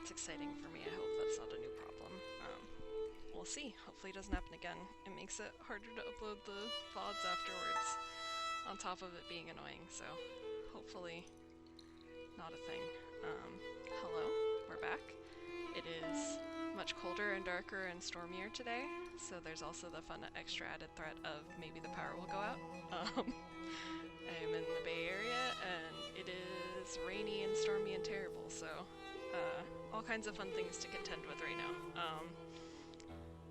That's exciting for me. I hope that's not a new problem. We'll see. Hopefully it doesn't happen again. It makes it harder to upload the VODs afterwards, on top of it being annoying, so hopefully not a thing. Hello, we're back. It is much colder and darker and stormier today, so there's also the fun extra added threat of maybe the power will go out. I'm in the Bay Area, and it is rainy and stormy and terrible, so all kinds of fun things to contend with right now.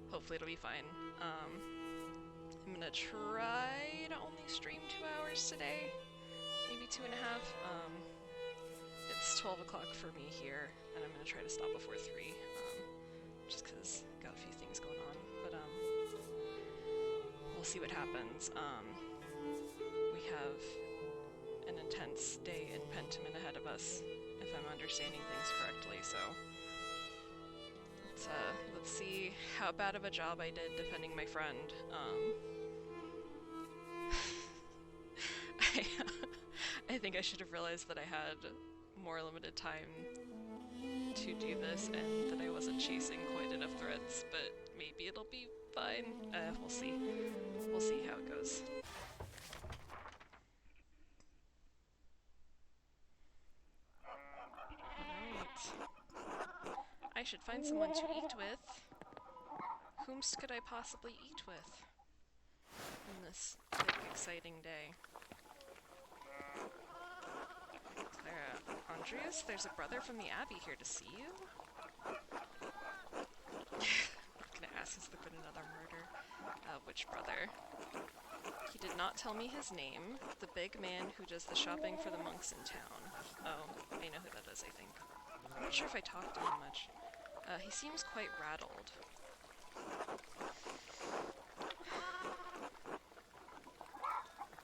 Hopefully it'll be fine. I'm gonna try to only stream 2 hours today, maybe 2.5. It's 12 o'clock for me here, and I'm gonna try to stop before 3, just because got a few things going on, but we'll see what happens. We have an intense day in Pentiment ahead of us, if I'm understanding things correctly, so let's see how bad of a job I did defending my friend. I think I should have realized that I had more limited time to do this and that I wasn't chasing quite enough threads, but maybe it'll be fine. We'll see. We'll see how it goes. Alright. I should find someone to eat with. Whomst could I possibly eat with in this big, exciting day? Clara, Andreas, there's a brother from the Abbey here to see you? I'm gonna ask, has there been another murder? Which brother? He did not tell me his name. The big man who does the shopping for the monks in town. Oh, I know who that is, I think. I'm not sure if I talked to him much. He seems quite rattled.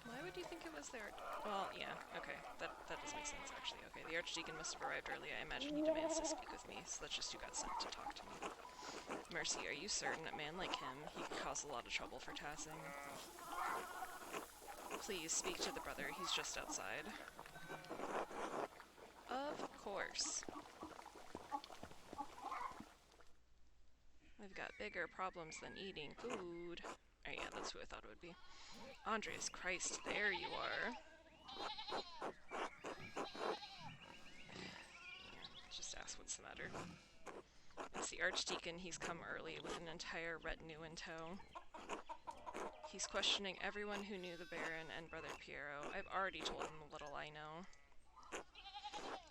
Why would you think it was there? Well, yeah, okay. That does make sense, actually. Okay, the Archdeacon must have arrived early. I imagine he demands to speak with me, so that's just who got sent to talk to me. Mercy, are you certain a man like him, he could cause a lot of trouble for Tassing? Please, speak to the brother. He's just outside. Of course. We've got bigger problems than eating food. Oh yeah, that's who I thought it would be. Andreas, Christ, there you are. Just ask what's the matter. It's the Archdeacon. He's come early with an entire retinue in tow. He's questioning everyone who knew the Baron and Brother Piero. I've already told him the little I know.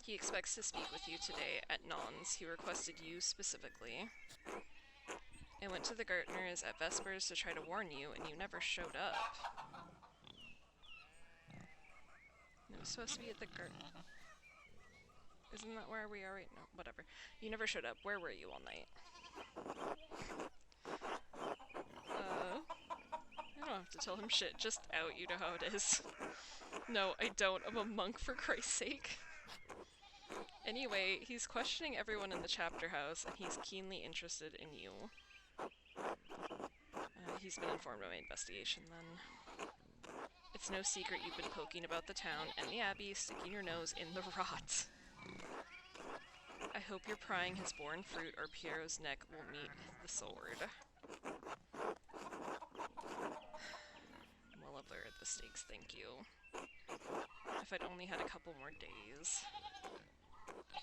He expects to speak with you today at Nons. He requested you specifically. I went to the gardeners at Vespers to try to warn you, and you never showed up. It was supposed to be at the garden. Isn't that where we are right now? Whatever. You never showed up. Where were you all night? I don't have to tell him shit. Just out. You know how it is. No, I don't. I'm a monk, for Christ's sake. Anyway, he's questioning everyone in the chapter house, and he's keenly interested in you. He's been informed of my investigation, then. It's no secret you've been poking about the town and the Abbey, sticking your nose in the rot. I hope you're prying his born fruit, or Piero's neck will meet the sword. Well up there at the stakes, thank you. If I'd only had a couple more days.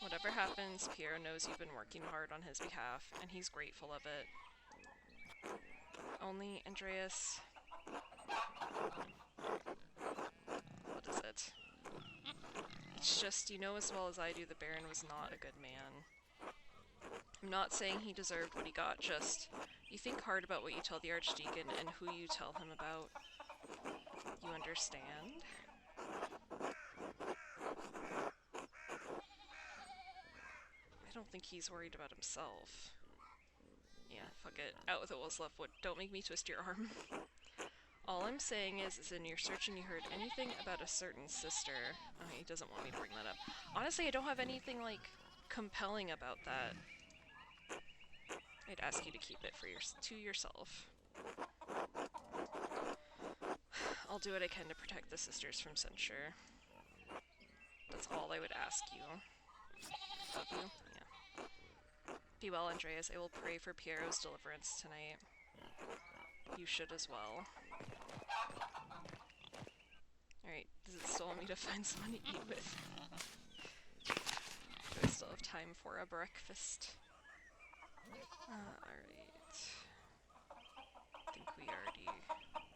Whatever happens, Piero knows you've been working hard on his behalf, and he's grateful of it. Only, Andreas... What is it? It's just, you know as well as I do, the Baron was not a good man. I'm not saying he deserved what he got, just... You think hard about what you tell the Archdeacon and who you tell him about. You understand? I don't think he's worried about himself. Yeah, fuck it. Out with it, what's left. What? Don't make me twist your arm. All I'm saying is in your search and you heard anything about a certain sister. Oh, he doesn't want me to bring that up. Honestly, I don't have anything, like, compelling about that. I'd ask you to keep it to yourself. I'll do what I can to protect the sisters from censure. That's all I would ask you. Of you? Yeah. Be well, Andreas. I will pray for Piero's deliverance tonight. You should as well. Alright, does it still want me to find someone to eat with? Do I still have time for a breakfast? Alright. I think we already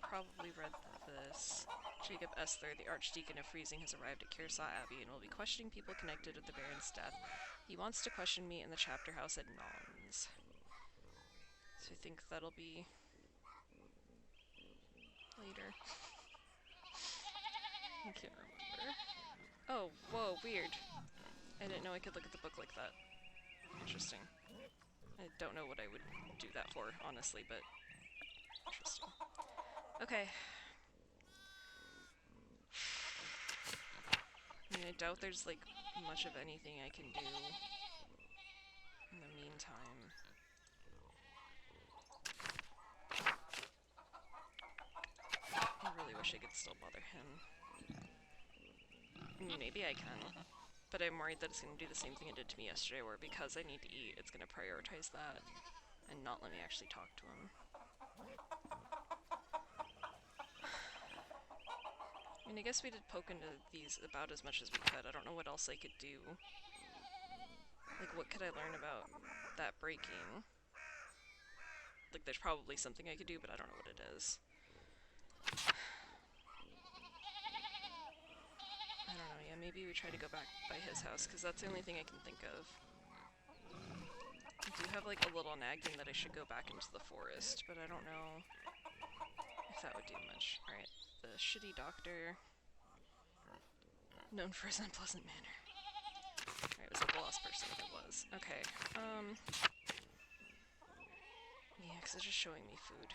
probably read this. Jacob Esther, the Archdeacon of Freezing, has arrived at Kearsarge Abbey and will be questioning people connected with the Baron's death. He wants to question me in the chapter house at Nons. So I think that'll be later. I can't remember. Oh, whoa, weird. I didn't know I could look at the book like that. Interesting. I don't know what I would do that for, honestly, but interesting. Okay. I mean, I doubt there's, like, much of anything I can do in the meantime. I really wish I could still bother him. I mean, maybe I can, but I'm worried that it's going to do the same thing it did to me yesterday, where because I need to eat, it's going to prioritize that and not let me actually talk to him. I mean, I guess we did poke into these about as much as we could. I don't know what else I could do. Like, what could I learn about that breaking? Like, there's probably something I could do, but I don't know what it is. I don't know, yeah, maybe we try to go back by his house, because that's the only thing I can think of. I do have, like, a little nagging that I should go back into the forest, but I don't know if that would do much. Alright, the shitty doctor, known for his unpleasant manner. Alright, was it the last person? It was. Okay, yeah, because it's just showing me food.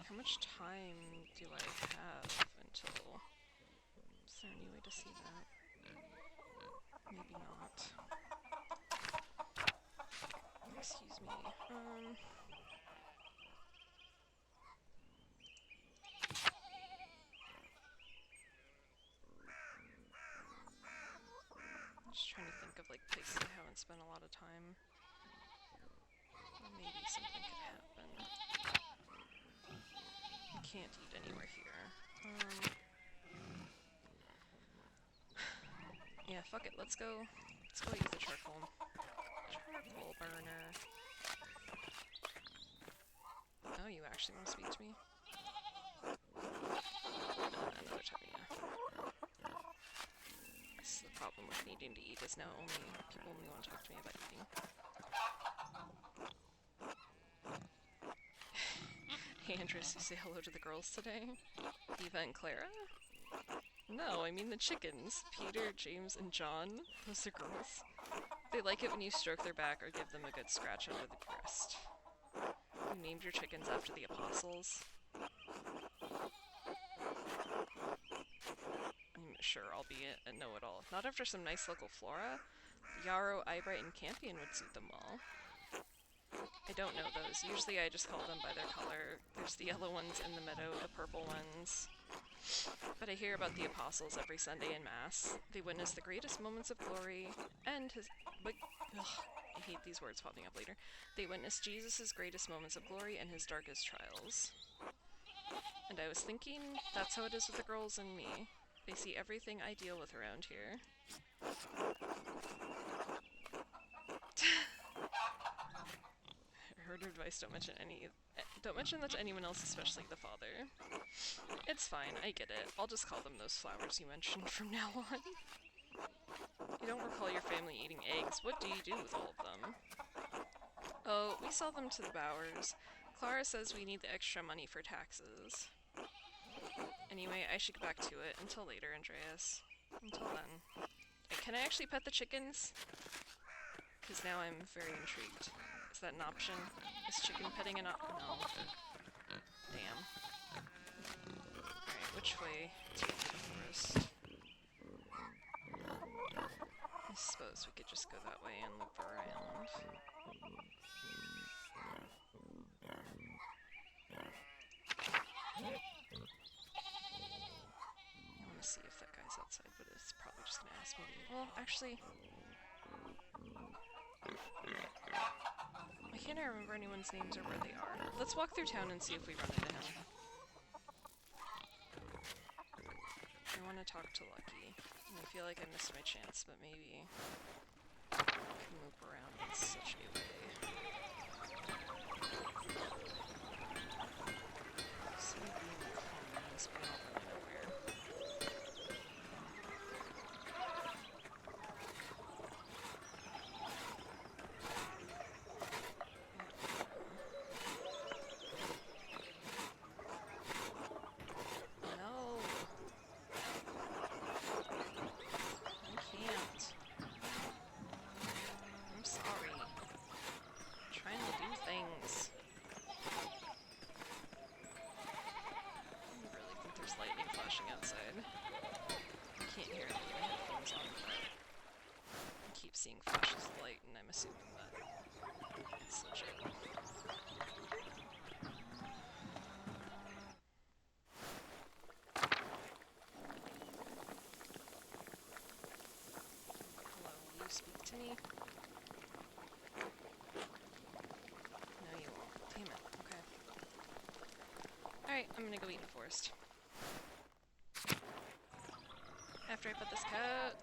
How much time do I have until... Is there any way to see that? Maybe not. Excuse me. I'm just trying to think of, like, places I haven't spent a lot of time. Maybe something could happen. I can't eat anywhere here. Yeah, fuck it. Let's go use the charcoal burner. Oh, you actually want to speak to me? Another time, yeah. This is the problem with needing to eat, is now people only want to talk to me about eating. Hey Andres, you say hello to the girls today? Eva and Clara? No, I mean the chickens. Peter, James, and John. Those are girls. They like it when you stroke their back or give them a good scratch under the breast. You named your chickens after the apostles? Sure, albeit a know-it-all. Not after some nice local flora? Yarrow, Eyebright, and Campion would suit them well. I don't know those. Usually I just call them by their color. There's the yellow ones in the meadow, the purple ones. But I hear about the apostles every Sunday in Mass. They witness the greatest moments of glory and his... I hate these words popping up later. They witness Jesus' greatest moments of glory and his darkest trials. And I was thinking, that's how it is with the girls and me. They see everything I deal with around here. I heard advice, don't mention that to anyone else, especially the father. It's fine, I get it. I'll just call them those flowers you mentioned from now on. You don't recall your family eating eggs. What do you do with all of them? Oh, we sell them to the Bowers. Clara says we need the extra money for taxes. Anyway, I should get back to it. Until later, Andreas. Until then. Can I actually pet the chickens? Because now I'm very intrigued. Is that an option? Is chicken petting an option? No. Damn. Alright, which way to the forest? I suppose we could just go that way and loop around. I want to see if that guy gonna ask maybe. Well, actually, I can't remember anyone's names or where they are. Let's walk through town and see if we run into him. I want to talk to Lucky, and I feel like I missed my chance, but maybe I can move around in such a way. See me being commons, but not really nowhere. No! I can't. I'm sorry. I'm trying to do things. I really think there's lightning flashing outside. I can't hear it with my headphones on, but I keep seeing flashes of light, and I'm assuming that it's legit. Hello, will you speak to me? No, you won't. Damn it. Okay. Alright, I'm gonna go eat in the forest. After I put this coat.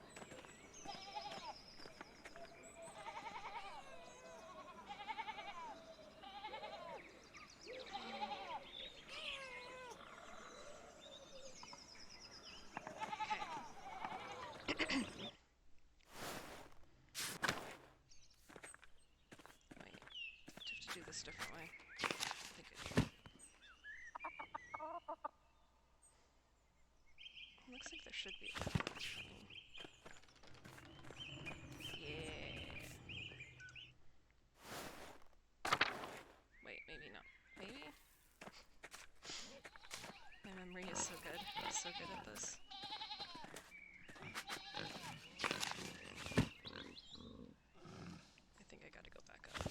Okay. Wait, do I have to do this a different way? I think I do. Looks like there should be a path, actually. Yeah. Wait, maybe not. Maybe? My memory is so good. I'm so good at this. I think I gotta go back up. I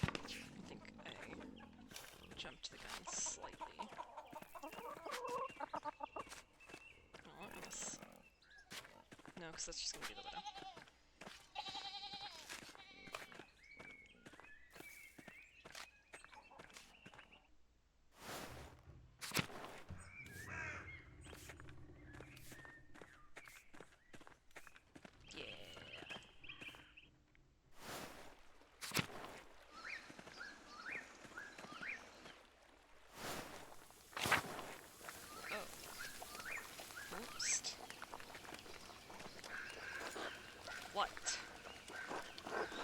think I jumped the gun slightly. Oh, yes. No, because that's just gonna be the widow. Oops. What?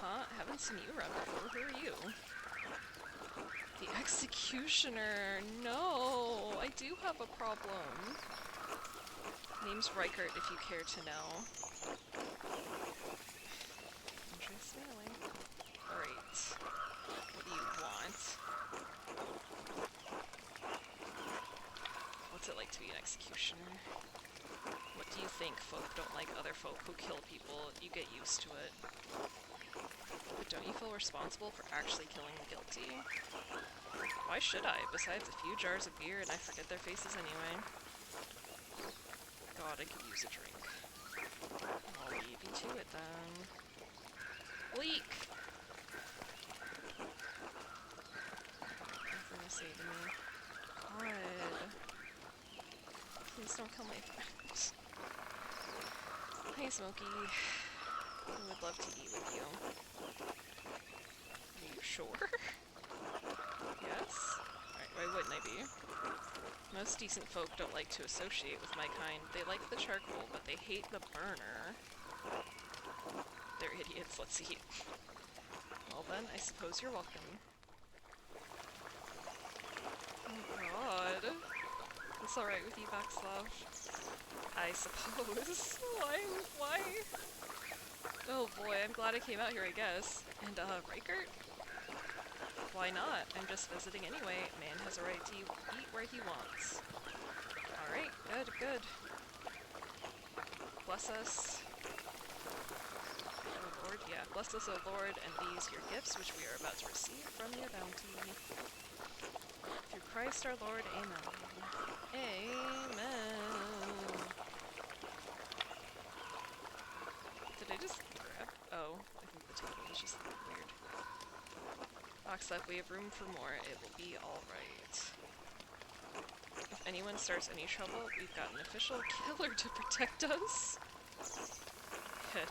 Huh? Haven't seen you around before. Who are you? The Executioner! No! I do have a problem. Name's Reichert, if you care to know. Interesting. Alright. What do you want? What's it like to be an executioner? What do you think? Folk don't like other folk who kill people. You get used to it. But don't you feel responsible for actually killing the guilty? Why should I? Besides a few jars of beer and I forget their faces anyway. God, I could use a drink. I'll leave you to it then. Bleak! Nothing to say to me. God. Please don't kill my friends. Hey, Smokey. I would love to eat with you. Are you sure? Yes? Alright, why wouldn't I be? Most decent folk don't like to associate with my kind. They like the charcoal, but they hate the burner. They're idiots, let's eat. Well then, I suppose you're welcome. Oh god. It's alright with you, Backslav? I suppose. Why? Oh boy, I'm glad I came out here, I guess. And, Reichert? Why not? I'm just visiting anyway. Man has a right to eat where he wants. Alright, good. Bless us. Oh Lord, yeah. Bless us, O Lord, and these your gifts, which we are about to receive from your bounty. Through Christ our Lord, amen. Amen. Oh, I think the table is just weird. Box up, we have room for more. It will be alright. If anyone starts any trouble, we've got an official killer to protect us.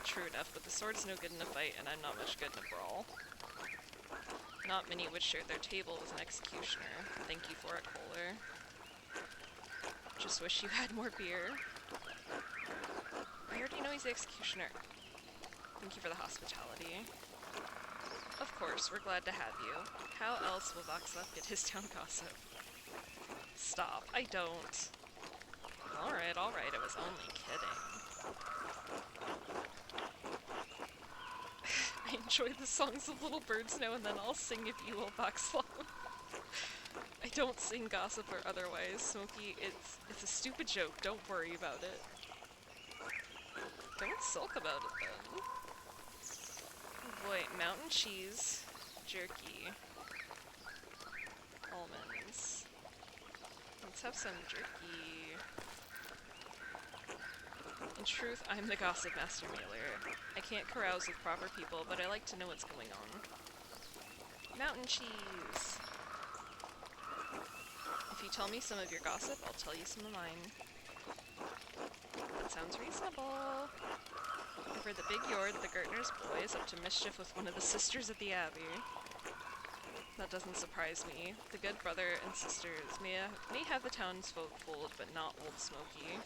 True enough, but the sword's no good in a fight, and I'm not much good in a brawl. Not many would share their table with an executioner. Thank you for it, Kohler. Just wish you had more beer. I already know he's the executioner. Thank you for the hospitality. Of course, we're glad to have you. How else will Voxlov get his town gossip? Stop, I don't. Alright, I was only kidding. I enjoy the songs of little birds now and then. I'll sing if you will, Voxlov. I don't sing gossip or otherwise, Smokey. It's a stupid joke. Don't worry about it. Don't sulk about it then. Oh boy, mountain cheese, jerky, almonds. Let's have some jerky. In truth, I'm the gossip master mailer. I can't carouse with proper people, but I like to know what's going on. Mountain cheese! If you tell me some of your gossip, I'll tell you some of mine. That sounds reasonable. Over the big yard, the Gertner's boy is up to mischief with one of the sisters at the Abbey. That doesn't surprise me. The good brother and sisters may have the townsfolk fooled, but not Old Smoky.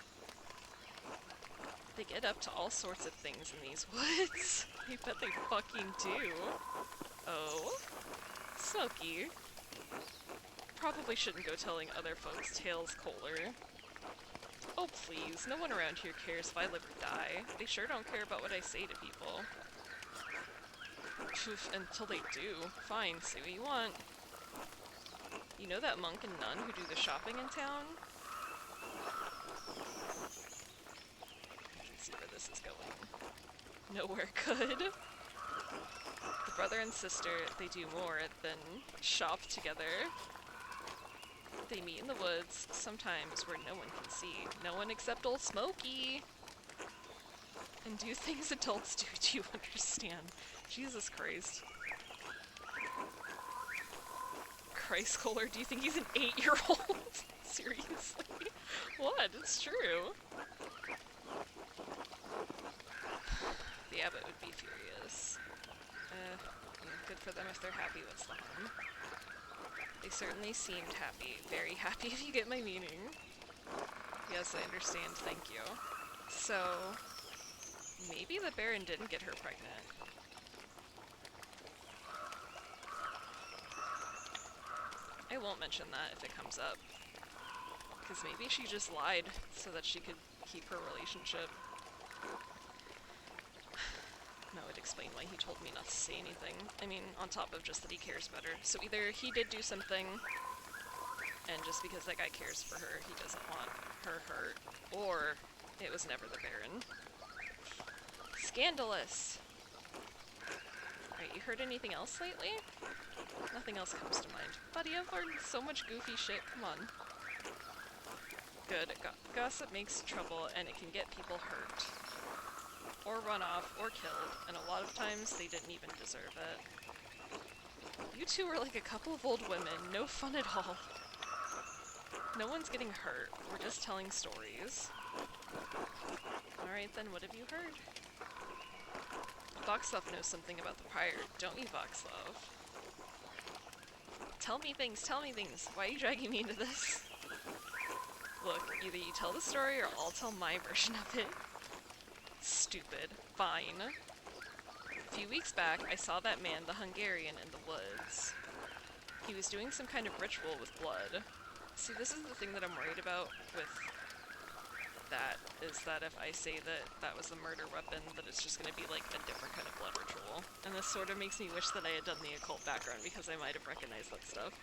They get up to all sorts of things in these woods. I bet they fucking do. Oh? Smokey. Probably shouldn't go telling other folks' tales, Kohler. Oh please, no one around here cares if I live or die. They sure don't care about what I say to people. Poof, until they do. Fine, say what you want. You know that monk and nun who do the shopping in town? I can see where this is going. Nowhere good. The brother and sister, they do more than shop together. They meet in the woods, sometimes where no one can see. No one except Old Smoky! And do things adults do, do you understand? Jesus Christ. Christ, Kohler, do you think he's an 8-year-old? Seriously? What? It's true. The abbot would be furious. Good for them if they're happy, what's the harm? They certainly seemed happy. Very happy, if you get my meaning. Yes, I understand, thank you. So, maybe the Baron didn't get her pregnant. I won't mention that if it comes up. Because maybe she just lied so that she could keep her relationship. That would explain why he told me not to say anything. I mean, on top of just that he cares better. So either he did do something, and just because that guy cares for her, he doesn't want her hurt, or it was never the Baron. Scandalous! Alright, you heard anything else lately? Nothing else comes to mind. Buddy, I've learned so much goofy shit, come on. Good. Gossip makes trouble, and it can get people hurt. Or run off, or killed, and a lot of times they didn't even deserve it. You two are like a couple of old women, no fun at all. No one's getting hurt, we're just telling stories. Alright then, what have you heard? Voxlov knows something about the prior, don't you, Voxlov? Tell me things, why are you dragging me into this? Look, either you tell the story or I'll tell my version of it. Stupid. Fine. A few weeks back, I saw that man, the Hungarian, in the woods. He was doing some kind of ritual with blood. See, this is the thing that I'm worried about with that, is that if I say that that was the murder weapon, that it's just gonna be like a different kind of blood ritual. And this sort of makes me wish that I had done the occult background, because I might have recognized that stuff.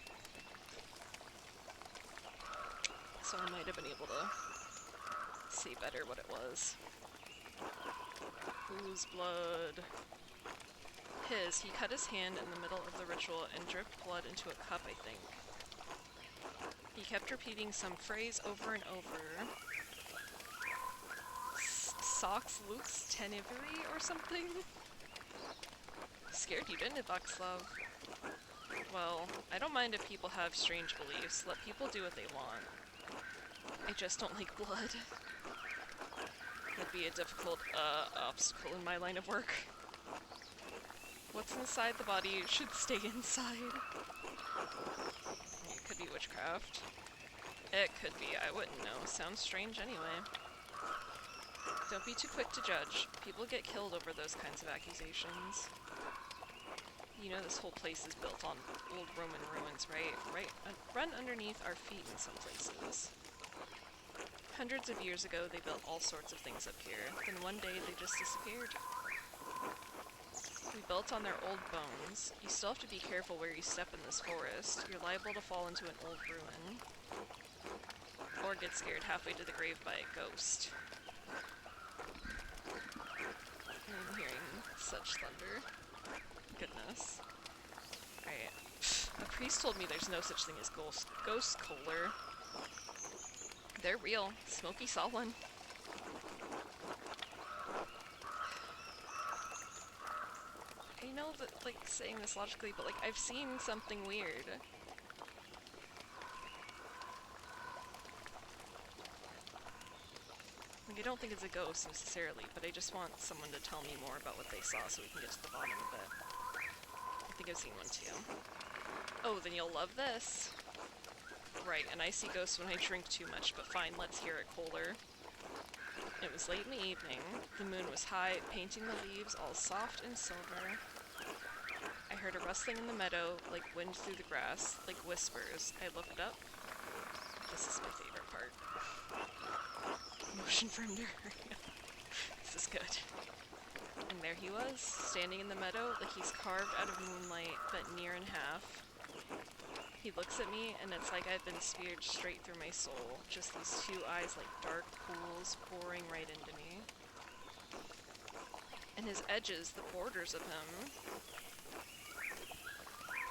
So I might have been able to see better what it was. Whose blood? His. He cut his hand in the middle of the ritual and dripped blood into a cup, I think. He kept repeating some phrase over and over. Sox Lux Teniveri or something? Scared you, didn't it, Voxlov? Well, I don't mind if people have strange beliefs. Let people do what they want. I just don't like blood. That'd be a difficult, obstacle in my line of work. What's inside the body should stay inside. It could be witchcraft. It could be, I wouldn't know. Sounds strange anyway. Don't be too quick to judge. People get killed over those kinds of accusations. You know this whole place is built on old Roman ruins, right? Run underneath our feet in some places. Hundreds of years ago, they built all sorts of things up here. Then one day, they just disappeared. We built on their old bones. You still have to be careful where you step in this forest. You're liable to fall into an old ruin. Or get scared halfway to the grave by a ghost. I'm hearing such thunder. Goodness. Alright. A priest told me there's no such thing as ghost Kohler. They're real. Smokey saw one. I know that, like, saying this logically, but, like, I've seen something weird. Like, I don't think it's a ghost necessarily, but I just want someone to tell me more about what they saw so we can get to the bottom of it. I think I've seen one too. Oh, then you'll love this. Right, and I see ghosts when I drink too much, but fine, let's hear it, Kohler. It was late in the evening. The moon was high, painting the leaves all soft and silver. I heard a rustling in the meadow, like wind through the grass, like whispers. I looked up. This is my favorite part. Motion for him to hurry up. This is good. And there he was, standing in the meadow, like he's carved out of moonlight, but near in half. He looks at me, and it's like I've been speared straight through my soul. Just these two eyes like dark pools pouring right into me. And his edges, the borders of him,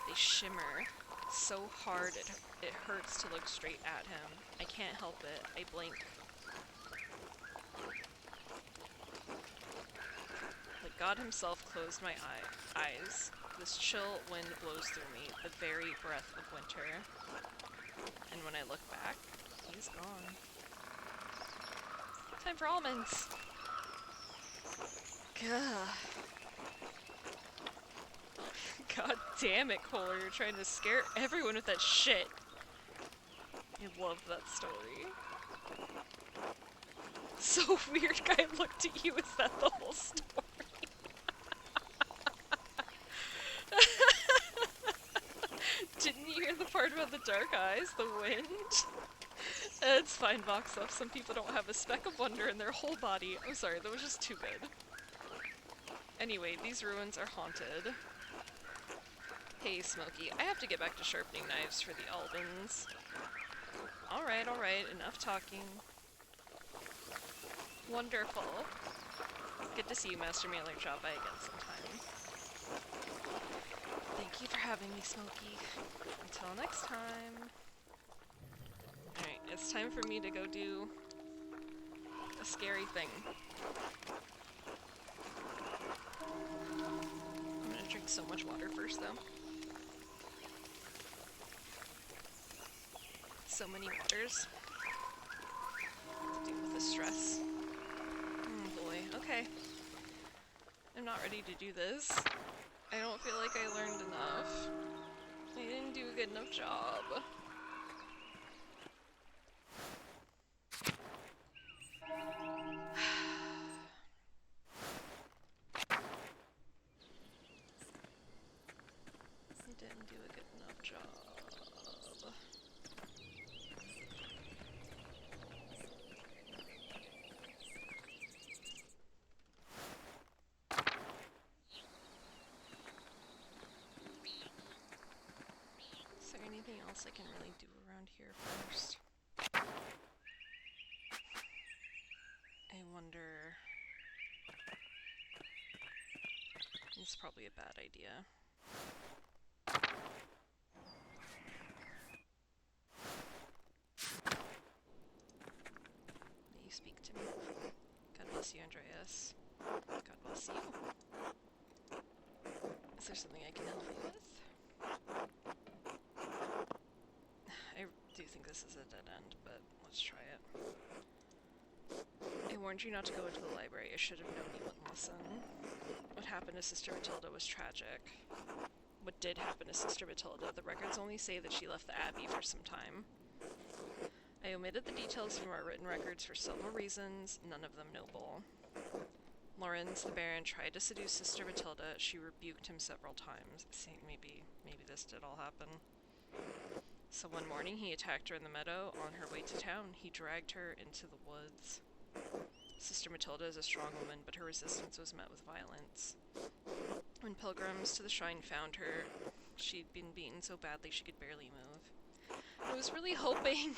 they shimmer so hard it hurts to look straight at him. I can't help it. I blink. Like God himself closed my eyes. This chill wind blows through me, the very breath of winter. And when I look back, he's gone. Time for almonds! Gah. God damn it, Kohler, you're trying to scare everyone with that shit. I love that story. So weird, guy looked at you, is that the whole story? Didn't you hear the part about the dark eyes, the wind? It's fine, Voxlov. Some people don't have a speck of wonder in their whole body. I'm sorry, that was just too good. Anyway, these ruins are haunted. Hey, Smokey, I have to get back to sharpening knives for the Albans. Alright, enough talking. Wonderful. Good to see you, Master Mailer. Drop by again sometime. Thank you for having me, Smokey. Until next time. Alright, it's time for me to go do a scary thing. I'm gonna drink so much water first, though. So many waters. To deal with the stress. Oh boy, okay. I'm not ready to do this. I don't feel like I learned enough. I didn't do a good enough job. I didn't do a good enough job. Is there anything else I can really do around here first? I wonder... It's probably a bad idea. May you speak to me. God bless you, Andreas. God bless you. Is there something I can help you with? I do think this is a dead end, but let's try it. I warned you not to go into the library. I should have known you wouldn't listen. What happened to Sister Matilda was tragic. What did happen to Sister Matilda? The records only say that she left the Abbey for some time. I omitted the details from our written records for several reasons, none of them noble. Lawrence, the Baron, tried to seduce Sister Matilda. She rebuked him several times. See, maybe this did all happen. So one morning he attacked her in the meadow. On her way to town, he dragged her into the woods. Sister Matilda is a strong woman, but her resistance was met with violence. When pilgrims to the shrine found her, she'd been beaten so badly she could barely move. I was really hoping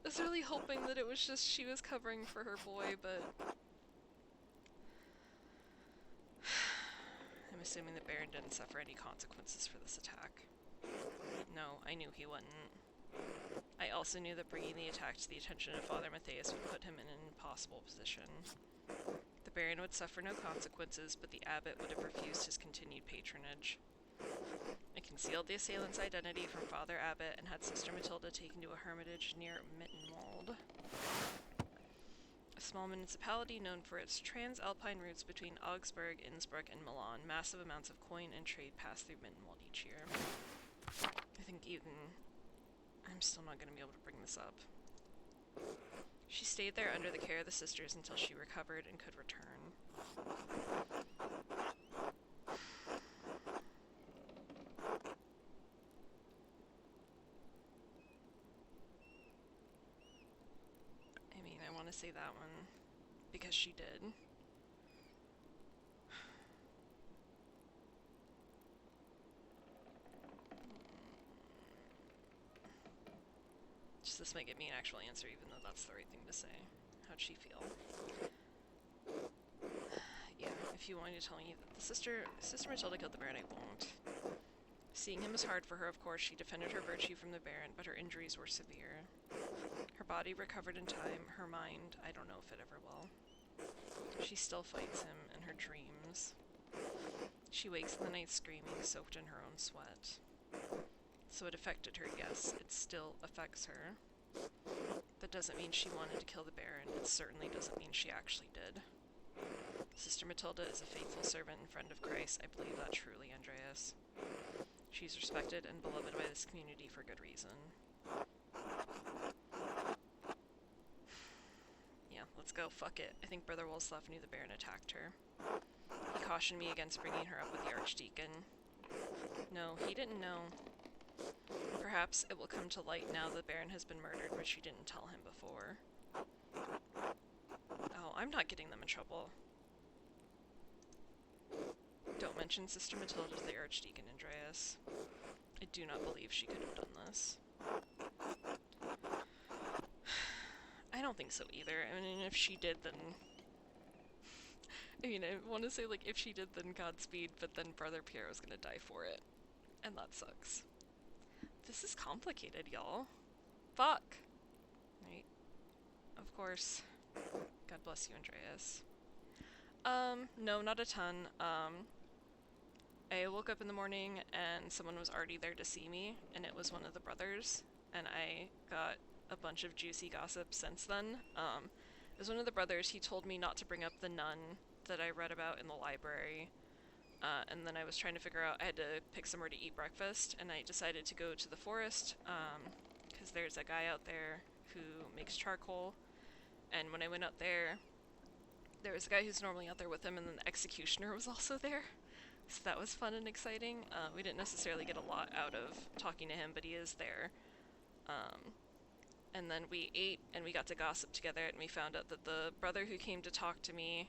that it was just she was covering for her boy, but I'm assuming the Baron didn't suffer any consequences for this attack. No, I knew he wouldn't. I also knew that bringing the attack to the attention of Father Matthias would put him in an impossible position. The Baron would suffer no consequences, but the abbot would have refused his continued patronage. I concealed the assailant's identity from Father Abbot and had Sister Matilda taken to a hermitage near Mittenwald, a small municipality known for its transalpine routes between Augsburg, Innsbruck, and Milan. Massive amounts of coin and trade pass through Mittenwald each year. I think I'm still not going to be able to bring this up. She stayed there under the care of the sisters until she recovered and could return. I mean, I want to say that one because she did. Just this might get me an actual answer, even though that's the right thing to say. How'd she feel? Yeah, if you want to tell me that the Sister Matilda killed the Baron, I won't. Seeing him was hard for her, of course. She defended her virtue from the Baron, but her injuries were severe. Her body recovered in time. Her mind, I don't know if it ever will. She still fights him in her dreams. She wakes in the night screaming, soaked in her own sweat. So it affected her, yes. It still affects her. That doesn't mean she wanted to kill the Baron. It certainly doesn't mean she actually did. Sister Matilda is a faithful servant and friend of Christ. I believe that truly, Andreas. She's respected and beloved by this community for good reason. Yeah, let's go. Fuck it. I think Brother Wolslav knew the Baron attacked her. He cautioned me against bringing her up with the Archdeacon. No, he didn't know. Perhaps it will come to light now the Baron has been murdered, but she didn't tell him before. Oh, I'm not getting them in trouble. Don't mention Sister Matilda to the Archdeacon, Andreas. I do not believe she could have done this. I don't think so either. I mean, if she did, then... I mean, I want to say, like, if she did, then Godspeed, but then Brother Pierre was gonna die for it. And that sucks. This is complicated, y'all. Fuck! Right. Of course. God bless you, Andreas. No, not a ton. I woke up in the morning and someone was already there to see me, and it was one of the brothers, and I got a bunch of juicy gossip since then. It was one of the brothers. He told me not to bring up the nun that I read about in the library, and then I was trying to figure out, I had to pick somewhere to eat breakfast, and I decided to go to the forest, because there's a guy out there who makes charcoal, and when I went out there was a guy who's normally out there with him, and then the executioner was also there. So that was fun and exciting. We didn't necessarily get a lot out of talking to him, but he is there. And then we ate, and we got to gossip together, and we found out that the brother who came to talk to me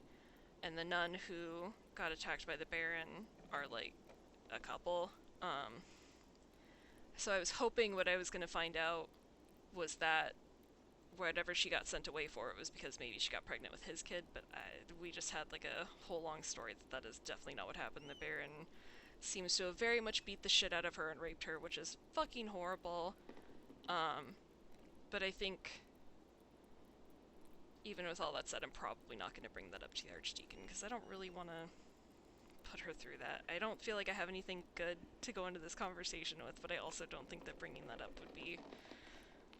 and the nun who got attacked by the Baron are, like, a couple. So I was hoping what I was going to find out was that whatever she got sent away for, it was because maybe she got pregnant with his kid, but we just had like a whole long story that is definitely not what happened. The Baron seems to have very much beat the shit out of her and raped her, which is fucking horrible. But I think, even with all that said, I'm probably not going to bring that up to the Archdeacon, because I don't really want to put her her through that. I don't feel like I have anything good to go into this conversation with, but I also don't think that bringing that up would be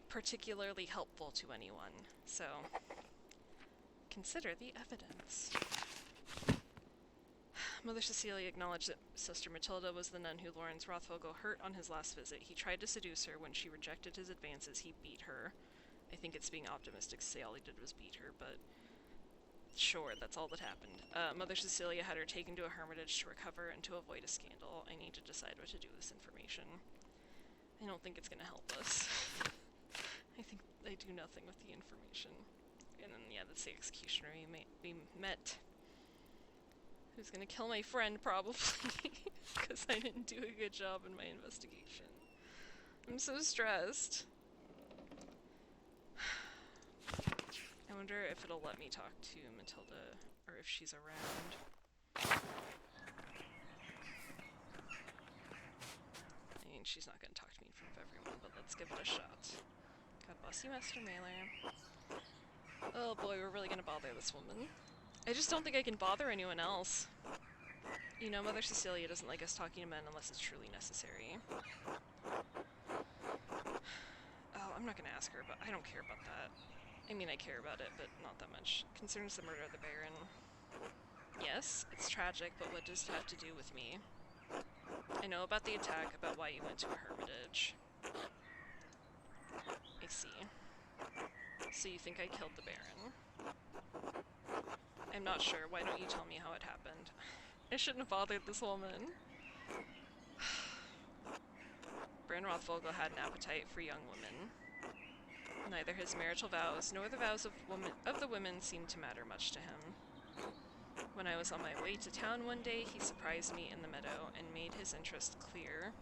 particularly helpful to anyone. So, consider the evidence. Mother Cecilia acknowledged that Sister Matilda was the nun who Lawrence Rothvogel hurt on his last visit. He tried to seduce her. When she rejected his advances, he beat her. I think it's being optimistic to say all he did was beat her, but sure, that's all that happened. Mother Cecilia had her taken to a hermitage to recover and to avoid a scandal. I need to decide what to do with this information. I don't think it's going to help us. I think I do nothing with the information. And then, yeah, that's the executioner we met. Who's gonna kill my friend, probably, because I didn't do a good job in my investigation. I'm so stressed. I wonder if it'll let me talk to Matilda, or if she's around. I mean, she's not gonna talk to me in front of everyone, but let's give it a shot. God bless you, Master Mailer. Oh boy, we're really gonna bother this woman. I just don't think I can bother anyone else. You know, Mother Cecilia doesn't like us talking to men unless it's truly necessary. Oh, I'm not gonna ask her, but I don't care about that. I mean, I care about it, but not that much. Concerns the murder of the Baron. Yes, it's tragic, but what does it have to do with me? I know about the attack, about why you went to a hermitage. I see. So you think I killed the Baron? I'm not sure. Why don't you tell me how it happened? I shouldn't have bothered this woman. Baron Rothvogel had an appetite for young women. Neither his marital vows nor the vows of the women seemed to matter much to him. When I was on my way to town one day, he surprised me in the meadow and made his interest clear.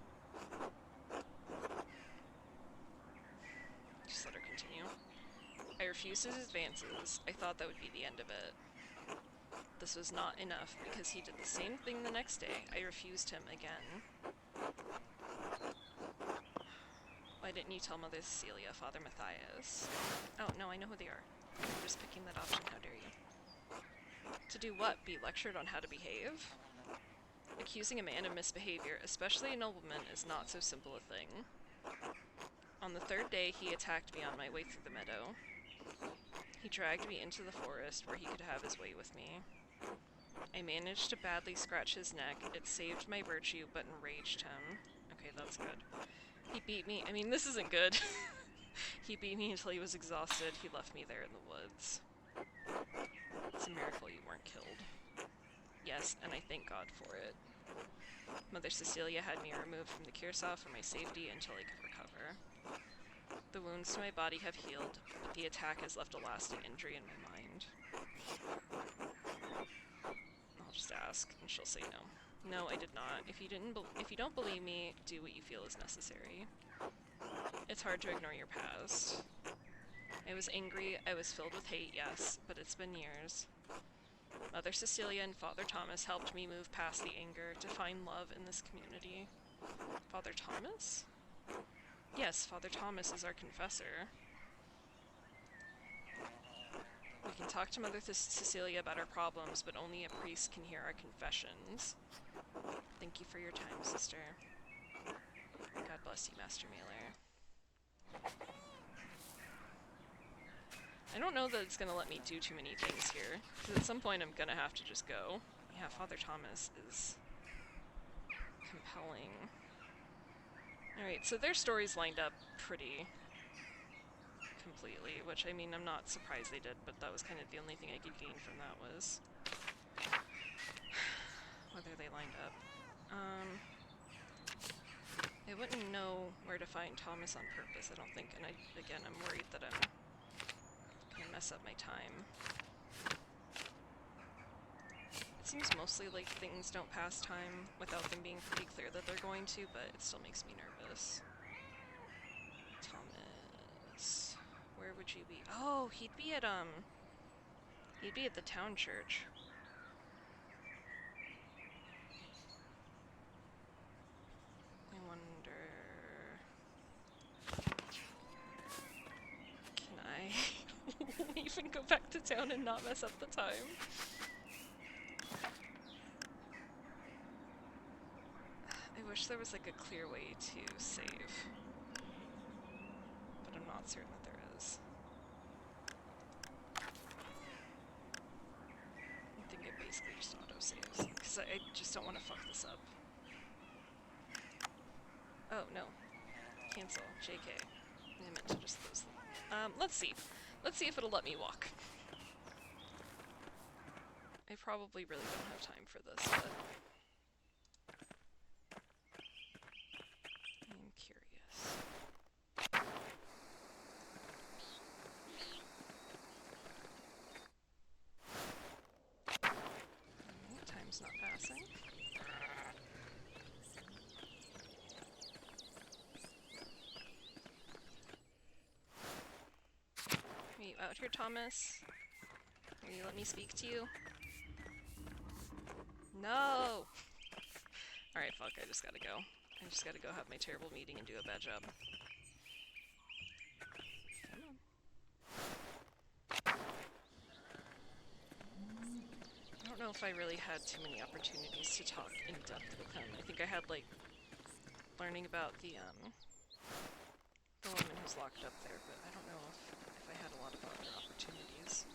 Just let her continue. I refused his advances. I thought that would be the end of it. This was not enough, because he did the same thing the next day. I refused him again. Why didn't you tell Mother Cecilia, Father Matthias? Oh, no, I know who they are. I'm just picking that option, how dare you. To do what? Be lectured on how to behave? Accusing a man of misbehavior, especially a nobleman, is not so simple a thing. On the third day, he attacked me on my way through the meadow. He dragged me into the forest where he could have his way with me. I managed to badly scratch his neck. It saved my virtue, but enraged him. Okay, that's good. He beat me. I mean, this isn't good. He beat me until he was exhausted. He left me there in the woods. It's a miracle you weren't killed. Yes, and I thank God for it. Mother Cecilia had me removed from the Kearsarge for my safety until I could recover. The wounds to my body have healed, but the attack has left a lasting injury in my mind. I'll just ask, and she'll say no. No, I did not. If you don't believe me, do what you feel is necessary. It's hard to ignore your past. I was angry, I was filled with hate, yes, but it's been years. Mother Cecilia and Father Thomas helped me move past the anger to find love in this community. Father Thomas? Yes, Father Thomas is our confessor. We can talk to Mother Cecilia about our problems, but only a priest can hear our confessions. Thank you for your time, sister. God bless you, Master Mailer. I don't know that it's gonna let me do too many things here, because at some point I'm gonna have to just go. Yeah, Father Thomas is compelling. Alright, so their stories lined up pretty completely, which, I mean, I'm not surprised they did, but that was kind of the only thing I could gain from that was whether they lined up. I wouldn't know where to find Thomas on purpose, I don't think, and again, I'm worried that I'm gonna mess up my time. It seems mostly like things don't pass time without them being pretty clear that they're going to, but it still makes me nervous. Thomas... Where would you be? Oh, he'd be at the town church. I wonder... Can I leave and go back to town and not mess up the time? wish there was like a clear way to save, but I'm not certain that there is. I think it basically just auto-saves, because I just don't want to fuck this up. Oh, no. Cancel. JK. I meant to just close them. Let's see. Let's see if it'll let me walk. I probably really don't have time for this, but I'm curious. Alright, time's not passing. Are you out here, Thomas? Will you let me speak to you? No! Alright, fuck, I just gotta go. I just gotta go have my terrible meeting and do a bad job. Come on. I don't know if I really had too many opportunities to talk in depth with him. I think I had, like, learning about the woman who's locked up there, but I don't know if I had a lot of other opportunities.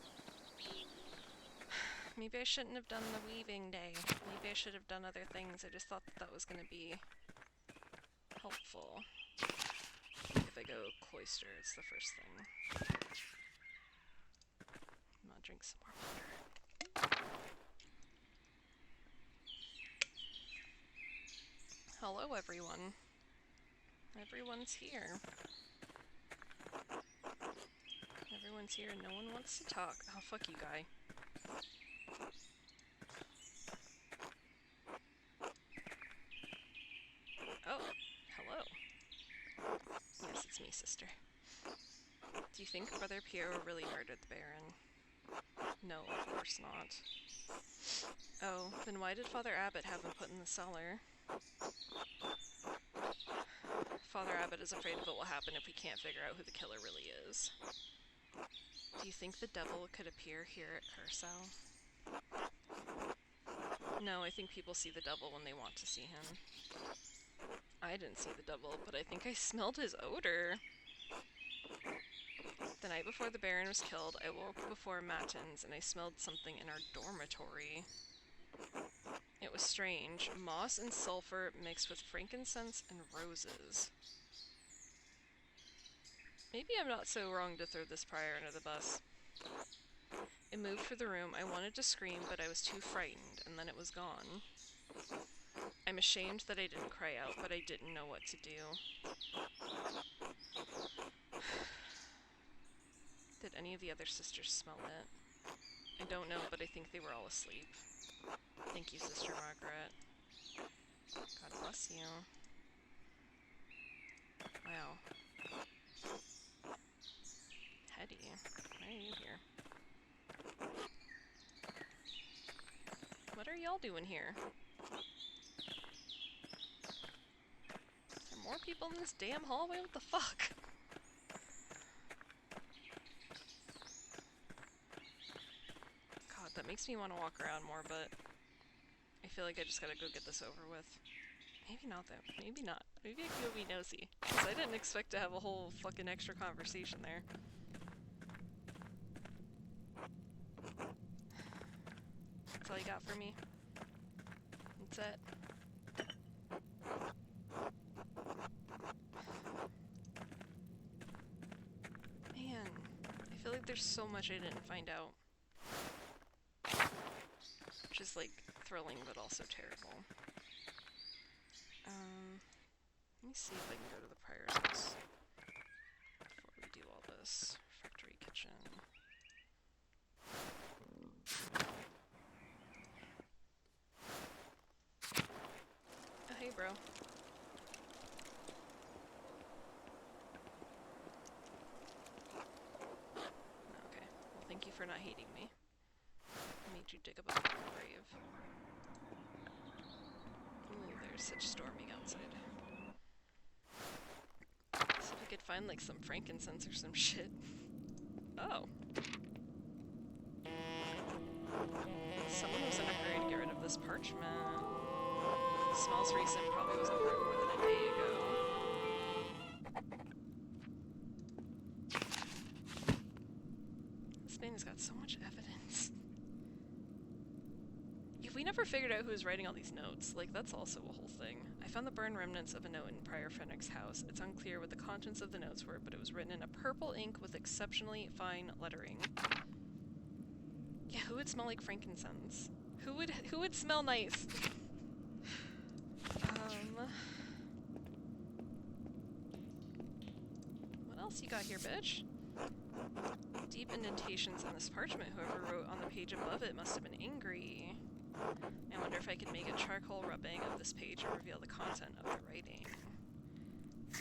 Maybe I shouldn't have done the weaving day. Maybe I should have done other things. I just thought that was going to be helpful. If I go cloister, it's the first thing. I'm gonna drink some more water. Hello, everyone. Everyone's here. Everyone's here and no one wants to talk. Oh, fuck you, guy. Oh, hello. Yes, it's me, sister. Do you think Brother Piero really murdered the Baron? No, of course not. Oh, then why did Father Abbot have him put in the cellar? Father Abbot is afraid of what will happen if we can't figure out who the killer really is. Do you think the devil could appear here at Curacao? No, I think people see the devil when they want to see him. I didn't see the devil, but I think I smelled his odor. The night before the Baron was killed, I woke before matins and I smelled something in our dormitory. It was strange. Moss and sulfur mixed with frankincense and roses. Maybe I'm not so wrong to throw this prior under the bus. I moved for the room. I wanted to scream, but I was too frightened, and then it was gone. I'm ashamed that I didn't cry out, but I didn't know what to do. Did any of the other sisters smell it? I don't know, but I think they were all asleep. Thank you, Sister Margaret. God bless you. Wow. Hetty, why are you here? What are y'all doing here? Are there more people in this damn hallway? What the fuck? God, that makes me want to walk around more, but I feel like I just gotta go get this over with. Maybe not though. Maybe not. Maybe I can go be nosy. Because I didn't expect to have a whole fucking extra conversation there. That's all you got for me? That's it? Man, I feel like there's so much I didn't find out. Which is like thrilling but also terrible. Let me see if I can go to the Prior's house before we do all this. Refectory kitchen. Oh, hey, bro. Okay. Well, thank you for not hating me. I made you dig up a fucking grave. Ooh, there's such storming outside. See if I could find, like, some frankincense or some shit. Oh. Someone was in a hurry to get rid of this parchment. Smells recent, probably wasn't burnt more than a day ago. This man has got so much evidence. If we never figured out who was writing all these notes, like, that's also a whole thing. I found the burned remnants of a note in Prior Fenrick's house. It's unclear what the contents of the notes were, but it was written in a purple ink with exceptionally fine lettering. Yeah, who would smell like frankincense? Who would smell nice? What else you got here, bitch? Deep indentations in this parchment. Whoever wrote on the page above it must have been angry. I wonder if I could make a charcoal rubbing of this page and reveal the content of the writing.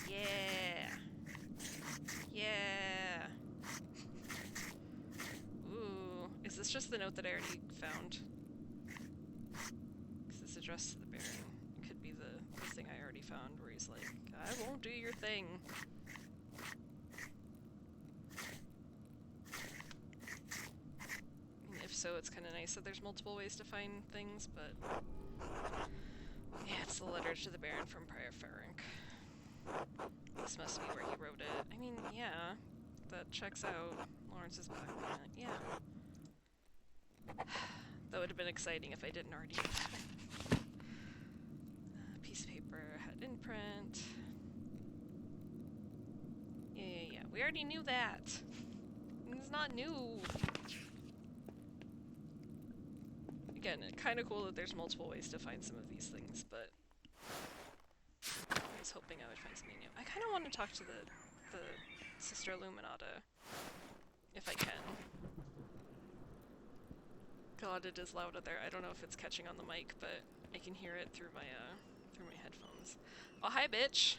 Yeah! Yeah! Ooh. Is this just the note that I already found? Because it's addressed to the Baron. It could be the thing I already found where he's like, I won't do your thing. So it's kind of nice that there's multiple ways to find things, but yeah, it's the letter to the Baron from Prior Fenrick. This must be where he wrote it. I mean, yeah, that checks out. Lawrence's back on it, yeah. That would have been exciting if I didn't already. Piece of paper had imprint. Yeah, we already knew that. It's not new. Again, kind of cool that there's multiple ways to find some of these things, but I was hoping I would find something new. I kind of want to talk to the Sister Illuminata, if I can. God, it is loud out there. I don't know if it's catching on the mic, but I can hear it through my headphones. Oh, hi, bitch!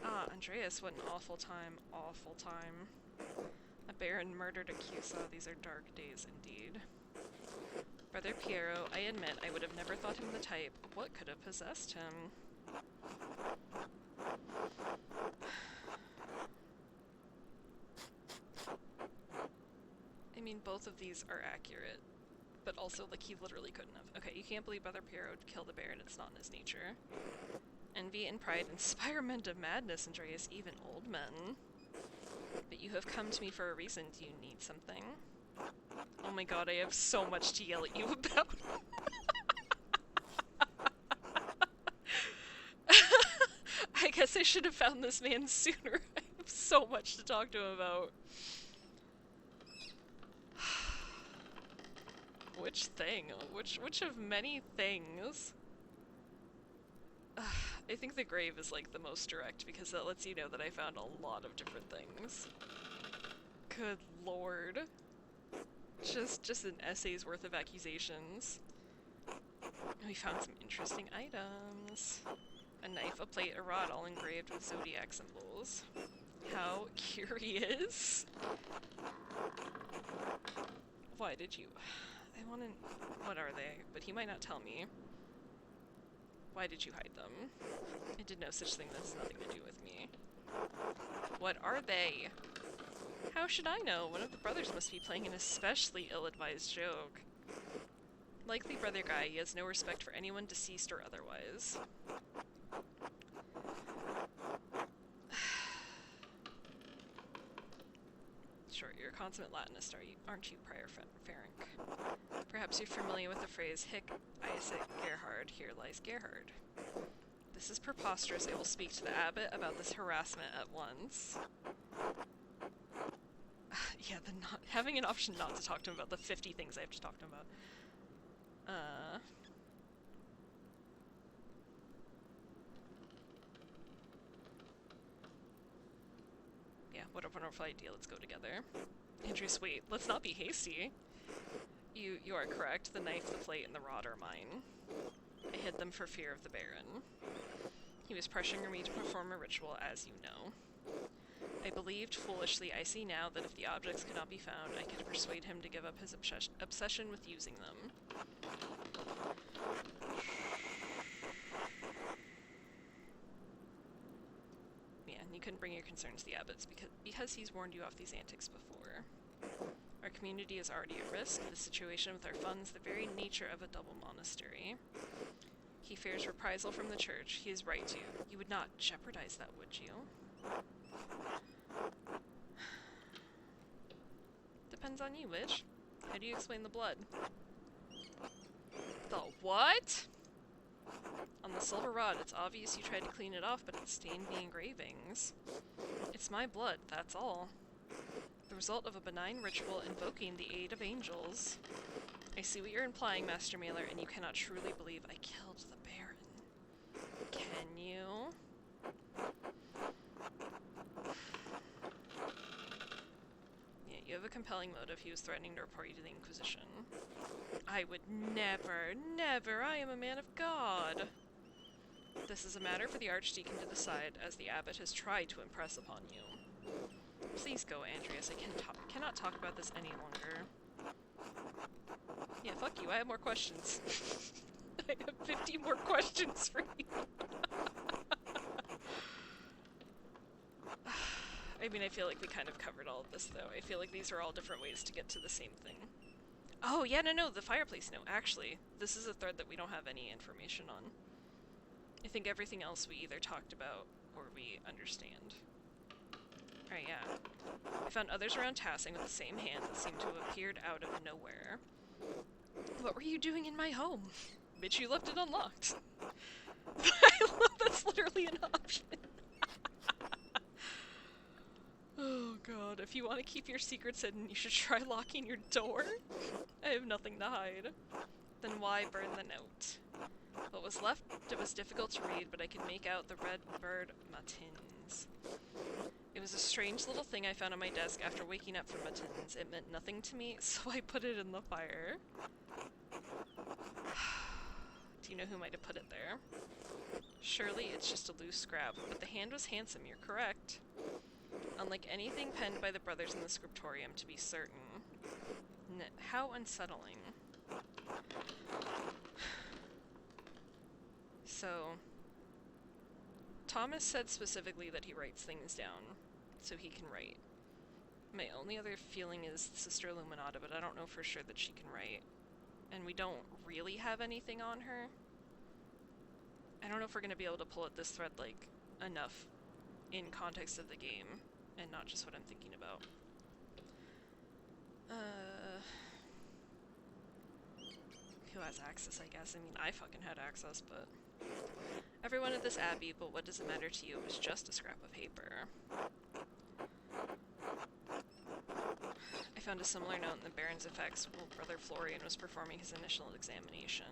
Ah, Andreas, what an awful time. Awful time. A Baron murdered a Cusa. These are dark days indeed. Brother Piero, I admit I would have never thought him the type. What could have possessed him? I mean, both of these are accurate, but also, like, he literally couldn't have. Okay, you can't believe Brother Piero would kill the Baron. It's not in his nature. Envy and pride inspire men to madness, Andreas, even old men. But you have come to me for a reason. Do you need something? Oh my god, I have so much to yell at you about. I guess I should have found this man sooner. I have so much to talk to him about. Which thing? Which of many things? I think the grave is like the most direct because that lets you know that I found a lot of different things. Good lord. Just an essay's worth of accusations. We found some interesting items. A knife, a plate, a rod, all engraved with zodiac symbols. How curious. Why did you... I wanna... What are they? But he might not tell me. Why did you hide them? I did no such thing. That has nothing to do with me. What are they? How should I know? One of the brothers must be playing an especially ill-advised joke. Likely brother guy, he has no respect for anyone deceased or otherwise. Sure, you're a consummate Latinist, aren't you, Prior Fenrick? Perhaps you're familiar with the phrase, Hic Isaac Gerhard, here lies Gerhard. This is preposterous. I will speak to the abbot about this harassment at once. Yeah, having an option not to talk to him about the 50 things I have to talk to him about. Yeah, what a wonderful idea. Let's go together. Andrews, wait, let's not be hasty. You are correct. The knife, the plate, and the rod are mine. I hid them for fear of the Baron. He was pressuring me to perform a ritual, as you know. I believed foolishly. I see now that if the objects could not be found, I could persuade him to give up his obsession with using them. Yeah, and you couldn't bring your concerns to the abbots because he's warned you off these antics before. Our community is already at risk, the situation with our funds, the very nature of a double monastery. He fears reprisal from the church. He is right to. You would not jeopardize that, would you? Depends on you, Witch. How do you explain the blood? The what? On the silver rod, it's obvious you tried to clean it off, but it stained the engravings. It's my blood, that's all. The result of a benign ritual invoking the aid of angels. I see what you're implying, Master Mailer, and you cannot truly believe I killed the Baron. Can you? Yeah, you have a compelling motive. He was threatening to report you to the Inquisition. I would never, I am a man of God. This is a matter for the Archdeacon to decide, as the Abbot has tried to impress upon you. Please go, Andreas. I cannot talk about this any longer. Yeah, fuck you. I have more questions. I have 50 more questions for you. I mean, I feel like we kind of covered all of this, though. I feel like these are all different ways to get to the same thing. Oh, yeah, no, the fireplace. No, actually, this is a thread that we don't have any information on. I think everything else we either talked about or we understand. Alright, yeah. I found others around Tassing with the same hand that seemed to have appeared out of nowhere. What were you doing in my home? Bitch, you left it unlocked. I love that's literally an option. Oh god, if you want to keep your secrets hidden, you should try locking your door. I have nothing to hide. Then why burn the note? What was left, it was difficult to read, but I could make out the red bird matins. It was a strange little thing I found on my desk after waking up from matins. It meant nothing to me, so I put it in the fire. Do you know who might have put it there? Surely it's just a loose scrap, but the hand was handsome, you're correct. Unlike anything penned by the brothers in the scriptorium, to be certain. How unsettling. So, Thomas said specifically that he writes things down so he can write. My only other feeling is Sister Illuminata, but I don't know for sure that she can write. And we don't really have anything on her. I don't know if we're going to be able to pull at this thread, like, enough in context of the game, and not just what I'm thinking about. Who has access, I guess? I mean, I fucking had access, but... Everyone at this abbey, but what does it matter to you? It was just a scrap of paper. I found a similar note in the Baron's effects while Brother Florian was performing his initial examination.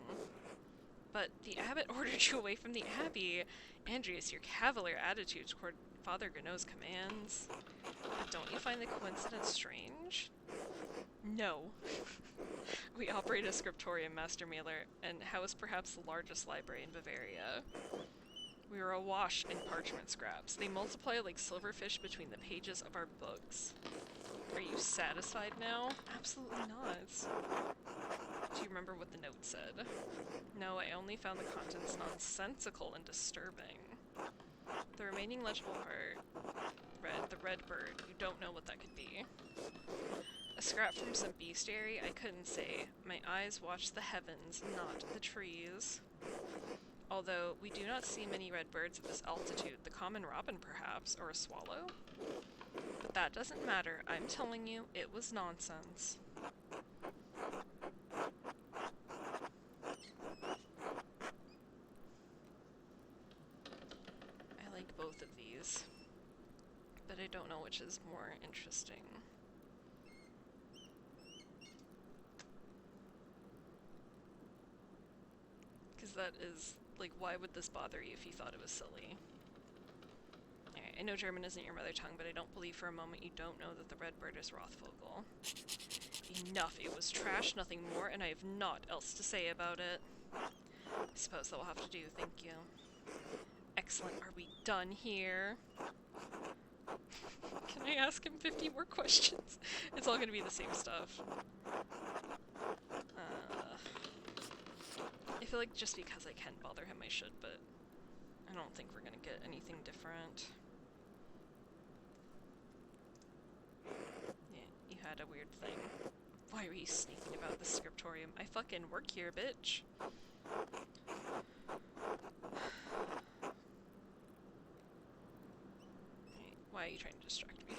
But the abbot ordered you away from the abbey. Andreas, your cavalier attitude toward Father Gannot's commands. Don't you find the coincidence strange? No. We operate a scriptorium, Master Mailer, and house perhaps the largest library in Bavaria. We are awash in parchment scraps. They multiply like silverfish between the pages of our books. Are you satisfied now? Absolutely not. Do you remember what the note said? No, I only found the contents nonsensical and disturbing. The remaining legible part, the red bird, you don't know what that could be. A scrap from some bestiary? I couldn't say. My eyes watched the heavens, not the trees. Although, we do not see many red birds at this altitude. The common robin, perhaps, or a swallow? But that doesn't matter. I'm telling you, it was nonsense. I like both of these, but I don't know which is more interesting. Because that is, like, why would this bother you if you thought it was silly? Alright, I know German isn't your mother tongue, but I don't believe for a moment you don't know that the red bird is Rothvogel. Enough, it was trash, nothing more, and I have naught else to say about it. I suppose that will have to do, thank you. Excellent, are we done here? Can I ask him 50 more questions? It's all gonna be the same stuff. I feel like just because I can bother him I should, but I don't think we're gonna get anything different. Yeah, you had a weird thing. Why are you sneaking about the scriptorium? I fucking work here, bitch. Why are you trying to distract me?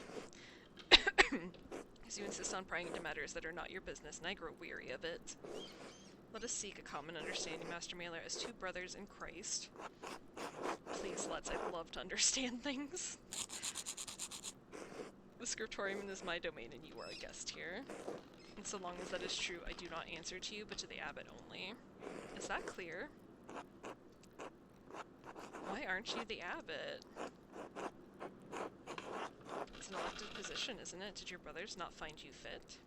Because you insist on prying into matters that are not your business, and I grow weary of it. Let us seek a common understanding, Master Mailer, as two brothers in Christ. Please, let's. I'd love to understand things. The scriptorium is my domain, and you are a guest here. And so long as that is true, I do not answer to you, but to the abbot only. Is that clear? Why aren't you the abbot? It's an elected position, isn't it? Did your brothers not find you fit?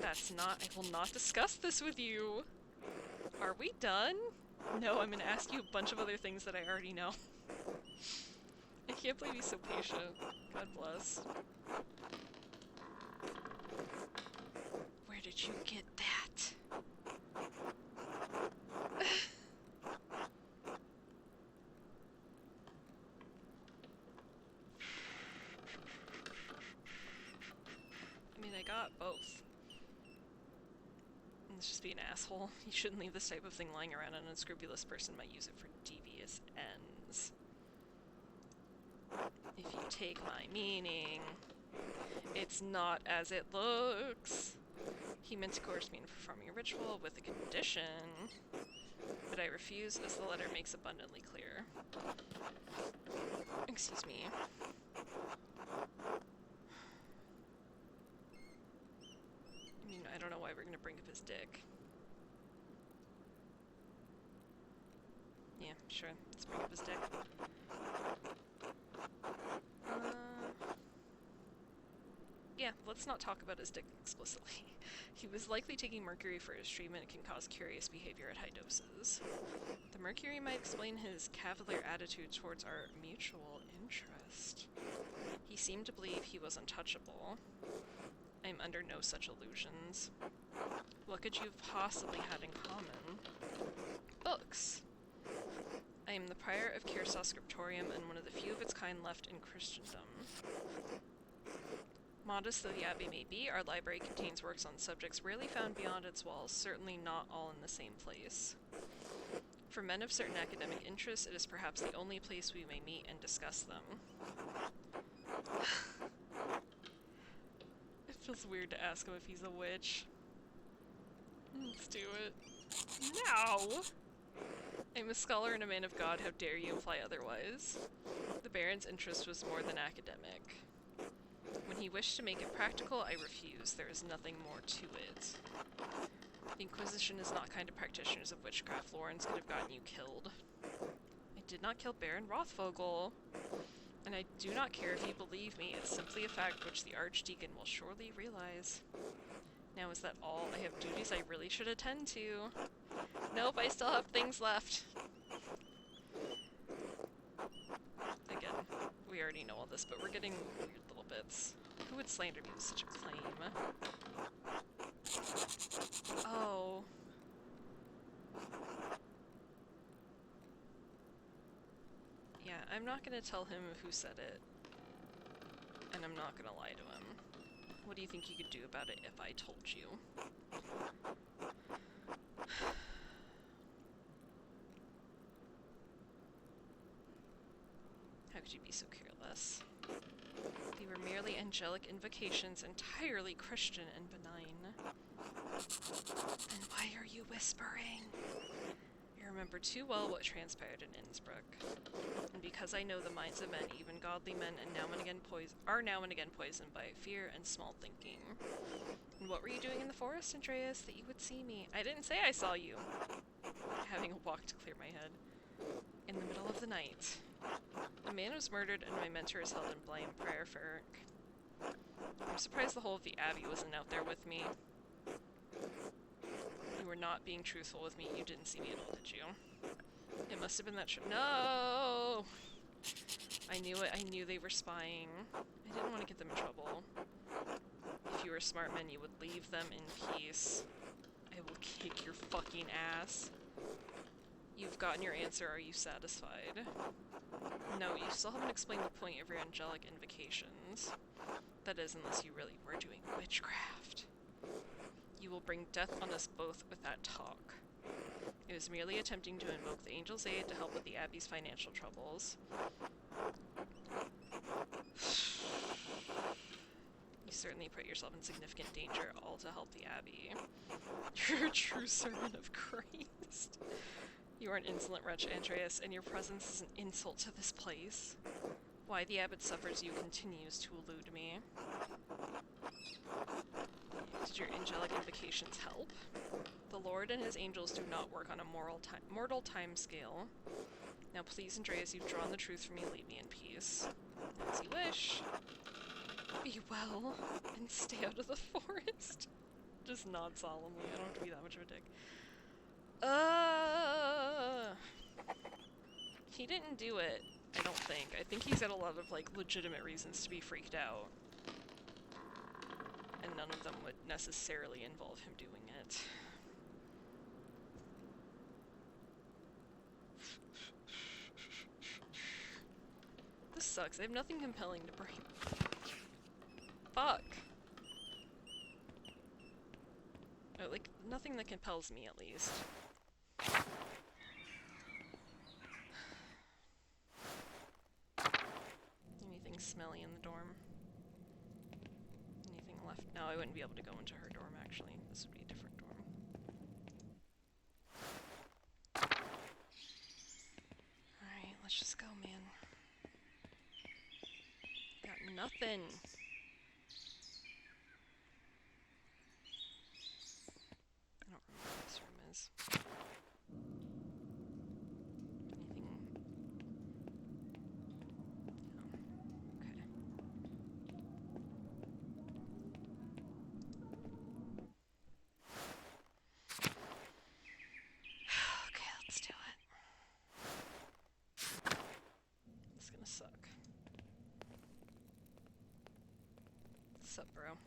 That's not— I will not discuss this with you! Are we done? No, I'm gonna ask you a bunch of other things that I already know. I can't believe he's so patient. God bless. Where did you get that? I mean, I got both. Let's just be an asshole. You shouldn't leave this type of thing lying around. An unscrupulous person might use it for devious ends. If you take my meaning, it's not as it looks. He meant to coerce me into performing a ritual with a condition, but I refuse, as the letter makes abundantly clear. Excuse me. I mean, I don't know why we're gonna bring up his dick. Yeah, sure, let's bring up his dick. Yeah, let's not talk about his dick explicitly. He was likely taking mercury for his treatment. It can cause curious behavior at high doses. The mercury might explain his cavalier attitude towards our mutual interest. He seemed to believe he was untouchable. I am under no such illusions. What could you have possibly had in common? Books. I am the prior of Kearsarge Scriptorium and one of the few of its kind left in Christendom. Modest though the abbey may be, our library contains works on subjects rarely found beyond its walls, certainly not all in the same place. For men of certain academic interests, it is perhaps the only place we may meet and discuss them. It feels weird to ask him if he's a witch. Let's do it. No! I'm a scholar and a man of God, how dare you imply otherwise? The Baron's interest was more than academic. When he wished to make it practical, I refused. There is nothing more to it. The Inquisition is not kind of practitioners of witchcraft. Lawrence could have gotten you killed. I did not kill Baron Rothvogel. And I do not care if you believe me. It's simply a fact which the Archdeacon will surely realize. Now is that all? I have duties I really should attend to. Nope, I still have things left. Again, we already know all this, but we're getting weird little bits. Who would slander me with such a claim? Oh. Yeah, I'm not gonna tell him who said it. And I'm not gonna lie to him. What do you think you could do about it if I told you? How could you be so careless? They were merely angelic invocations, entirely Christian and benign. And why are you whispering? I remember too well what transpired in Innsbruck. And because I know the minds of men, even godly men, and are now and again poisoned by fear and small thinking. And what were you doing in the forest, Andreas, that you would see me? I didn't say I saw you. Having a walk to clear my head. In the middle of the night. A man was murdered and my mentor is held in blame, Prior Ferric. I'm surprised the whole of the Abbey wasn't out there with me. You were not being truthful with me. You didn't see me at all, did you? It must have been that trip. No! I knew it. I knew they were spying. I didn't want to get them in trouble. If you were smart men, you would leave them in peace. I will kick your fucking ass. You've gotten your answer. Are you satisfied? No, you still haven't explained the point of your angelic invocations. That is, unless you really were doing witchcraft. You will bring death on us both with that talk. It was merely attempting to invoke the angel's aid to help with the Abbey's financial troubles. You certainly put yourself in significant danger, all to help the Abbey. You're a true servant of Christ. You are an insolent wretch, Andreas, and your presence is an insult to this place. Why the abbot suffers you continues to elude me. Did your angelic invocations help? The Lord and his angels do not work on a mortal time scale. Now please, Andreas, you've drawn the truth from me, leave me in peace. As you wish. Be well, and stay out of the forest. Just nod solemnly, I don't have to be that much of a dick. He didn't do it, I don't think. I think he's got a lot of, like, legitimate reasons to be freaked out. And none of them would necessarily involve him doing it. This sucks. I have nothing compelling to bring. Fuck. Oh, like, nothing that compels me, at least. Anything smelly in the dorm? Anything left? No, I wouldn't be able to go into her dorm, actually. This would be a different dorm. Alright, let's just go, man. Got nothing. I don't remember what this room is. Sup, bro?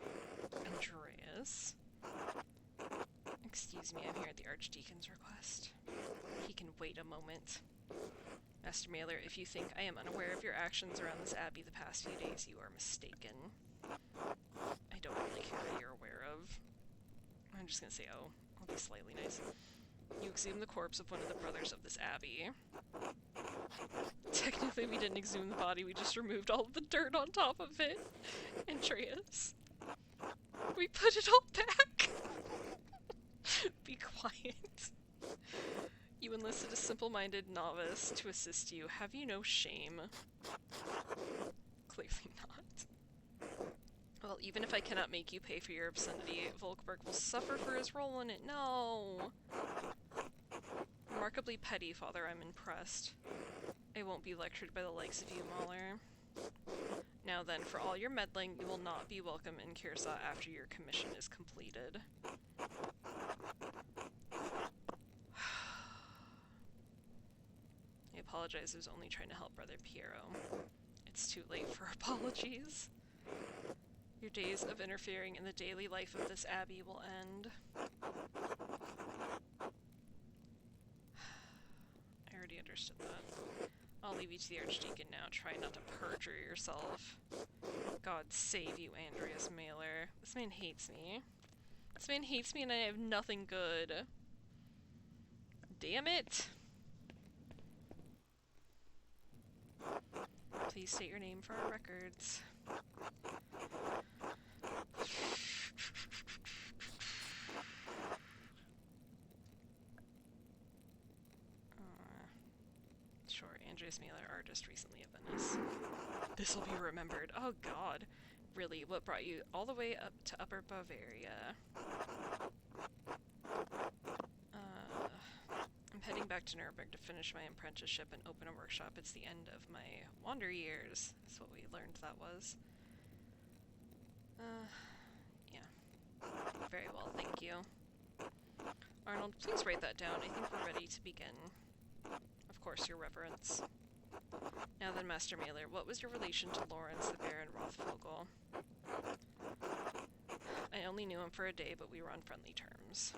Andreas? Excuse me, I'm here at the Archdeacon's request. He can wait a moment. Master Mailer, if you think I am unaware of your actions around this abbey the past few days, you are mistaken. I don't really care that you're aware of. I'm just gonna say, oh, I'll be slightly nice. You exhumed the corpse of one of the brothers of this abbey. Technically, we didn't exhume the body, we just removed all of the dirt on top of it. Andreas. We put it all back! Be quiet. You enlisted a simple-minded novice to assist you. Have you no shame? Clearly not. Well, even if I cannot make you pay for your obscenity, Volkberg will suffer for his role in it. No! Remarkably petty, Father. I'm impressed. I won't be lectured by the likes of you, Mahler. Now then, for all your meddling, you will not be welcome in Kyrsa after your commission is completed. I apologize, I was only trying to help Brother Piero. It's too late for apologies. Your days of interfering in the daily life of this abbey will end. I already understood that. I'll leave you to the Archdeacon now. Try not to perjure yourself. God save you, Andreas Mailer. This man hates me. This man hates me and I have nothing good. Damn it! Please state your name for our records. Sure, Andreas Mailer, artist recently at Venice. This'll be remembered. Oh god. Really, what brought you all the way up to Upper Bavaria? I'm heading back to Nuremberg to finish my apprenticeship and open a workshop. It's the end of my wander years. That's what we learned that was. Yeah. Very well, thank you. Arnold, please write that down. I think we're ready to begin. Of course, Your Reverence. Now then, Master Mailer, what was your relation to Lawrence the Baron Rothvogel? I only knew him for a day, but we were on friendly terms.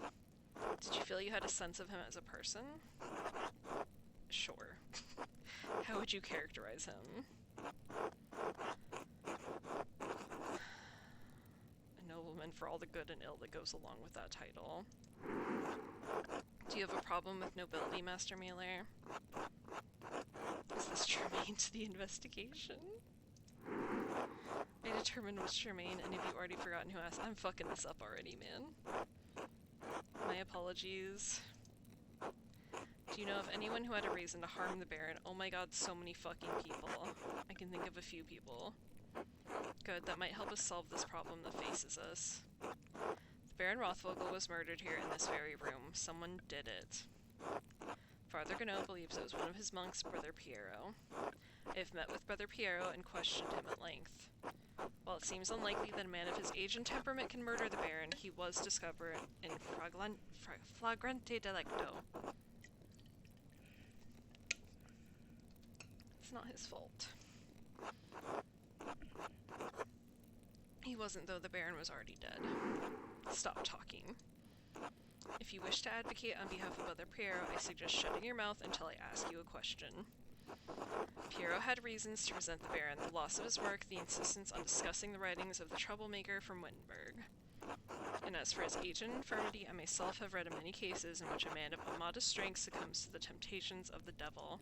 Did you feel you had a sense of him as a person? Sure. How would you characterize him? and for all the good and ill that goes along with that title. Do you have a problem with nobility, Master Mailer? Is this germane to the investigation? I determined what's germane, and if you've already forgotten who asked, I'm fucking this up already, man. My apologies. Do you know of anyone who had a reason to harm the Baron? Oh my god, so many fucking people. I can think of a few people. Good, that might help us solve this problem that faces us. The Baron Rothvogel was murdered here in this very room. Someone did it. Father Gonneau believes it was one of his monks, Brother Piero. I have met with Brother Piero and questioned him at length. While it seems unlikely that a man of his age and temperament can murder the Baron, he was discovered in flagrante delicto. It's not his fault. He wasn't, though. The Baron was already dead. Stop talking. If you wish to advocate on behalf of Brother Piero, I suggest shutting your mouth until I ask you a question. Piero had reasons to resent the Baron, the loss of his work, the insistence on discussing the writings of the troublemaker from Wittenberg. And as for his age and infirmity, I myself have read of many cases in which a man of modest strength succumbs to the temptations of the devil.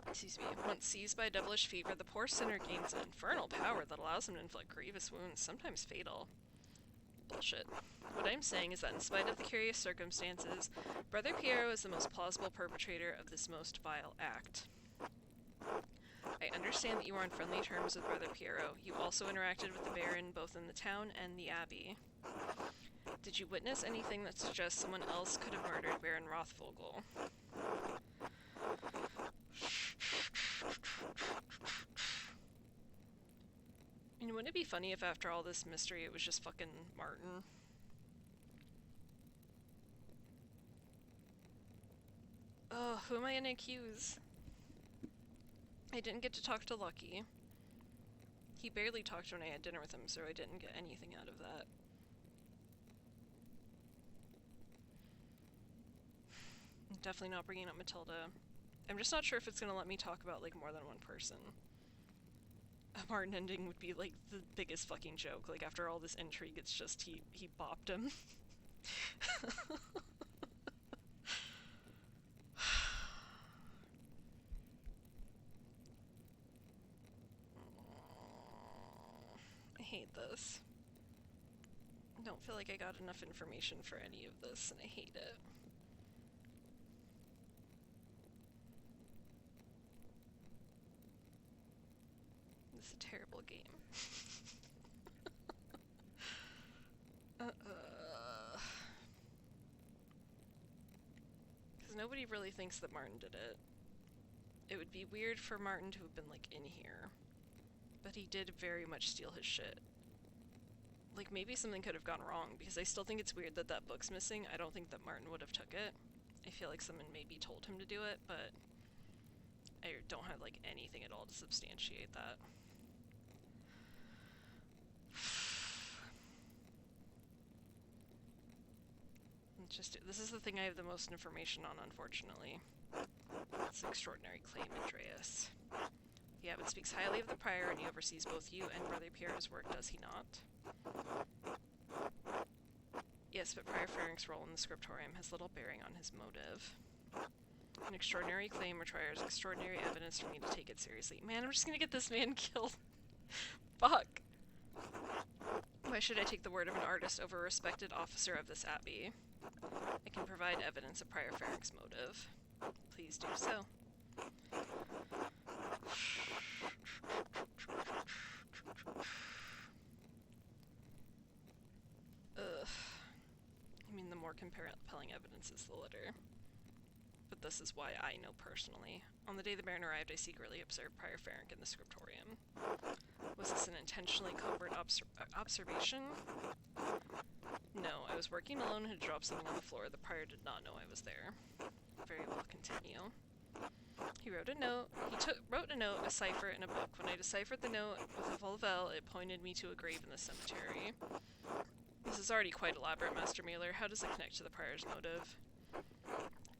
Excuse me. Once seized by a devilish fever, the poor sinner gains an infernal power that allows him to inflict grievous wounds, sometimes fatal. Bullshit. What I'm saying is that in spite of the curious circumstances, Brother Piero is the most plausible perpetrator of this most vile act. I understand that you are on friendly terms with Brother Piero. You also interacted with the Baron both in the town and the Abbey. Did you witness anything that suggests someone else could have murdered Baron Rothvogel? I mean, wouldn't it be funny if after all this mystery it was just fucking Martin? Oh, who am I gonna accuse? I didn't get to talk to Lucky. He barely talked when I had dinner with him, so I didn't get anything out of that. I'm definitely not bringing up Matilda. I'm just not sure if it's gonna let me talk about, like, more than one person. A Martin ending would be, like, the biggest fucking joke. Like, after all this intrigue, it's just he bopped him. I hate this. I don't feel like I got enough information for any of this, and I hate it. This is a terrible game. Because nobody really thinks that Martin did it. It would be weird for Martin to have been, like, in here. But he did very much steal his shit. Like, maybe something could have gone wrong, because I still think it's weird that that book's missing. I don't think that Martin would have took it. I feel like someone maybe told him to do it, but I don't have, like, anything at all to substantiate that. It's just, this is the thing I have the most information on, unfortunately. It's an extraordinary claim, Andreas. The abbot speaks highly of the prior, and he oversees both you and Brother Pierre's work, does he not? Yes, but Prior Fering's role in the scriptorium has little bearing on his motive. An extraordinary claim requires extraordinary evidence for me to take it seriously. Man, I'm just gonna get this man killed. Fuck. Why should I take the word of an artist over a respected officer of this abbey? I can provide evidence of Prior Fering's motive. Please do so. Ugh. I mean, the more compelling evidence is the litter. But this is why I know personally. On the day the Baron arrived, I secretly observed Prior Fering in the scriptorium. Was this an intentionally covert observation? No, I was working alone and had dropped something on the floor. The Prior did not know I was there. Very well, continue. He wrote a note. Wrote a note, a cipher, in a book. When I deciphered the note with a volvel, it pointed me to a grave in the cemetery. This is already quite elaborate, Master Mailer. How does it connect to the Prior's motive?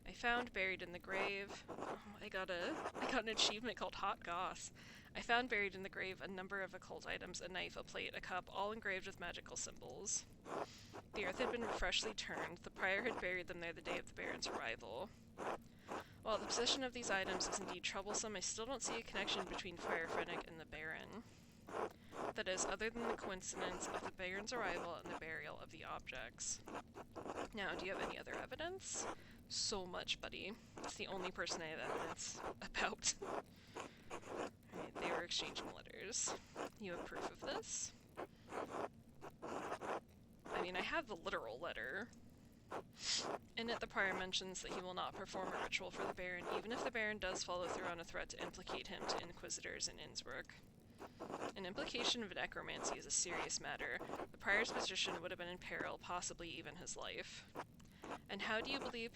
I found buried in the grave. Oh, I got an achievement called Hot Goss. I found buried in the grave a number of occult items, a knife, a plate, a cup, all engraved with magical symbols. The earth had been freshly turned. The prior had buried them there the day of the Baron's arrival. While the possession of these items is indeed troublesome, I still don't see a connection between Friar Fenwick and the Baron. That is, other than the coincidence of the Baron's arrival and the burial of the objects. Now, do you have any other evidence? So much, buddy. It's the only person I have evidence about. Alright, they were exchanging letters. You have proof of this? I mean, I have the literal letter. In it, the prior mentions that he will not perform a ritual for the Baron, even if the Baron does follow through on a threat to implicate him to inquisitors in Innsbruck. An implication of necromancy is a serious matter. The prior's position would have been in peril, possibly even his life. And how do you believe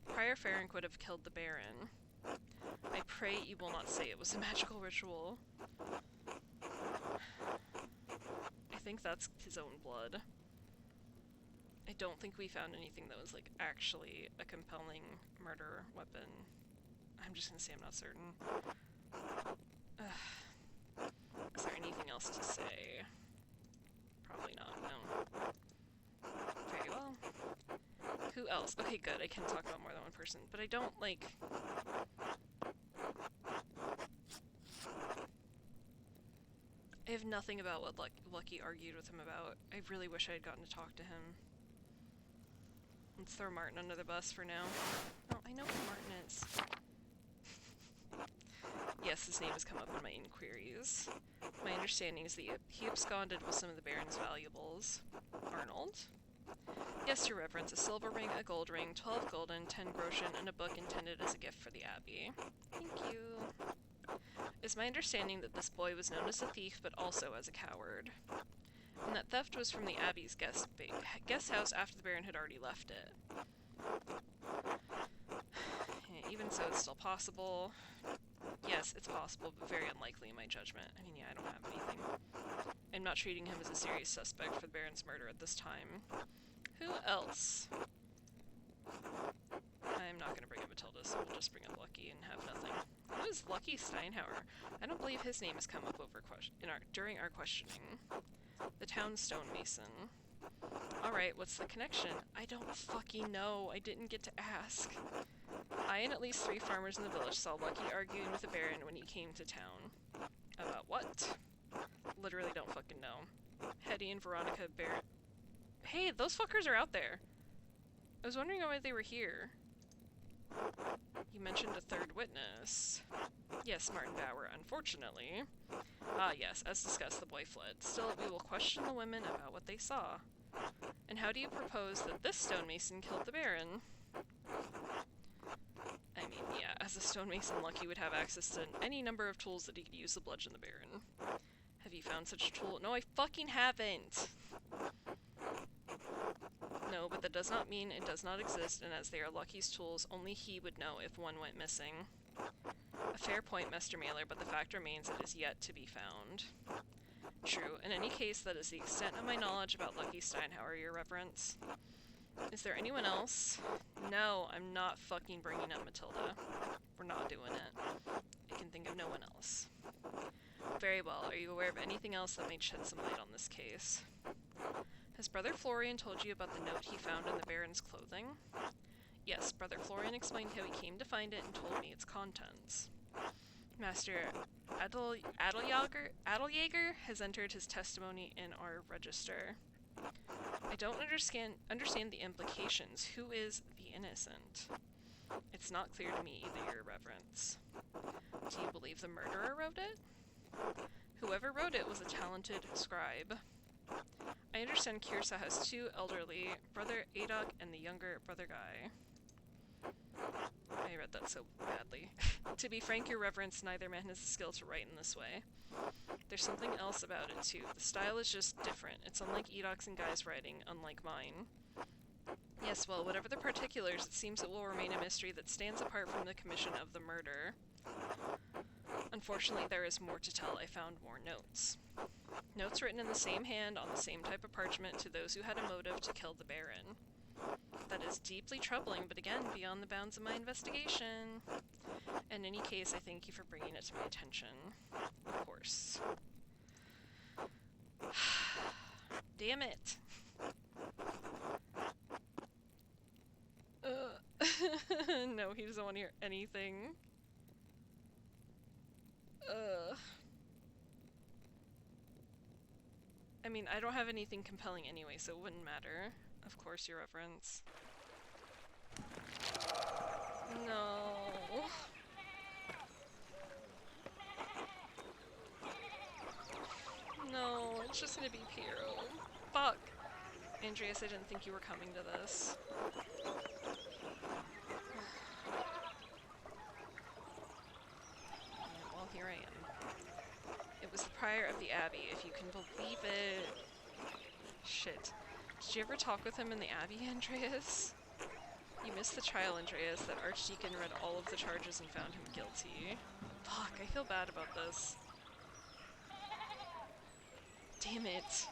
Prior Fenwick would have killed the Baron? I pray you will not say it was a magical ritual. I think that's his own blood. I don't think we found anything that was, like, actually a compelling murder weapon. I'm just gonna say I'm not certain. Is there anything else to say? Probably not, no. Very well. Who else? Okay, good, I can talk about more than one person, but I don't, like... I have nothing about what Lucky argued with him about. I really wish I had gotten to talk to him. Let's throw Martin under the bus for now. Oh, I know who Martin is. Yes, his name has come up in my inquiries. My understanding is that he absconded with some of the Baron's valuables. Arnold? Yes, Your Reverence, a silver ring, a gold ring, 12 golden, 10 groschen, and a book intended as a gift for the Abbey. Thank you. It's my understanding that this boy was known as a thief, but also as a coward. And that theft was from the Abbey's guest house after the Baron had already left it. Yeah, even so, it's still possible. Yes, it's possible, but very unlikely in my judgment. I mean, yeah, I don't have anything. I'm not treating him as a serious suspect for the Baron's murder at this time. Who else? I'm not gonna bring up Matilda, so we'll just bring up Lucky and have nothing. Who is Lucky Steinhauer? I don't believe his name has come up over during our questioning. The town stonemason. Alright, what's the connection? I don't fucking know. I didn't get to ask. I and at least 3 farmers in the village saw Lucky arguing with the Baron when he came to town. About what? Literally don't fucking know. Hetty and Veronica Baron... Hey, those fuckers are out there! I was wondering why they were here. You mentioned a 3rd witness. Yes, Martin Bauer, unfortunately. Ah, yes, as discussed, the boy fled. Still, we will question the women about what they saw. And how do you propose that this stonemason killed the Baron? I mean, yeah, as a stonemason, Lucky would have access to any number of tools that he could use to bludgeon the Baron. Have you found such a tool? No, I fucking haven't! No, but that does not mean it does not exist, and as they are Lucky's tools, only he would know if one went missing. A fair point, Mr. Mailer, but the fact remains it is yet to be found. True. In any case, that is the extent of my knowledge about Lucky Steinhauer, Your Reverence. Is there anyone else? No, I'm not fucking bringing up Matilda. We're not doing it. I can think of no one else. Very well. Are you aware of anything else that might shed some light on this case? Has Brother Florian told you about the note he found in the Baron's clothing? Yes, Brother Florian explained how he came to find it and told me its contents. Master Adeljäger has entered his testimony in our register. I don't understand the implications. Who is the innocent? It's not clear to me either, Your Reverence. Do you believe the murderer wrote it? Whoever wrote it was a talented scribe. I understand Kirsa has 2 elderly, Brother Adok and the younger Brother Guy. I read that so badly. To be frank, Your Reverence, neither man has the skill to write in this way. There's something else about it, too. The style is just different. It's unlike Edok's and Guy's writing, unlike mine. Yes, well, whatever the particulars, it seems it will remain a mystery that stands apart from the commission of the murder. Unfortunately, there is more to tell. I found more notes. Notes written in the same hand on the same type of parchment to those who had a motive to kill the Baron. That is deeply troubling, but again, beyond the bounds of my investigation. In any case, I thank you for bringing it to my attention. Of course. Damn it! No, he doesn't want to hear anything. I mean, I don't have anything compelling anyway, so it wouldn't matter. Of course, Your Reverence. No. No, it's just gonna be Piero. Fuck! Andreas, I didn't think you were coming to this. Well, here I am. It was the prior of the Abbey, if you can believe it. Shit. Did you ever talk with him in the Abbey, Andreas? You missed the trial, Andreas. That Archdeacon read all of the charges and found him guilty. Fuck, I feel bad about this. Damn it.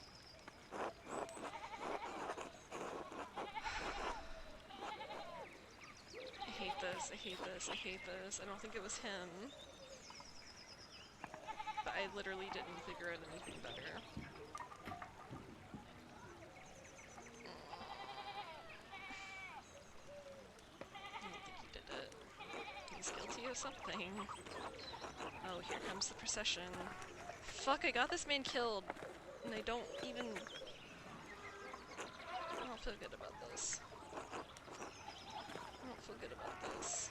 I hate this, I hate this, I hate this. I don't think it was him. But I literally didn't figure out anything better. I don't think he did it. He's guilty of something. Oh, here comes the procession. Fuck, I got this man killed! And I don't even... I don't feel good about this. I don't feel good about this.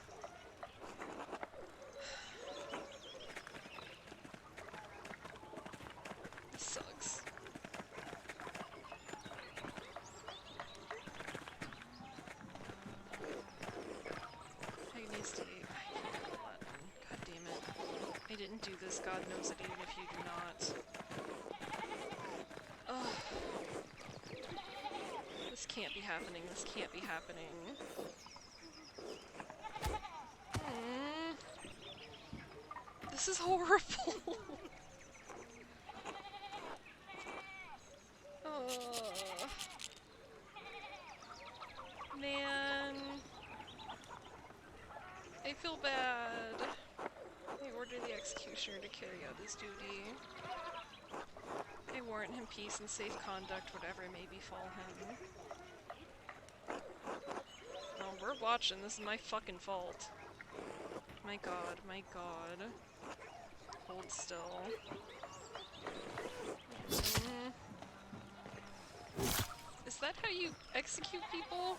This sucks. Agnes D. I can't do Latin. God damn it. I didn't do this, God knows it even if you do not. Ugh. This can't be happening, this can't be happening. This is horrible! Man. I feel bad. I order the executioner to carry out his duty. I warrant him peace and safe conduct, whatever may befall him. Oh, we're watching. This is my fucking fault. My god, my god. Hold still. Is that how you execute people?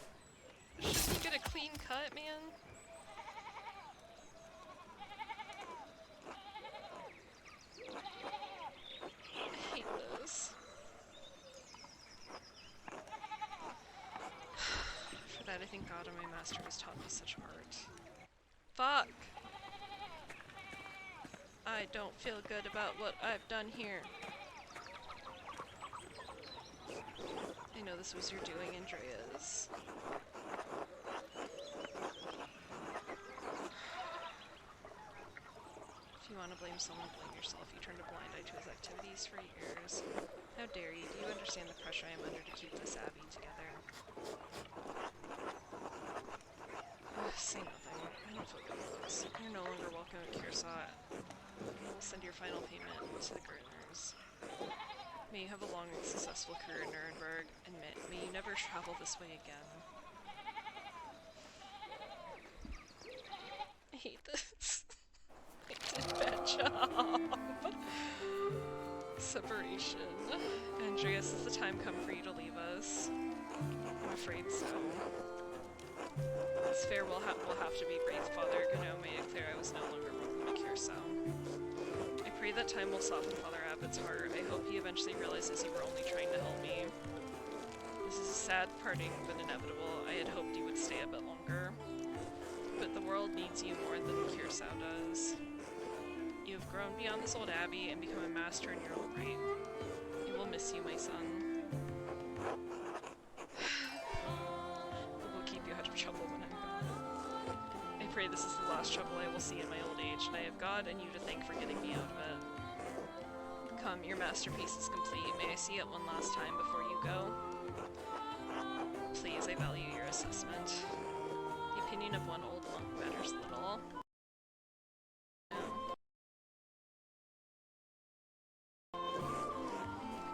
Shouldn't you get a clean cut, man? I hate this. For that, I thank God and my master has taught me such art. Fuck! I don't feel good about what I've done here. I know this was your doing, Andreas. If you want to blame someone, blame yourself. You turned a blind eye to his activities for years. How dare you? Do you understand the pressure I am under to keep this abbey together? Say nothing. I don't feel good about this. You're no longer welcome at Kirsat. We'll send your final payment to the gardeners. May you have a long and successful career in Nuremberg, and may you never travel this way again. I hate this. I did a bad job. Separation. Andreas, has the time come for you to leave us? I'm afraid so. This fair will have to be brief. Father Gano made it clear I was no longer welcome at Curacao. I pray that time will soften Father Abbott's heart. I hope he eventually realizes you were only trying to help me. This is a sad parting, but inevitable. I had hoped you would stay a bit longer. But the world needs you more than Curacao does. You have grown beyond this old abbey and become a master in your own right. We will miss you, my son. We'll keep you out of trouble when I'm gone. I pray this is the last trouble I will see in my old age, and I have God and you to thank for getting me out of it. Come, your masterpiece is complete. May I see it one last time before you go? please, I value your assessment. The opinion of one old monk matters little. I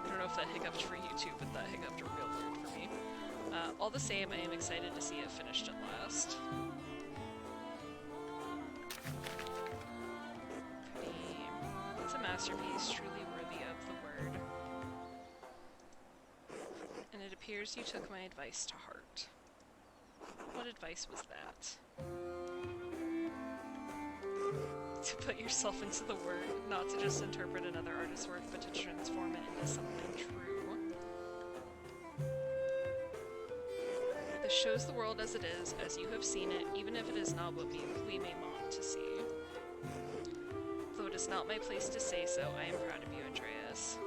don't know if that hiccuped for you too, but that hiccuped real weird for me. All the same, I am excited to see it finished at last. Pretty. It's a masterpiece, truly worthy of the word. And it appears you took my advice to heart. What advice was that? To put yourself into the word, not to just interpret another artist's work, but to transform it into something true. This shows the world as it is, as you have seen it, even if it is not what we may want to see. Though it is not my place to say so, I am proud of you, Andreas.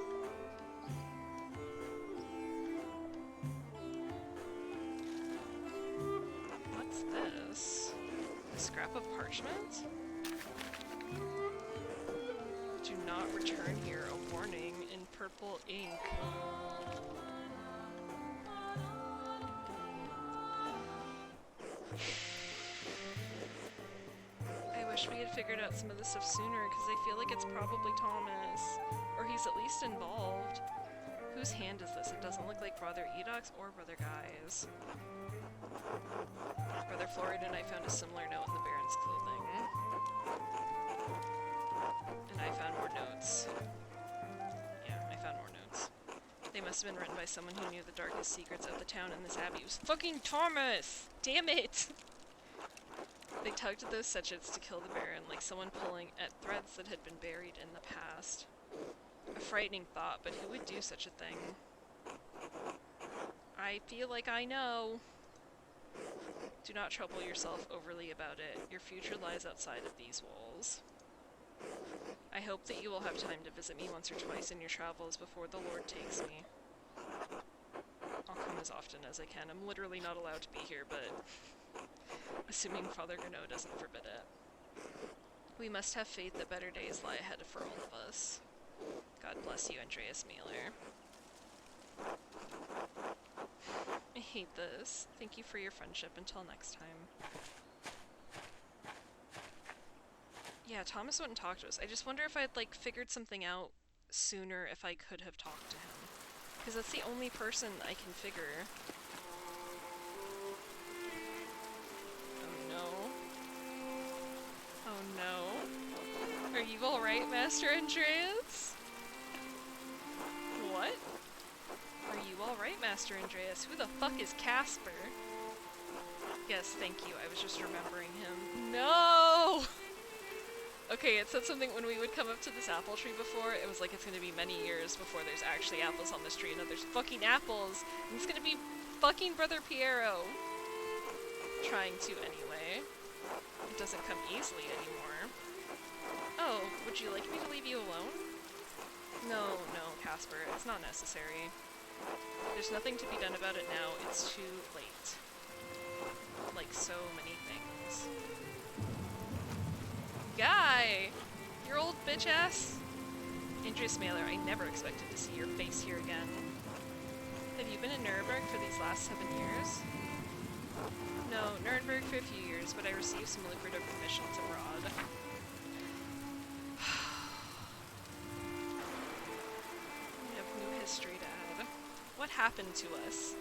What's this? A scrap of parchment? Do not return here, a warning in purple ink. I wish we had figured out some of this stuff sooner, because I feel like it's probably Thomas. Or he's at least involved. Whose hand is this? It doesn't look like Brother Edoc's or Brother Guy's. Brother Florid and I found a similar note in the Baron's clothing. And I found more notes. Yeah, I found more notes. They must have been written by someone who knew the darkest secrets of the town and this abbey. It was fucking Thomas! Damn it! They tugged at those sachets to kill the Baron, like someone pulling at threads that had been buried in the past. A frightening thought, but who would do such a thing? I feel like I know. Do not trouble yourself overly about it. Your future lies outside of these walls. I hope that you will have time to visit me once or twice in your travels before the Lord takes me. I'll come as often as I can. I'm literally not allowed to be here, but assuming Father Gano doesn't forbid it. We must have faith that better days lie ahead for all of us. God bless you, Andreas Mailer. I hate this. Thank you for your friendship. Until next time. Yeah, Thomas wouldn't talk to us. I just wonder if I'd, like, figured something out sooner if I could have talked to him. Because that's the only person I can figure. Oh no. Oh no. Are you alright, Master Andreas? What? Are you alright, Master Andreas? Who the fuck is Casper? Yes, thank you. I was just remembering him. No! Okay, it said something when we would come up to this apple tree before. It was like it's gonna be many years before there's actually apples on this tree. No, there's fucking apples! And it's gonna be fucking Brother Piero! Trying to anyway. It doesn't come easily anymore. Oh, would you like me to leave you alone? No, Casper, it's not necessary. There's nothing to be done about it now. It's too late. Like so many things. Guy! Your old bitch ass? Andreas Mailer, I never expected to see your face here again. Have you been in Nuremberg for these last 7 years? No, Nuremberg for a few years, but I received some lucrative missions abroad. We have new history to add. What happened to us?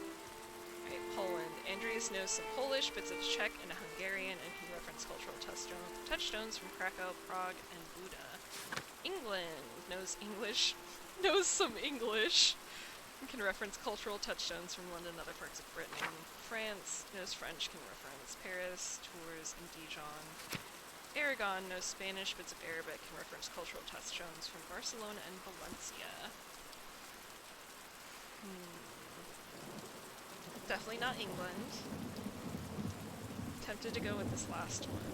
Right, Poland. Andreas knows some Polish, bits of Czech, and a Hungarian, and can reference cultural touchstones from Krakow, Prague, and Buda. England knows English, knows some English, and can reference cultural touchstones from London and other parts of Britain. France knows French, can reference Paris, Tours, and Dijon. Aragon knows Spanish, bits of Arabic, can reference cultural touchstones from Barcelona and Valencia. Definitely not England. Tempted to go with this last one.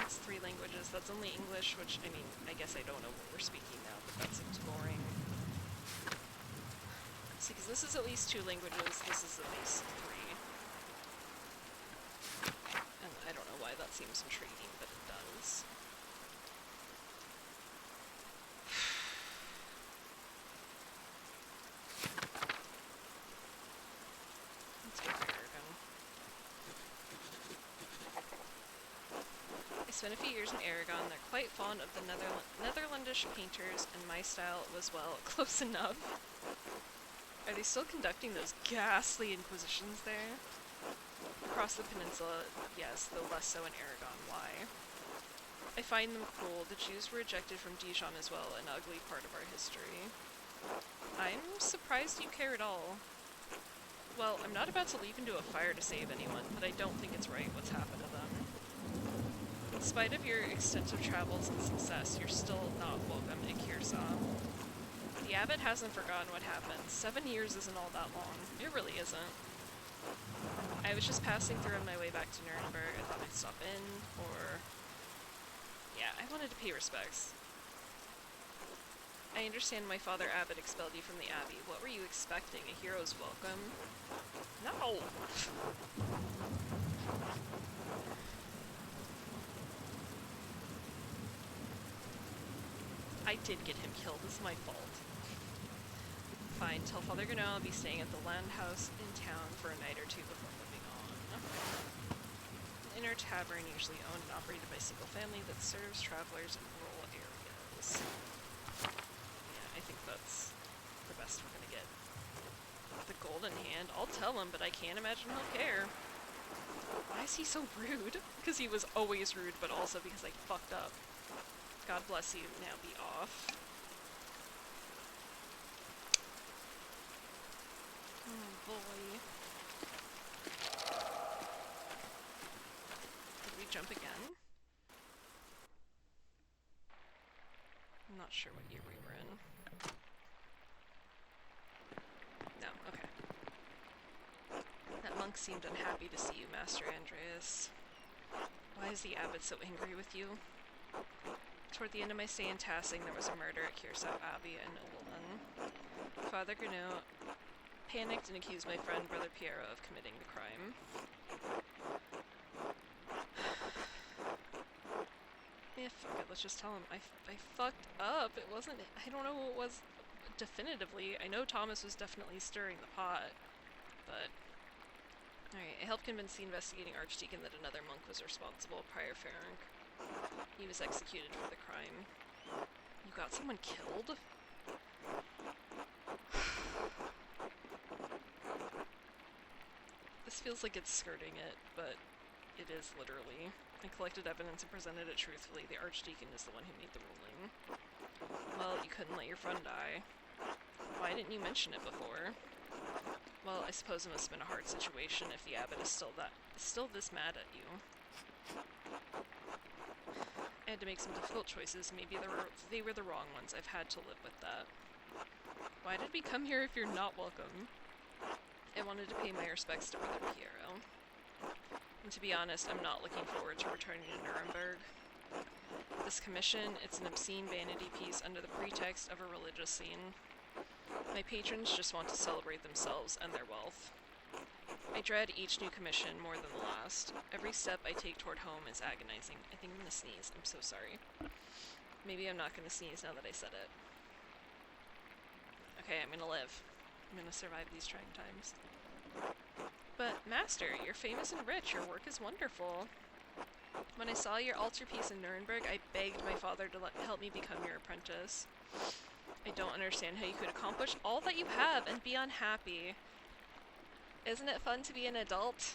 It's 3 languages. That's only English, which, I mean, I guess I don't know what we're speaking now, but that seems boring. See, because this is at least 2 languages, this is at least 3. And I don't know why that seems intriguing, but it does. I spent a few years in Aragon. They're quite fond of the Netherlandish painters, and my style was, well, close enough. Are they still conducting those ghastly inquisitions there? Across the peninsula, yes, though less so in Aragon. Why? I find them cruel. The Jews were ejected from Dijon as well, an ugly part of our history. I'm surprised you care at all. Well, I'm not about to leap into a fire to save anyone, but I don't think it's right what's happened to them. In spite of your extensive travels and success, you're still not welcome at Kiersau. The abbot hasn't forgotten what happened. 7 years isn't all that long. It really isn't. I was just passing through on my way back to Nuremberg. I thought I'd stop in, or... yeah, I wanted to pay respects. I understand my father abbot expelled you from the abbey. What were you expecting? A hero's welcome? No! I did get him killed. This is my fault. Fine, tell Father Gano I'll be staying at the land house in town for a night or two before moving on. An inner tavern usually owned and operated by a single family that serves travelers in rural areas. Yeah, I think that's the best we're gonna get. The golden hand? I'll tell him, but I can't imagine he'll care. Why is he so rude? Because he was always rude, but also because I fucked up. God bless you, now be off. Oh boy. Did we jump again? I'm not sure what year we were in. No, okay. That monk seemed unhappy to see you, Master Andreas. Why is the abbot so angry with you? Toward the end of my stay in Tassing, there was a murder at Kiersau Abbey, a nobleman. Father Gano panicked and accused my friend, Brother Piero, of committing the crime. Yeah, fuck it, let's just tell him. I fucked up. It wasn't... I don't know what it was definitively. I know Thomas was definitely stirring the pot, but... Alright, I helped convince the investigating archdeacon that another monk was responsible, Prior Ferenc. He was executed for the crime. You got someone killed? This feels like it's skirting it, but it is literally. I collected evidence and presented it truthfully. The archdeacon is the one who made the ruling. Well, you couldn't let your friend die. Why didn't you mention it before? Well, I suppose it must have been a hard situation if the abbot is still this mad at you. I had to make some difficult choices. Maybe they were the wrong ones. I've had to live with that. Why did we come here if you're not welcome? I wanted to pay my respects to Brother Piero. And to be honest, I'm not looking forward to returning to Nuremberg. This commission, it's an obscene vanity piece under the pretext of a religious scene. My patrons just want to celebrate themselves and their wealth. I dread each new commission more than the last. Every step I take toward home is agonizing. I think I'm gonna sneeze. I'm so sorry. Maybe I'm not gonna sneeze now that I said it. Okay, I'm gonna live. I'm gonna survive these trying times. But, Master, you're famous and rich. Your work is wonderful. When I saw your altarpiece in Nuremberg, I begged my father to help me become your apprentice. I don't understand how you could accomplish all that you have and be unhappy. Isn't it fun to be an adult?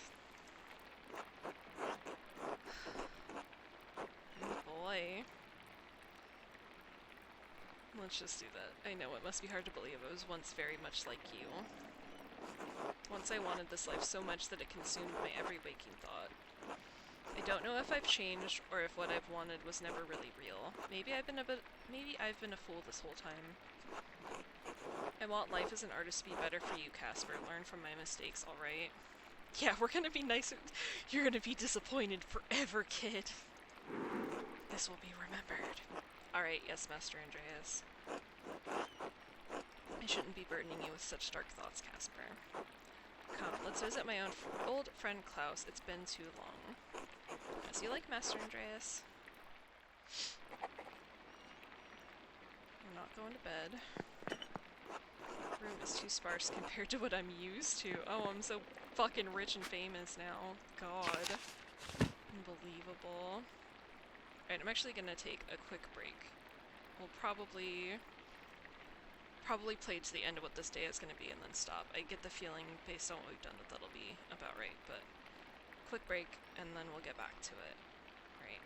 Oh boy. Let's just do that. I know it must be hard to believe I was once very much like you. Once I wanted this life so much that it consumed my every waking thought. I don't know if I've changed or if what I've wanted was never really real. Maybe I've been a fool this whole time. I want life as an artist to be better for you, Casper. Learn from my mistakes, alright? Yeah, we're gonna be nice. You're gonna be disappointed forever, kid. This will be remembered. Alright, yes, Master Andreas. I shouldn't be burdening you with such dark thoughts, Casper. Come, let's visit my old friend Klaus. It's been too long. As you like, Master Andreas. I'm not going to bed. The room is too sparse compared to what I'm used to. Oh, I'm so fucking rich and famous now. God. Unbelievable. Alright, I'm actually gonna take a quick break. We'll probably play to the end of what this day is gonna be and then stop. I get the feeling, based on what we've done, that that'll be about right, but quick break, and then we'll get back to it. Right.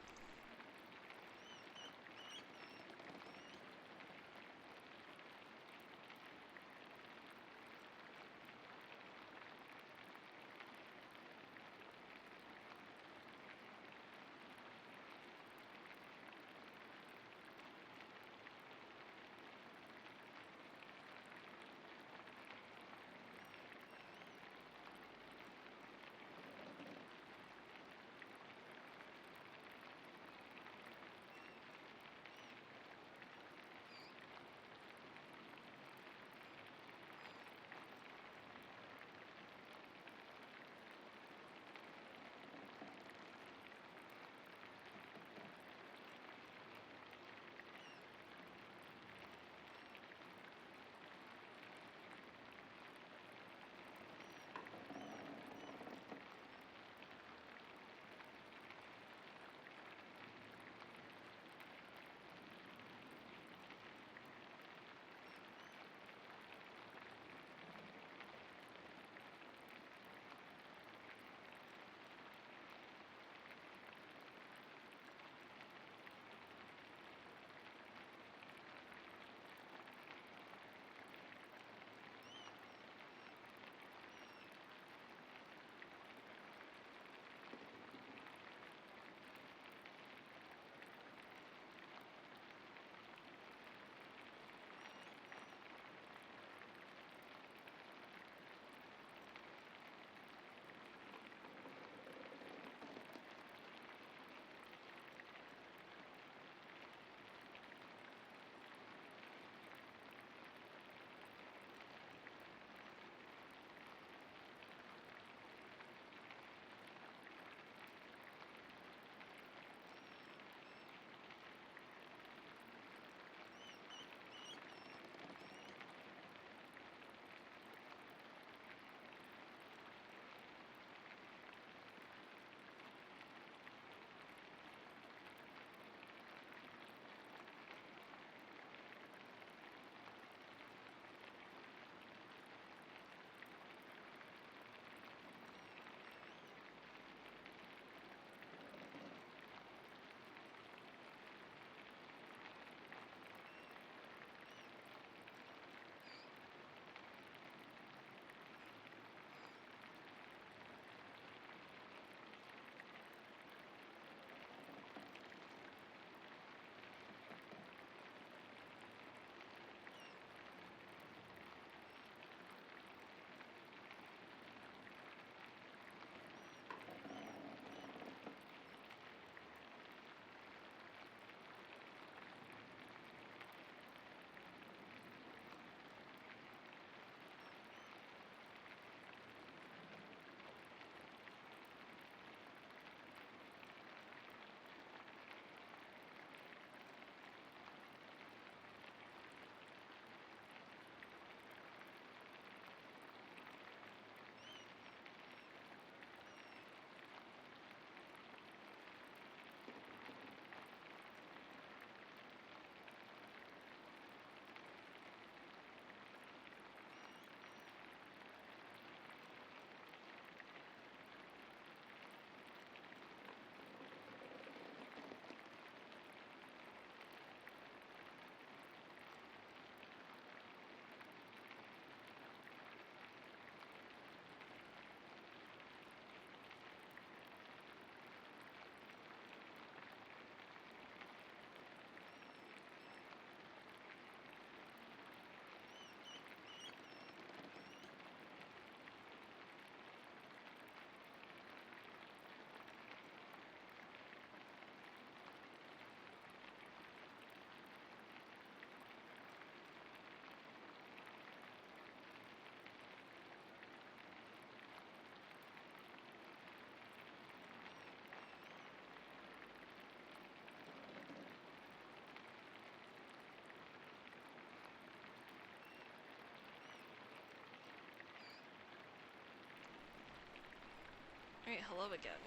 Alright, hello again.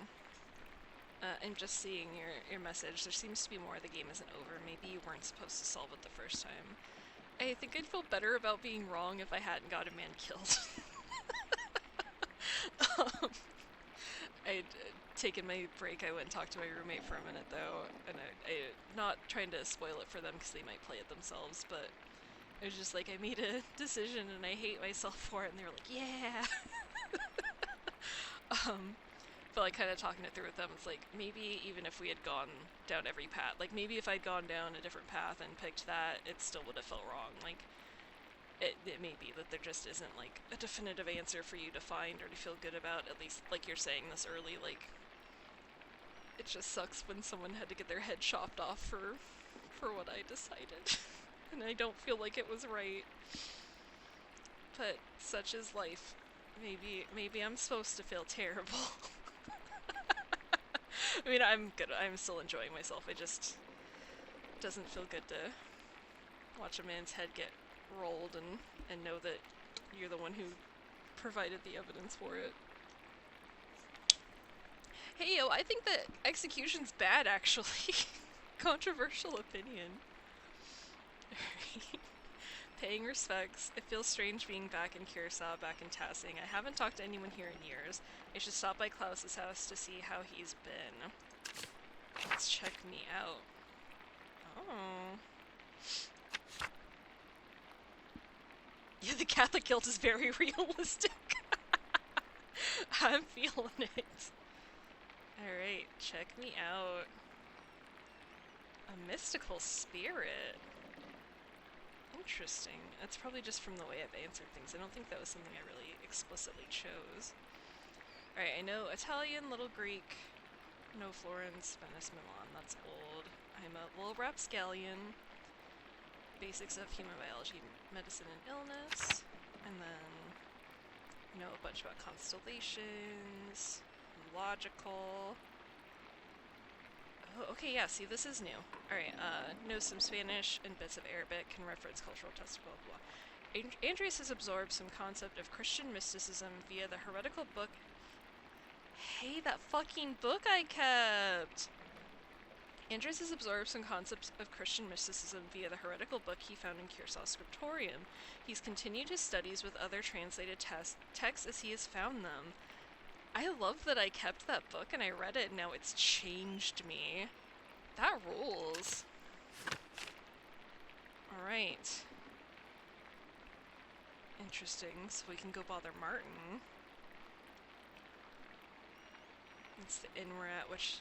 I'm just seeing your message. There seems to be more. The game isn't over. Maybe you weren't supposed to solve it the first time. I think I'd feel better about being wrong if I hadn't got a man killed. I'd taken my break. I went and talked to my roommate for a minute, though, and I not trying to spoil it for them because they might play it themselves, but it was just like, I made a decision and I hate myself for it, and they were like, yeah! But like kind of talking it through with them, it's like, maybe even if we had gone down every path, like maybe if I'd gone down a different path and picked that, it still would have felt wrong. Like, it may be that there just isn't like a definitive answer for you to find or to feel good about, at least like you're saying this early, like, it just sucks when someone had to get their head chopped off for what I decided. And I don't feel like it was right. But such is life. Maybe I'm supposed to feel terrible. I mean, I'm good. I'm still enjoying myself. It just doesn't feel good to watch a man's head get rolled and know that you're the one who provided the evidence for it. Hey, yo, I think that execution's bad, actually. Controversial opinion. Paying respects. It feels strange being back in Curacao, back in Tassing. I haven't talked to anyone here in years. I should stop by Klaus's house to see how he's been. Let's check me out. Oh. Yeah, the Catholic guilt is very realistic. I'm feeling it. Alright, check me out. A mystical spirit. Interesting. That's probably just from the way I've answered things. I don't think that was something I really explicitly chose. Alright, I know Italian, Little Greek, no Florence, Venice, Milan. That's old. I'm a little rapscallion. Basics of human biology, medicine and illness. And then know a bunch about constellations, logical. Oh, okay, yeah, see, this is new. Alright, know some Spanish and bits of Arabic, can reference cultural texts, blah, blah, blah. Andreas has absorbed some concept of Christian mysticism via the heretical book. Hey, that fucking book I kept! Andreas has absorbed some concepts of Christian mysticism via the heretical book he found in Curacao Scriptorium. He's continued his studies with other translated texts as he has found them. I love that I kept that book and I read it and now it's changed me. That rules. Alright. Interesting, so we can go bother Martin. It's the inn we're at, which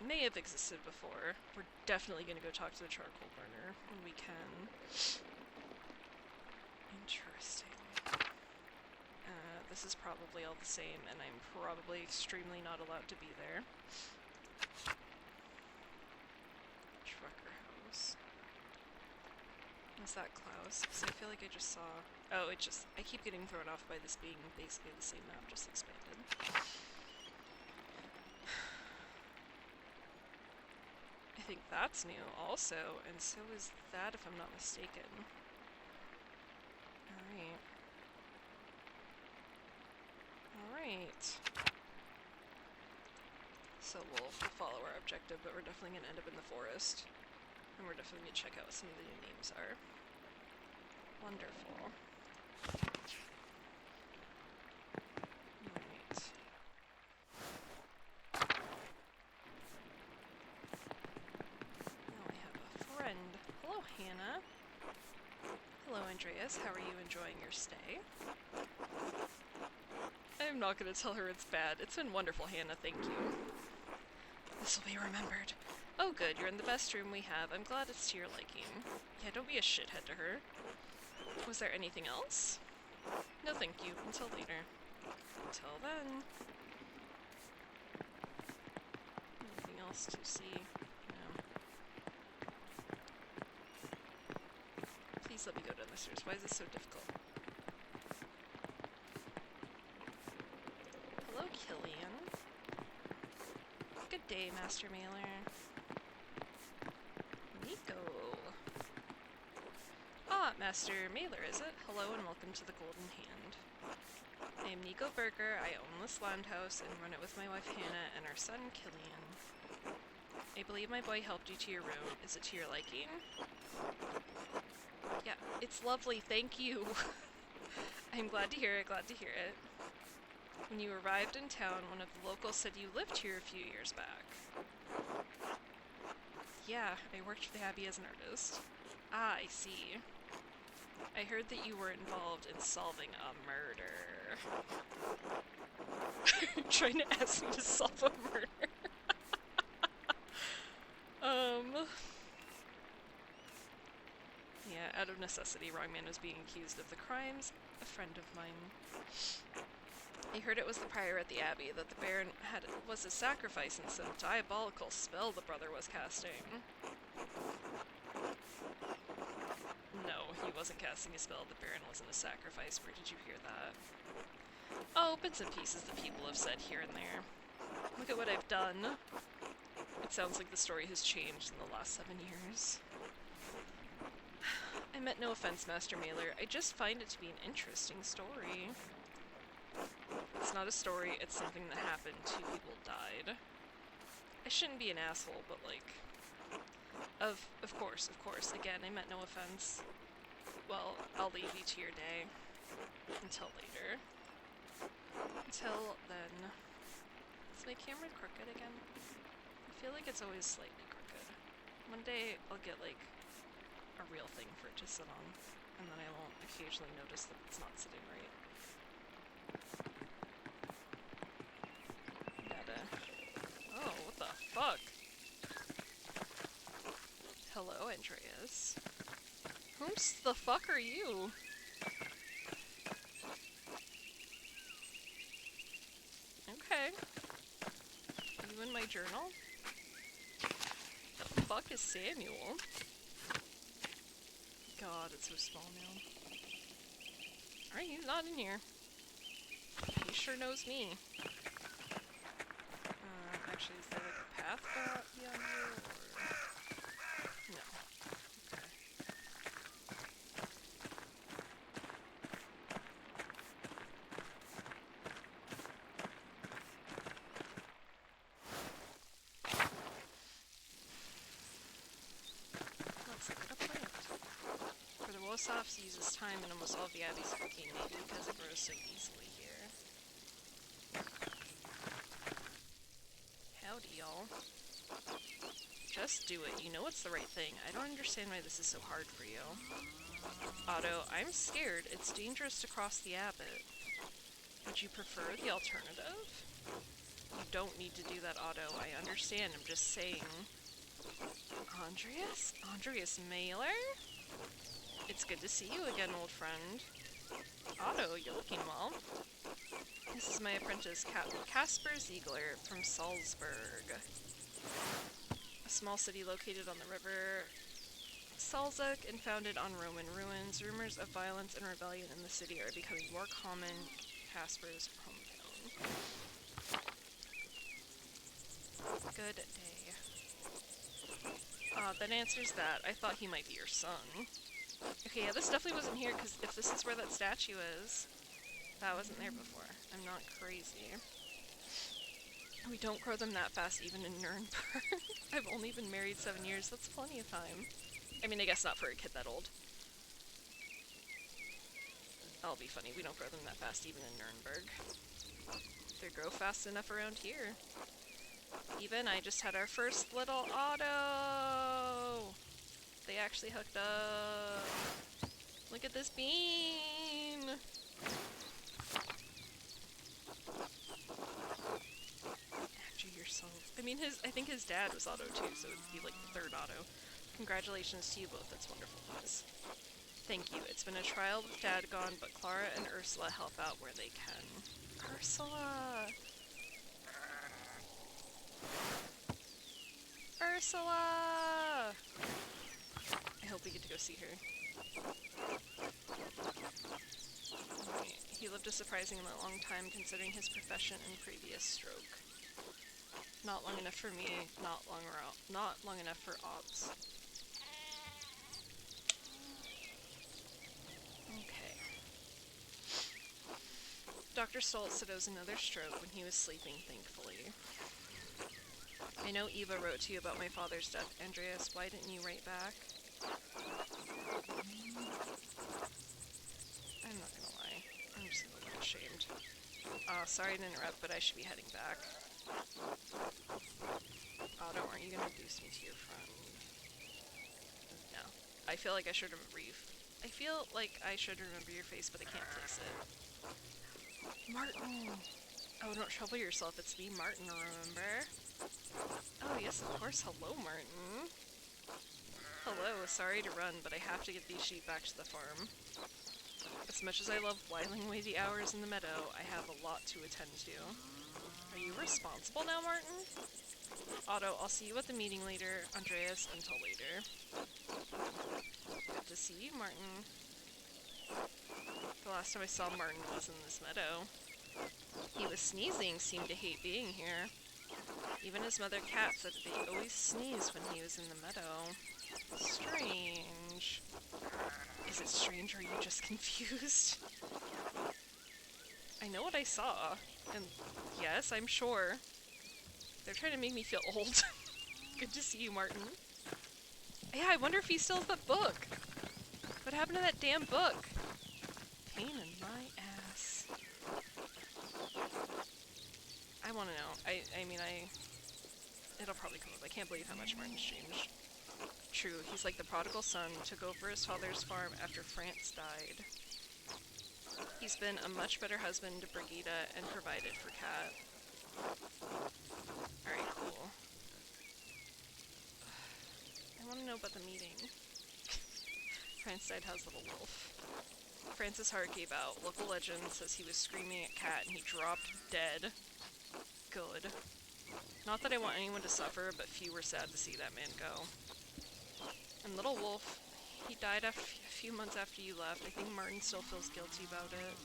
may have existed before. We're definitely going to go talk to the charcoal burner when we can. Interesting. This is probably all the same, and I'm probably extremely not allowed to be there. Trucker house. Was that Klaus? Because I feel like I just saw... Oh, I keep getting thrown off by this being basically the same map, just expanded. I think that's new also, and so is that if I'm not mistaken. Alright. Alright. So we'll follow our objective, but we're definitely going to end up in the forest. And we're definitely going to check out what some of the new names are. Wonderful. Alright. Now I have a friend. Hello, Hannah. Hello, Andreas. How are you enjoying your stay? I'm not going to tell her it's bad. It's been wonderful, Hannah. Thank you. This will be remembered. Oh, good. You're in the best room we have. I'm glad it's to your liking. Yeah, don't be a shithead to her. Was there anything else? No, thank you. Until later. Until then. Anything else to see? No. Please let me go down the stairs. Why is this so difficult? Hello, Killian. Good day, Master Mailer. Nico. Ah, Master Mailer, is it? Hello and welcome to the Golden Hand. I am Nico Berger. I own this land house and run it with my wife Hannah and our son Killian. I believe my boy helped you to your room. Is it to your liking? Yeah, it's lovely, thank you. I'm glad to hear it, glad to hear it. When you arrived in town, one of the locals said you lived here a few years back. Yeah, I worked for the Abbey as an artist. Ah, I see. I heard that you were involved in solving a murder. Trying to ask me to solve a murder. Yeah, out of necessity, wrong man was being accused of the crimes. A friend of mine. I heard it was the prior at the Abbey that the Baron was a sacrifice in some diabolical spell the brother was casting. No, he wasn't casting a spell. The Baron wasn't a sacrifice. Where did you hear that? Oh, bits and pieces that people have said here and there. Look at what I've done. It sounds like the story has changed in the last 7 years. I meant no offense, Master Mailer. I just find it to be an interesting story. It's not a story, it's something that happened. 2 people died. I shouldn't be an asshole, but like... Of course. Again, I meant no offense. Well, I'll leave you to your day. Until later. Until then... Is my camera crooked again? I feel like it's always slightly crooked. One day, I'll get like a real thing for it to sit on, and then I won't occasionally notice that it's not sitting right. Oh, what the fuck? Hello, Andreas. Whom's the fuck are you? Okay. You in my journal? The fuck is Samuel? God, it's so small now. Alright, he's not in here. He sure knows me. Actually, is there like a path beyond here, or... No. Okay. Let's look at a plant. For the Wosofs uses time in almost all of the Abbey's cooking, maybe because it grows so easily here. Howdy, y'all. Just do it. You know it's the right thing. I don't understand why this is so hard for you. Otto, I'm scared. It's dangerous to cross the Abbot. Would you prefer the alternative? You don't need to do that, Otto. I understand. I'm just saying. Andreas? Andreas Mailer? It's good to see you again, old friend. Otto, you're looking well. This is my apprentice, Casper Ziegler from Salzburg. A small city located on the river Salzach and founded on Roman ruins. Rumors of violence and rebellion in the city are becoming more common. Casper's hometown. Good day. That answers that. I thought he might be your son. Okay, yeah, this definitely wasn't here, because if this is where that statue is, that wasn't there before. I'm not crazy. We don't grow them that fast, even in Nuremberg. I've only been married 7 years. That's plenty of time. I mean, I guess not for a kid that old. I'll be funny. We don't grow them that fast, even in Nuremberg. They grow fast enough around here. Even, I just had our first little Otto! They actually hooked up. Look at this bean! After yourself. I mean, I think his dad was Otto too, so it'd be like the 3rd Otto. Congratulations to you both, that's wonderful news. Thank you. It's been a trial with Dad gone, but Clara and Ursula help out where they can. Ursula! Ursula! I hope we get to go see her. He lived a surprisingly long time considering his profession and previous stroke. Not long enough for me, not long enough for Ops. Okay. Dr. Stoltz said it was another stroke when he was sleeping, thankfully. I know Eva wrote to you about my father's death, Andreas. Why didn't you write back? I'm not gonna lie. I'm just gonna look ashamed. Sorry to interrupt, but I should be heading back. Otto, aren't you gonna introduce me to your friend? No. I feel like I should remember you. I feel like I should remember your face, but I can't place it. Martin! Oh, don't trouble yourself. It's me, Martin, remember? Oh, yes, of course. Hello, Martin. Hello. Sorry to run, but I have to get these sheep back to the farm. As much as I love whiling away the hours in the meadow, I have a lot to attend to. Are you responsible now, Martin? Otto, I'll see you at the meeting later. Andreas, until later. Good to see you, Martin. The last time I saw Martin was in this meadow. He was sneezing, seemed to hate being here. Even his mother cat said that he always sneezed when he was in the meadow. Strange. Is it strange or are you just confused? I know what I saw, and yes, I'm sure. They're trying to make me feel old. Good to see you, Martin. Yeah, I wonder if he still has that book. What happened to that damn book? Pain in my ass. I want to know. I mean, it'll probably come up. I can't believe how much Martin's changed. True, he's like the prodigal son, took over his father's farm after France died. He's been a much better husband to Brigitte and provided for Kat. Alright, cool. I want to know about the meeting. France died has little wolf. France's heart gave out. Local legend says he was screaming at Kat and he dropped dead. Good. Not that I want anyone to suffer, but few were sad to see that man go. And little wolf, he died a few months after you left. I think Martin still feels guilty about it.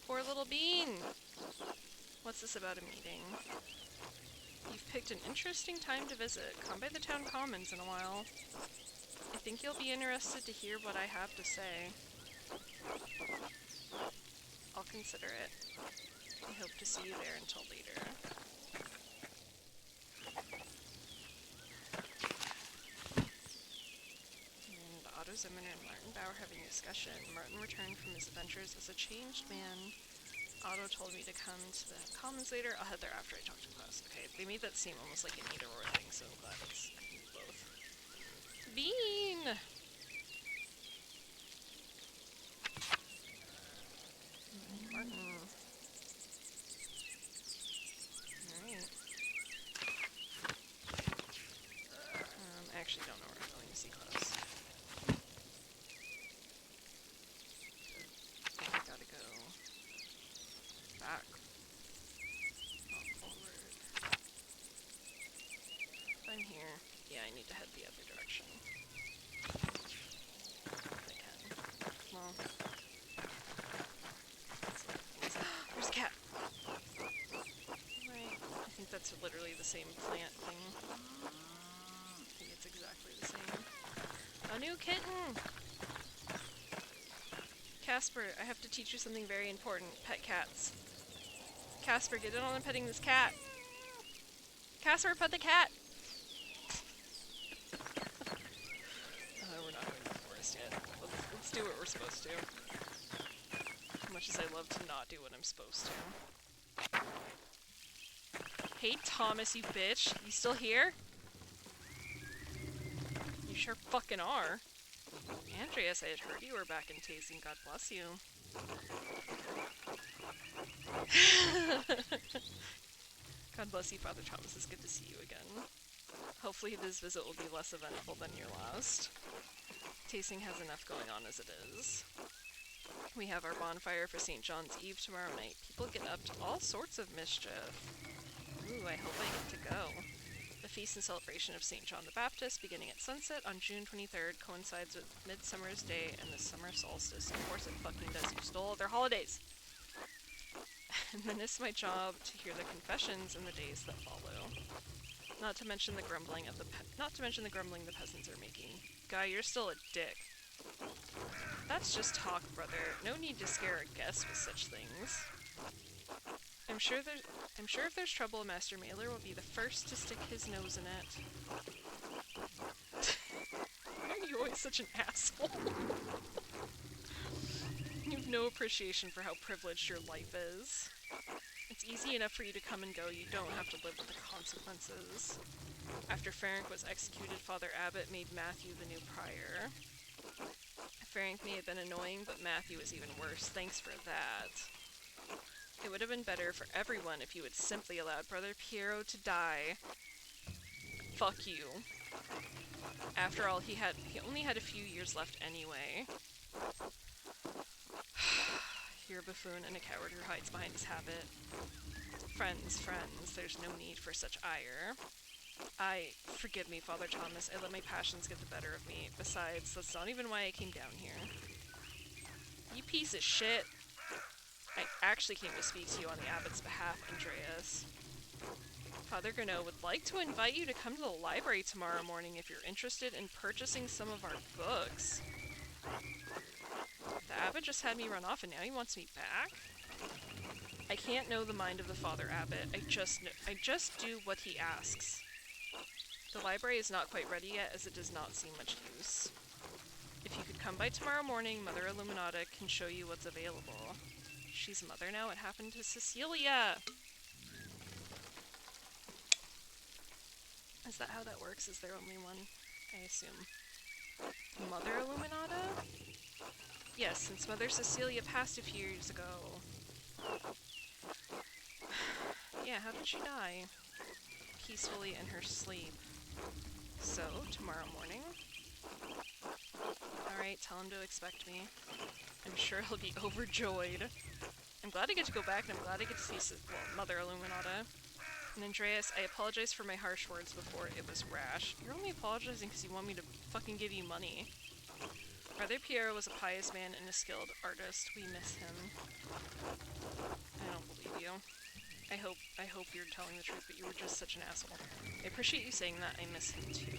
Poor little bean! What's this about a meeting? You've picked an interesting time to visit. Come by the town commons in a while. I think you'll be interested to hear what I have to say. I'll consider it. I hope to see you there until later. And Otto Zimmerman and Martin Bauer having a discussion. Martin returned from his adventures as a changed man. Otto told me to come to the commons later. I'll head there after I talk to class. Okay, they made that seem almost like an either-or thing, so I'm glad it's both. Bean! Martin. Alright. I actually don't know where I'm going to see class. I gotta go back. Not forward. If I'm here, yeah, I need to head the other direction. If I can. Well. There's a cat! Right. I think that's literally the same plant thing. I think it's exactly the same. A new kitten! Casper, I have to teach you something very important. Pet cats. Casper, get in on and petting this cat! Casper, pet the cat! We're not going to the forest yet. Let's do what we're supposed to. As much as I love to not do what I'm supposed to. Hey Thomas, you bitch! You still here? You sure fucking are. Andreas, I had heard you were back in Tasing. God bless you. God bless you, Father Thomas. It's good to see you again. Hopefully this visit will be less eventful than your last. Tasing has enough going on as it is. We have our bonfire for St. John's Eve tomorrow night. People get up to all sorts of mischief. Ooh, I hope I get to go. The feast and celebration of St. John the Baptist, beginning at sunset on June 23rd, coincides with Midsummer's Day and the summer solstice. Of course it fucking does. You stole their holidays! And then it's my job to hear the confessions in the days that follow. Not to mention the grumbling the peasants are making. Guy, you're still a dick. That's just talk, brother. No need to scare a guest with such things. I'm sure if there's trouble, Master Mailer will be the first to stick his nose in it. Why are you always such an asshole? You have no appreciation for how privileged your life is. It's easy enough for you to come and go, you don't have to live with the consequences. After Ferenc was executed, Father Abbot made Matthew the new prior. Ferenc may have been annoying, but Matthew was even worse. Thanks for that. It would have been better for everyone if you had simply allowed Brother Piero to die. Fuck you. After all, he only had a few years left anyway. You're a buffoon and a coward who hides behind his habit. Friends, there's no need for such ire. Forgive me, Father Thomas, I let my passions get the better of me. Besides, that's not even why I came down here. You piece of shit. I actually came to speak to you on the Abbot's behalf, Andreas. Father Gurneau would like to invite you to come to the library tomorrow morning if you're interested in purchasing some of our books. The Abbot just had me run off and now he wants me back? I can't know the mind of the Father Abbot. I just do what he asks. The library is not quite ready yet, as it does not seem much use. If you could come by tomorrow morning, Mother Illuminata can show you what's available. She's a mother now. What happened to Cecilia? Is that how that works? Is there only one? I assume. Mother Illuminata? Yes, since Mother Cecilia passed a few years ago. Yeah, how did she die? Peacefully in her sleep. So, tomorrow morning? Alright, tell him to expect me. I'm sure he'll be overjoyed. I'm glad I get to go back, and I'm glad I get to see, Mother Illuminata. And Andreas, I apologize for my harsh words before. It was rash. You're only apologizing because you want me to fucking give you money. Brother Piero was a pious man and a skilled artist. We miss him. I don't believe you. I hope you're telling the truth, but you were just such an asshole. I appreciate you saying that. I miss him too.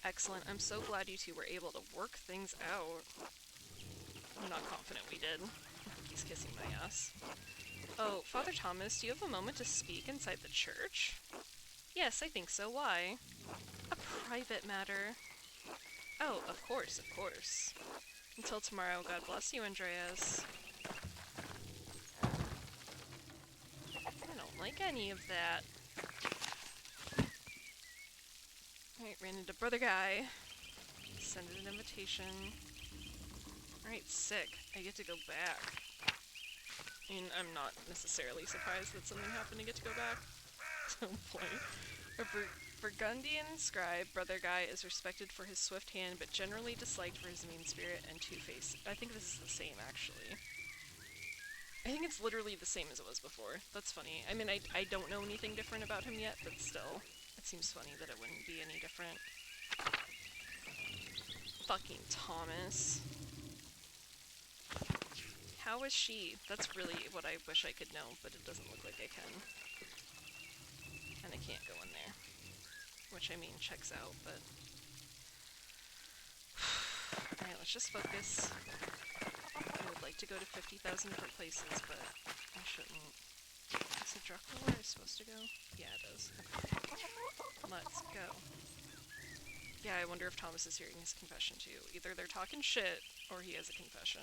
Excellent. I'm so glad you two were able to work things out. I'm not confident we did. I think he's kissing my ass. Oh, Father Thomas, do you have a moment to speak inside the church? Yes, I think so. Why? A private matter. Oh, of course, of course. Until tomorrow, God bless you, Andreas. I don't like any of that. Alright, ran into Brother Guy. Send an invitation. Alright, sick. I get to go back. I mean, I'm not necessarily surprised that something happened to get to go back. Don't play. A Burgundian scribe, Brother Guy, is respected for his swift hand, but generally disliked for his mean spirit and two-faced. I think this is the same, actually. I think it's literally the same as it was before. That's funny. I mean, I don't know anything different about him yet, but still. It seems funny that it wouldn't be any different. Fucking Thomas. How is she? That's really what I wish I could know, but it doesn't look like I can. And I can't go in there. Which, I mean, checks out, but... Alright, let's just focus. I would like to go to 50,000 different places, but I shouldn't. Is the Dracula where I'm supposed to go? Yeah, it is. Okay. Let's go. Yeah, I wonder if Thomas is hearing his confession too. Either they're talking shit, or he has a confession.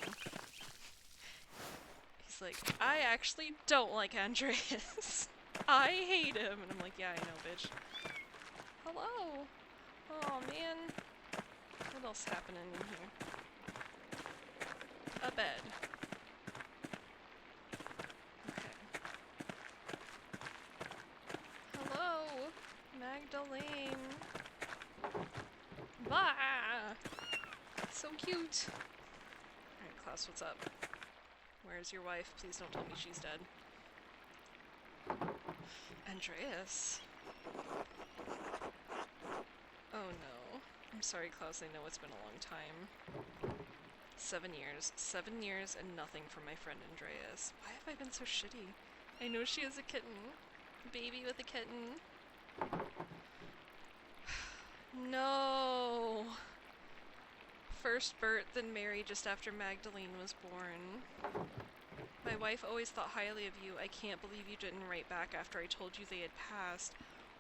He's like, I actually don't like Andreas. I hate him. And I'm like, yeah, I know, bitch. Hello. Oh, man. What else happening in here? A bed. Okay. Hello, Magdalene. Bah! So cute. Alright, Klaus, what's up? Where's your wife? Please don't tell me she's dead. Andreas? Oh no. I'm sorry, Klaus, I know it's been a long time. 7 years. 7 years and nothing from my friend Andreas. Why have I been so shitty? I know she has a kitten. A baby with a kitten. No! First Bert, then Mary just after Magdalene was born. My My wife always thought highly of you. I can't believe you didn't write back after I told you they had passed.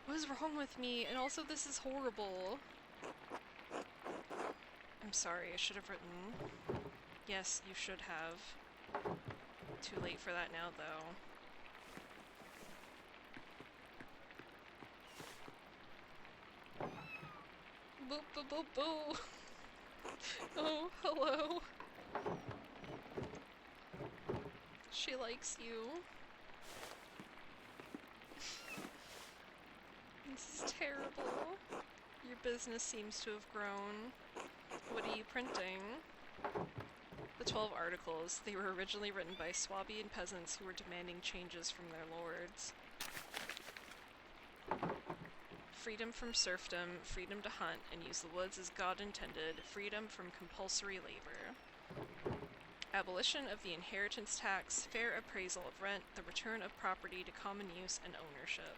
What is wrong with me? And also, this is horrible. I'm sorry, I should have written. Yes, you should have. Too late for that now, though. Boo boo boo boo! Oh, hello. She likes you. This is terrible. Your business seems to have grown. What are you printing? The 12 articles. They were originally written by Swabian peasants who were demanding changes from their lords. Freedom from serfdom, freedom to hunt and use the woods as God intended, freedom from compulsory labor. Abolition of the inheritance tax, fair appraisal of rent, the return of property to common use and ownership.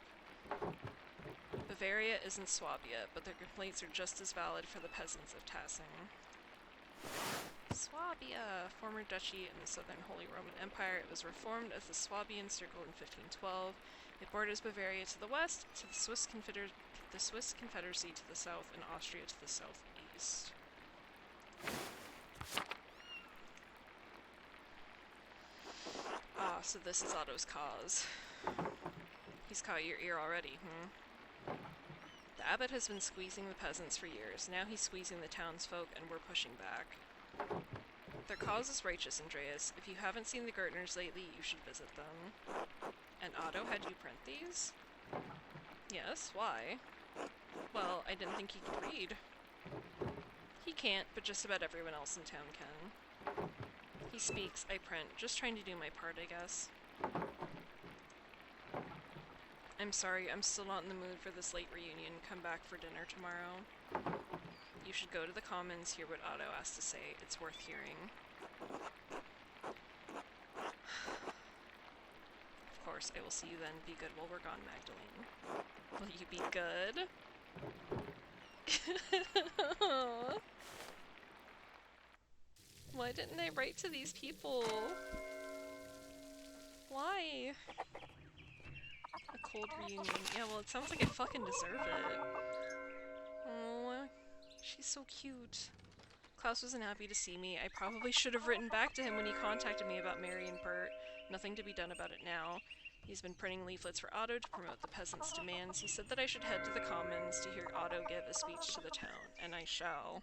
Bavaria isn't Swabia, but their complaints are just as valid for the peasants of Tassing. Swabia, former duchy in the southern Holy Roman Empire, it was reformed as the Swabian Circle in 1512. It borders Bavaria to the west, to the Swiss Confederacy to the south, and Austria to the southeast. Ah, so this is Otto's cause. He's caught your ear already, The abbot has been squeezing the peasants for years. Now he's squeezing the townsfolk, and we're pushing back. Their cause is righteous, Andreas. If you haven't seen the Gertners lately, you should visit them. And Otto had you print these? Yes, why? Well, I didn't think he could read. He can't, but just about everyone else in town can. He speaks, I print. Just trying to do my part, I guess. I'm sorry, I'm still not in the mood for this late reunion. Come back for dinner tomorrow. You should go to the Commons, hear what Otto has to say. It's worth hearing. Of course, I will see you then. Be good while we're gone, Magdalene. Will you be good? Why didn't I write to these people? Why? A cold reunion. Yeah, well, it sounds like I fucking deserve it. Oh, she's so cute. Klaus wasn't happy to see me. I probably should have written back to him when he contacted me about Mary and Bert. Nothing to be done about it now. He's been printing leaflets for Otto to promote the peasants' demands. He said that I should head to the Commons to hear Otto give a speech to the town, and I shall.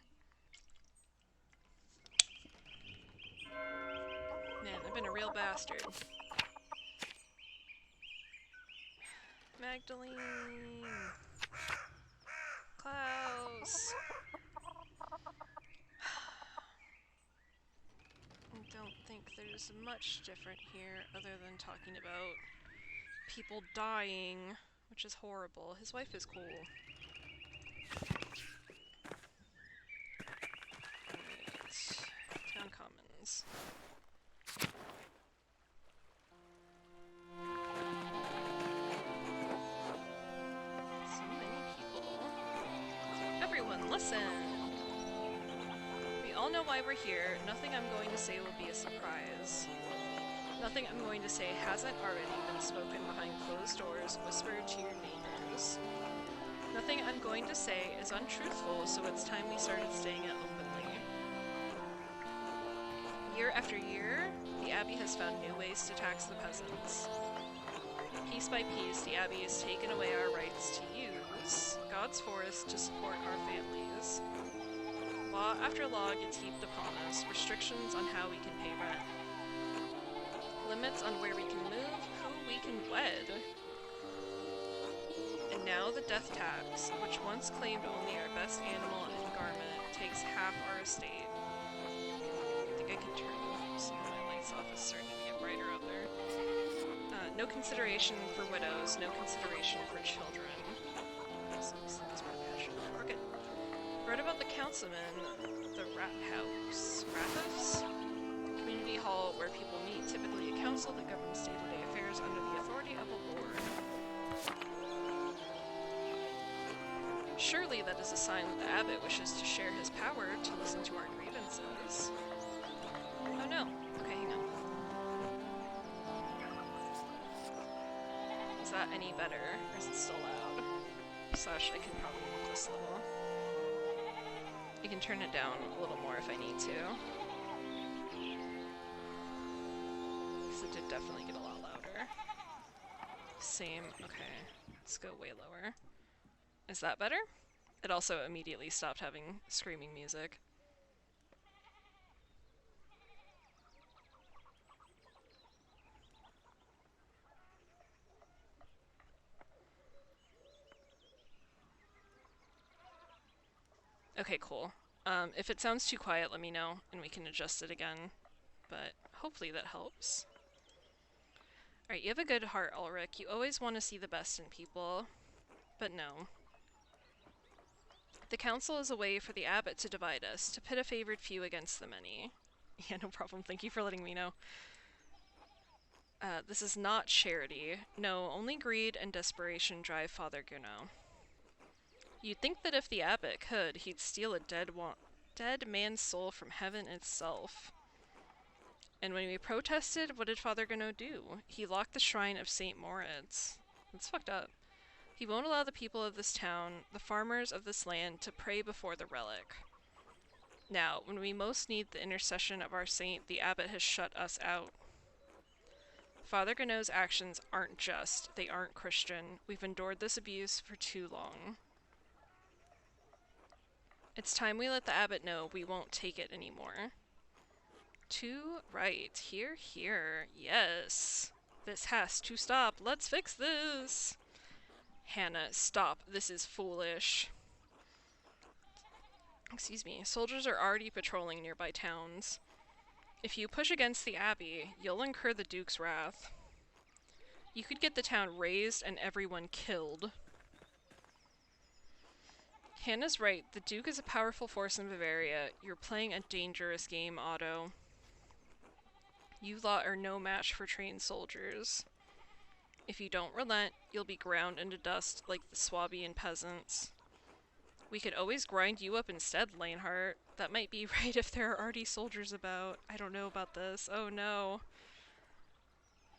Man, I've been a real bastard. Magdalene! Klaus! I don't think there's much different here other than talking about people dying, which is horrible. His wife is cool. Right. Town Commons. So many people. Everyone, listen! We all know why we're here. Nothing I'm going to say will be a surprise. Nothing I'm going to say hasn't already been spoken behind closed doors, whispered to your neighbors. Nothing I'm going to say is untruthful, so it's time we started saying it openly. Year after year, the Abbey has found new ways to tax the peasants. Piece by piece, the Abbey has taken away our rights to use God's forest to support our families. Law after law gets heaped upon us, restrictions on how we can pay rent. Limits on where we can move, who we can wed. And now the death tax, which once claimed only our best animal and garment, takes half our estate. I think I can turn some of my lights off. It's starting to get brighter out there. No consideration for widows, no consideration for children. So this is my passion. We're good. Read about the councilman, the rat house. Rat house? Community hall where people meet, typically a council that governs day-to-day affairs under the authority of a lord. Surely that is a sign that the abbot wishes to share his power to listen to our grievances. Oh no. Okay, hang on. Is that any better, or is it still loud? Slash, I can probably move this a little. I can turn it down a little more if I need to. Because it did definitely get a lot louder. Same, okay. Let's go way lower. Is that better? It also immediately stopped having screaming music. Okay, cool. If it sounds too quiet, let me know, and we can adjust it again. But hopefully that helps. Alright, you have a good heart, Ulrich. You always want to see the best in people. But no. The council is a way for the abbot to divide us, to pit a favored few against the many. Yeah, no problem. Thank you for letting me know. This is not charity. No, only greed and desperation drive Father Gounod. You'd think that if the abbot could, he'd steal a dead man's soul from heaven itself. And when we protested, what did Father Gounod do? He locked the shrine of St. Moritz. That's fucked up. He won't allow the people of this town, the farmers of this land, to pray before the relic. Now, when we most need the intercession of our saint, the abbot has shut us out. Father Gounod's actions aren't just. They aren't Christian. We've endured this abuse for too long. It's time we let the abbot know we won't take it anymore. Too right. Here, here. Yes. This has to stop. Let's fix this. Hannah, stop. This is foolish. Excuse me. Soldiers are already patrolling nearby towns. If you push against the abbey, you'll incur the Duke's wrath. You could get the town razed and everyone killed. Hannah's right. The Duke is a powerful force in Bavaria. You're playing a dangerous game, Otto. You lot are no match for trained soldiers. If you don't relent, you'll be ground into dust like the Swabian peasants. We could always grind you up instead, Lanehart. That might be right if there are already soldiers about. I don't know about this. Oh no.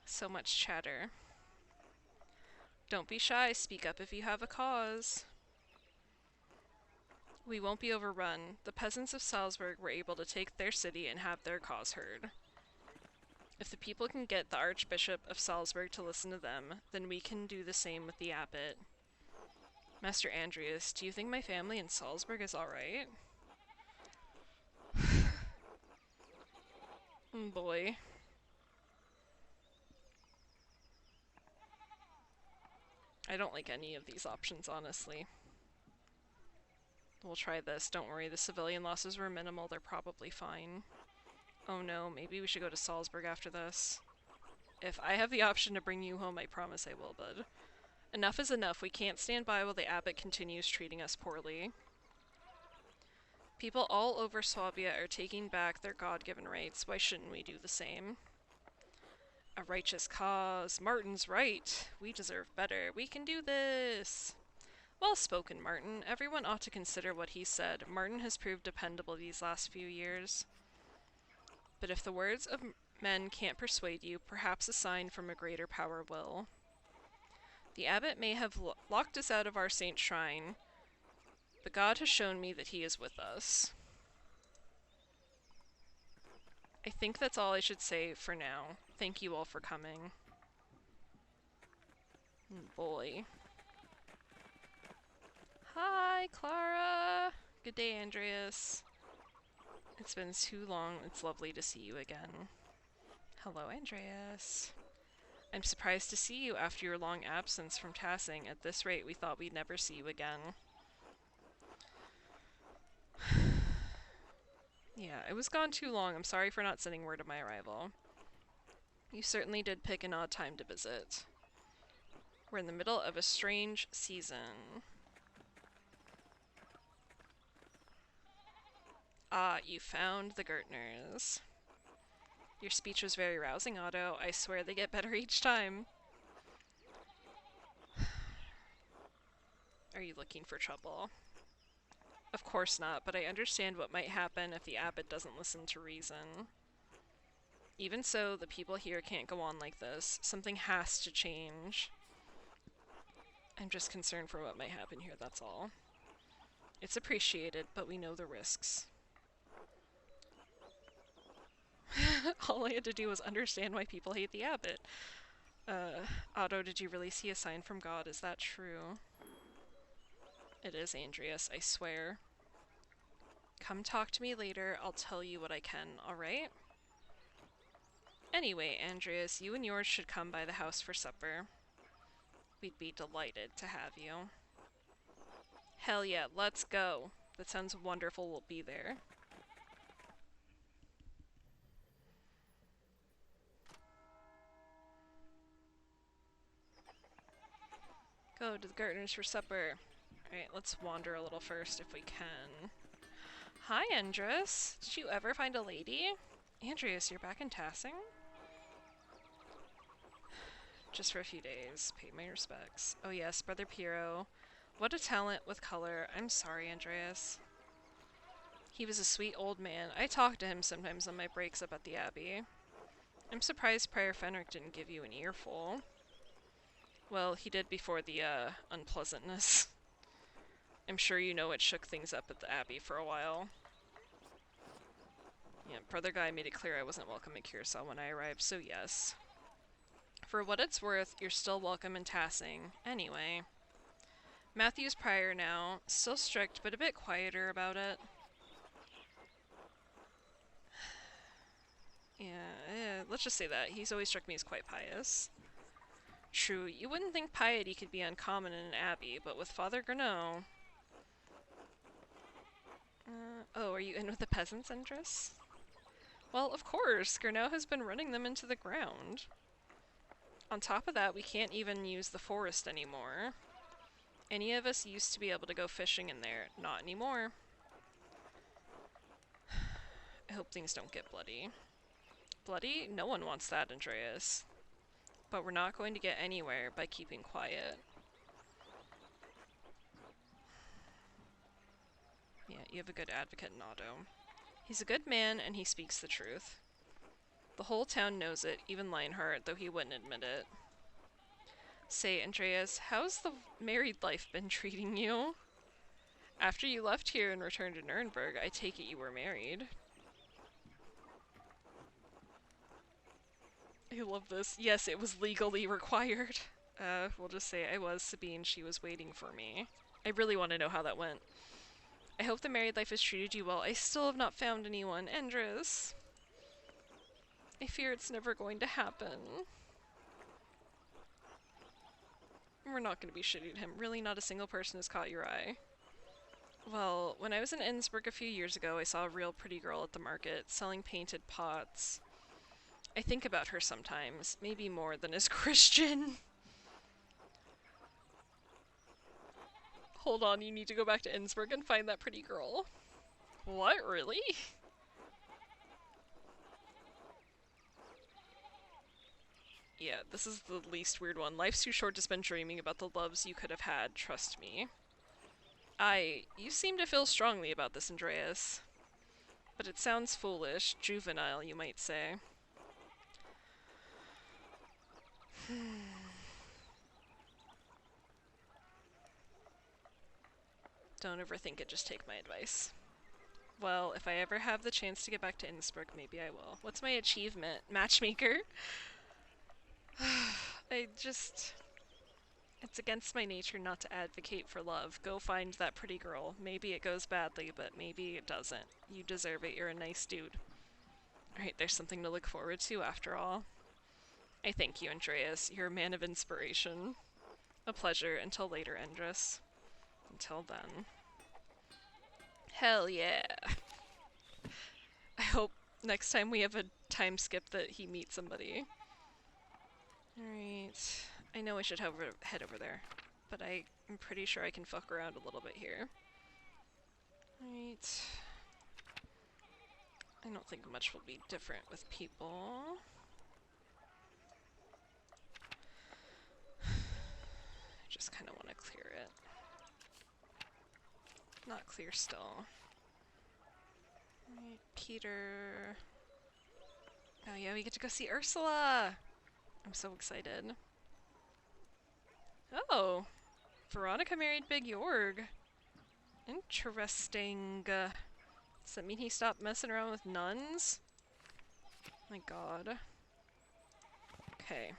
So much chatter. Don't be shy. Speak up if you have a cause. We won't be overrun. The peasants of Salzburg were able to take their city and have their cause heard. If the people can get the Archbishop of Salzburg to listen to them, then we can do the same with the abbot. Master Andreas, do you think my family in Salzburg is alright? Boy. I don't like any of these options, honestly. We'll try this. Don't worry, the civilian losses were minimal. They're probably fine. Oh no, maybe we should go to Salzburg after this. If I have the option to bring you home, I promise I will, bud. Enough is enough. We can't stand by while the abbot continues treating us poorly. People all over Swabia are taking back their God-given rights. Why shouldn't we do the same? A righteous cause. Martin's right. We deserve better. We can do this. Well spoken, Martin. Everyone ought to consider what he said. Martin has proved dependable these last few years. But if the words of men can't persuade you, perhaps a sign from a greater power will. The abbot may have locked us out of our saint's shrine, but God has shown me that he is with us. I think that's all I should say for now. Thank you all for coming. Boy. Hi, Clara! Good day, Andreas. It's been too long. It's lovely to see you again. Hello, Andreas. I'm surprised to see you after your long absence from Tassing. At this rate, we thought we'd never see you again. Yeah, I was gone too long. I'm sorry for not sending word of my arrival. You certainly did pick an odd time to visit. We're in the middle of a strange season. Ah, you found the Gertners. Your speech was very rousing, Otto. I swear they get better each time. Are you looking for trouble? Of course not, but I understand what might happen if the abbot doesn't listen to reason. Even so, the people here can't go on like this. Something has to change. I'm just concerned for what might happen here, that's all. It's appreciated, but we know the risks. All I had to do was understand why people hate the abbot. Otto, did you really see a sign from God? Is that true? It is, Andreas, I swear. Come talk to me later, I'll tell you what I can, alright? Anyway, Andreas, you and yours should come by the house for supper. We'd be delighted to have you. Hell yeah, let's go. That sounds wonderful, we'll be there. Go to the gardeners for supper. Alright, let's wander a little first if we can. Hi, Andres. Did you ever find a lady? Andreas, you're back in Tassing? Just for a few days. Paid my respects. Oh yes, Brother Piero. What a talent with color. I'm sorry, Andreas. He was a sweet old man. I talk to him sometimes on my breaks up at the Abbey. I'm surprised Prior Fenric didn't give you an earful. Well, he did before the, unpleasantness. I'm sure you know it shook things up at the Abbey for a while. Yeah, Brother Guy made it clear I wasn't welcome at Curacao when I arrived, so yes. For what it's worth, you're still welcome in Tassing. Anyway. Matthew's prior now. Still strict, but a bit quieter about it. Yeah, let's just say that. He's always struck me as quite pious. True, you wouldn't think piety could be uncommon in an abbey, but with Father Gurneau... oh, are you in with the peasants, Andres? Well, of course, Gurneau has been running them into the ground. On top of that, we can't even use the forest anymore. Any of us used to be able to go fishing in there. Not anymore. I hope things don't get bloody. Bloody? No one wants that, Andreas. But we're not going to get anywhere by keeping quiet. Yeah, you have a good advocate in Otto. He's a good man, and he speaks the truth. The whole town knows it, even Lionheart, though he wouldn't admit it. Say, Andreas, how's the married life been treating you? After you left here and returned to Nuremberg, I take it you were married. I love this. Yes, it was legally required. We'll just say I was Sabine, she was waiting for me. I really want to know how that went. I hope the married life has treated you well. I still have not found anyone. Andres. I fear it's never going to happen. We're not going to be shitty to him. Really, not a single person has caught your eye. Well, when I was in Innsbruck a few years ago, I saw a real pretty girl at the market, selling painted pots. I think about her sometimes, maybe more than as Christian. Hold on, you need to go back to Innsbruck and find that pretty girl. What, really? Yeah, this is the least weird one. Life's too short to spend dreaming about the loves you could have had, trust me. You seem to feel strongly about this, Andreas. But it sounds foolish, juvenile, you might say. Don't overthink it, just take my advice. Well, if I ever have the chance to get back to Innsbruck, maybe I will. What's my achievement? Matchmaker? It's against my nature not to advocate for love. Go find that pretty girl. Maybe it goes badly, but maybe it doesn't. You deserve it, you're a nice dude. Alright, there's something to look forward to after all. I thank you, Andreas. You're a man of inspiration. A pleasure. Until later, Andres. Until then. Hell yeah! I hope next time we have a time skip that he meets somebody. Alright. I know I should head over there, but I'm pretty sure I can fuck around a little bit here. Alright. I don't think much will be different with people. I just kind of want to clear it. Not clear still. Alright, Peter. Oh yeah, we get to go see Ursula! I'm so excited. Oh! Veronica married Big Yorg. Interesting. Does that mean he stopped messing around with nuns? My god. Okay.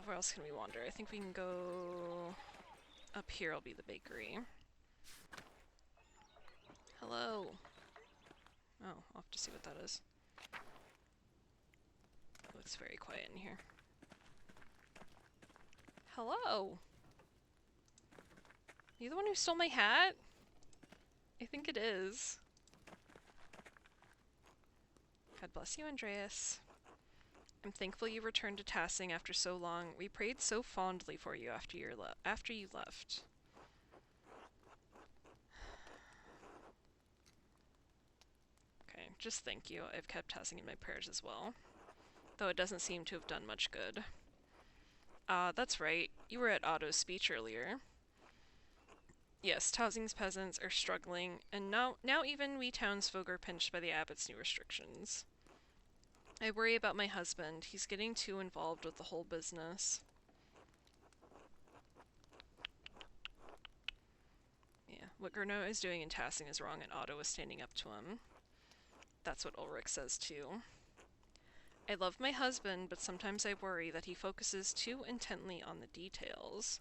Where else can we wander? I think we can go... Up here will be the bakery. Hello. Oh, I'll have to see what that is. It looks very quiet in here. Hello! You the one who stole my hat? I think it is. God bless you, Andreas. I'm thankful you returned to Tassing after so long. We prayed so fondly for you after you left. Okay, just thank you. I've kept Tassing in my prayers as well. Though it doesn't seem to have done much good. That's right. You were at Otto's speech earlier. Yes, Tassing's peasants are struggling, and now even we townsfolk are pinched by the abbot's new restrictions. I worry about my husband. He's getting too involved with the whole business. Yeah, what Gurno is doing in Tassing is wrong, and Otto is standing up to him. That's what Ulrich says too. I love my husband, but sometimes I worry that he focuses too intently on the details.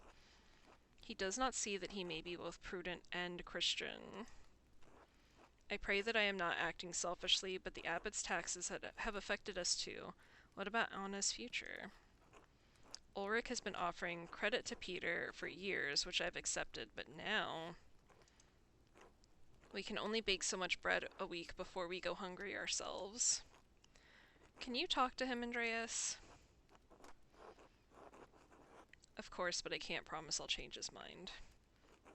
He does not see that he may be both prudent and Christian. I pray that I am not acting selfishly, but the abbot's taxes have affected us too. What about Anna's future? Ulrich has been offering credit to Peter for years, which I've accepted, but now... We can only bake so much bread a week before we go hungry ourselves. Can you talk to him, Andreas? Of course, but I can't promise I'll change his mind.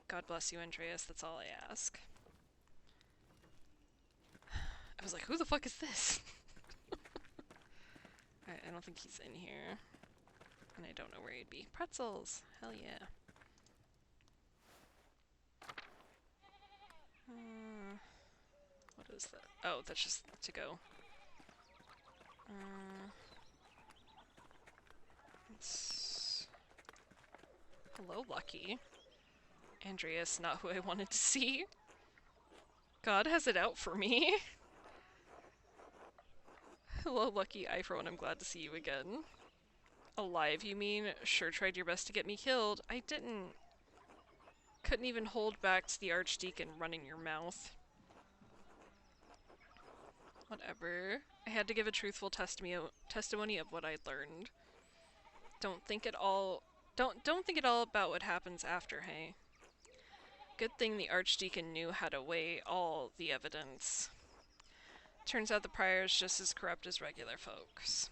God bless you, Andreas, that's all I ask. I was like, who the fuck is this? I don't think he's in here. And I don't know where he'd be. Pretzels! Hell yeah. What is that? Oh, that's just to go. Hello, Lucky. Andreas, not who I wanted to see. God has it out for me. Hello, Lucky. I, for one, am glad to see you again. Alive, you mean? Sure tried your best to get me killed. I didn't. Couldn't even hold back to the Archdeacon running your mouth. Whatever. I had to give a truthful testimony of what I'd learned. Don't think it all about what happens after, hey? Good thing the Archdeacon knew how to weigh all the evidence. Turns out the prior's just as corrupt as regular folks.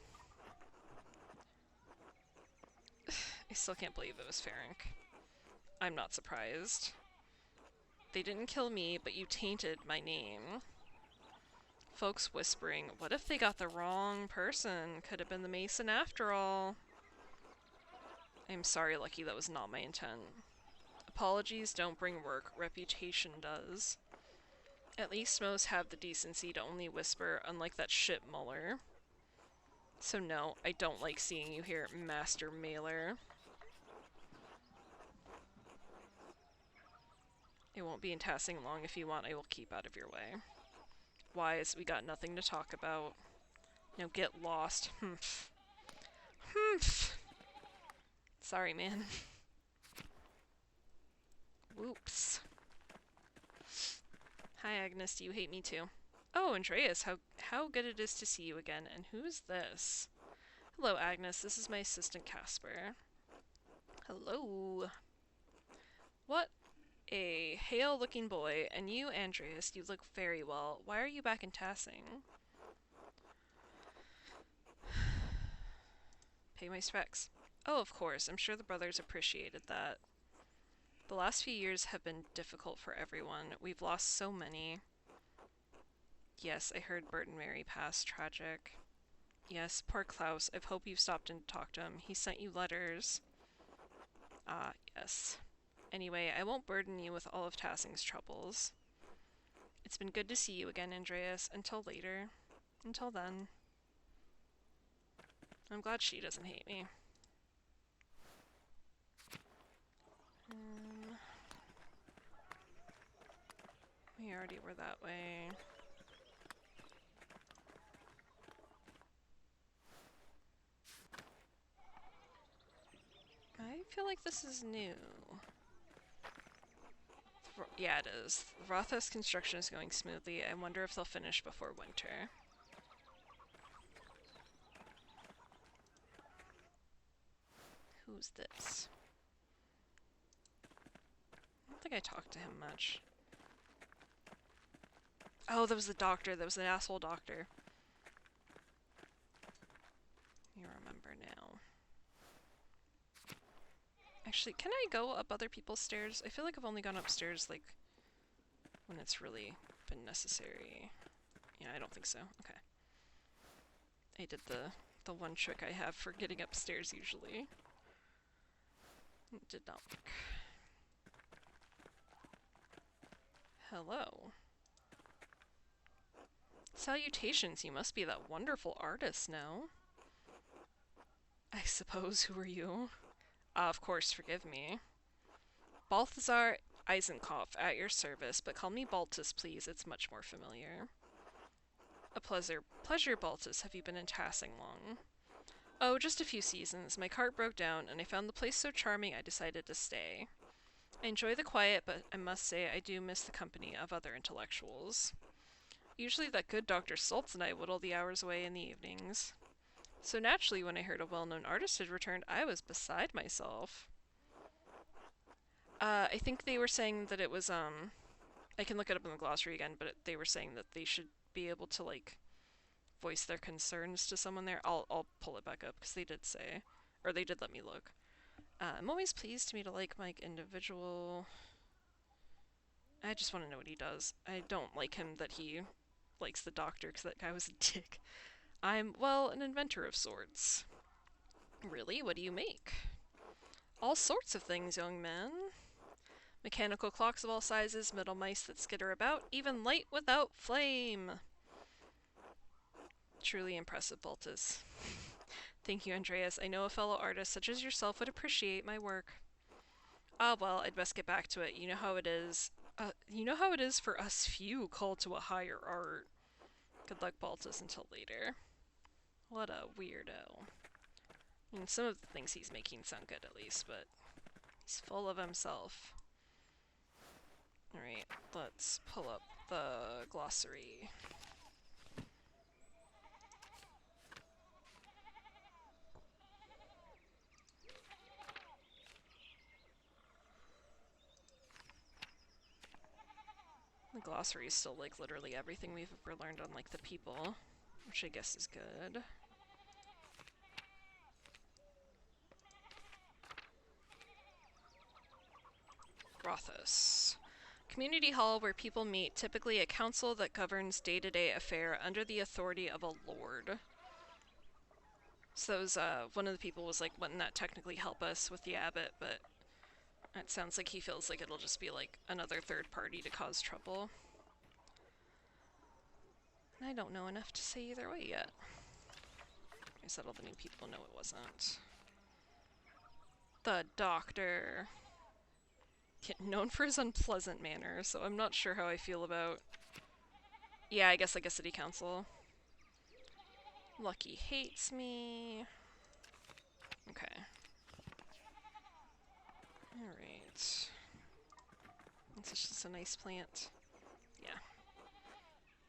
I still can't believe it was Ferenc. I'm not surprised. They didn't kill me, but you tainted my name. Folks whispering, what if they got the wrong person? Could have been the Mason after all. I'm sorry, Lucky, that was not my intent. Apologies don't bring work, reputation does. At least most have the decency to only whisper, unlike that shit Muller. So no, I don't like seeing you here, Master Mailer. It won't be in Tassing long. If you want, I will keep out of your way. Wise, we got nothing to talk about. Now get lost. Humph. Humph. Sorry, man. Whoops. Hi, Agnes. Do you hate me too? Oh, Andreas, how good it is to see you again. And who's this? Hello, Agnes. This is my assistant, Casper. Hello. What a hale-looking boy. And you, Andreas, you look very well. Why are you back in Tassing? Pay my specs. Oh, of course. I'm sure the brothers appreciated that. The last few years have been difficult for everyone. We've lost so many. Yes, I heard Bert and Mary pass. Tragic. Yes, poor Klaus. I hope you've stopped and talked to him. He sent you letters. Ah, yes. Anyway, I won't burden you with all of Tassing's troubles. It's been good to see you again, Andreas. Until later. Until then. I'm glad she doesn't hate me. We already were that way. I feel like this is new. Yeah, it is. Rotha's construction is going smoothly. I wonder if they'll finish before winter. Who's this? I don't think I talked to him much. Oh, that was the doctor. That was an asshole doctor. You remember now. Actually, can I go up other people's stairs? I feel like I've only gone upstairs, like, when it's really been necessary. Yeah, I don't think so. Okay. I did the one trick I have for getting upstairs usually. It did not work. Hello. Salutations, you must be that wonderful artist now. I suppose, who are you? Of course, forgive me. Balthazar Eisenkopf, at your service, but call me Baltus, please, it's much more familiar. A pleasure, Baltus. Have you been in Tassing long? Oh, just a few seasons. My cart broke down, and I found the place so charming I decided to stay. I enjoy the quiet, but I must say I do miss the company of other intellectuals. Usually that good Dr. Stultz and I whittle the hours away in the evenings. So naturally, when I heard a well-known artist had returned, I was beside myself. I think they were saying that it was, I can look it up in the glossary again, but they were saying that they should be able to, like, voice their concerns to someone there. I'll pull it back up, because they did say, or they did let me look. I'm always pleased to meet a like-minded individual. I just want to know what he does. I don't like him that he likes the doctor, because that guy was a dick. I'm, well, an inventor of sorts. Really? What do you make? All sorts of things, young man. Mechanical clocks of all sizes, metal mice that skitter about, even light without flame. Truly impressive, Baltus. Thank you, Andreas. I know a fellow artist such as yourself would appreciate my work. Ah, well, I'd best get back to it. You know how it is. You know how it is for us few called to a higher art. Good luck, Baltus, until later. What a weirdo. I mean, some of the things he's making sound good at least, but he's full of himself. Alright, let's pull up the glossary. The glossary is still, like, literally everything we've ever learned on, like, the people, which I guess is good. Rothos. Community hall where people meet, typically a council that governs day-to-day affair under the authority of a lord. So that was, one of the people was like, wouldn't that technically help us with the abbot, but it sounds like he feels like it'll just be like another third party to cause trouble. And I don't know enough to say either way yet. I said all the new people know it wasn't. The doctor. Known for his unpleasant manner, so I'm not sure how I feel about... Yeah, I guess like a city council. Lucky hates me. Okay. Alright. This is just a nice plant. Yeah.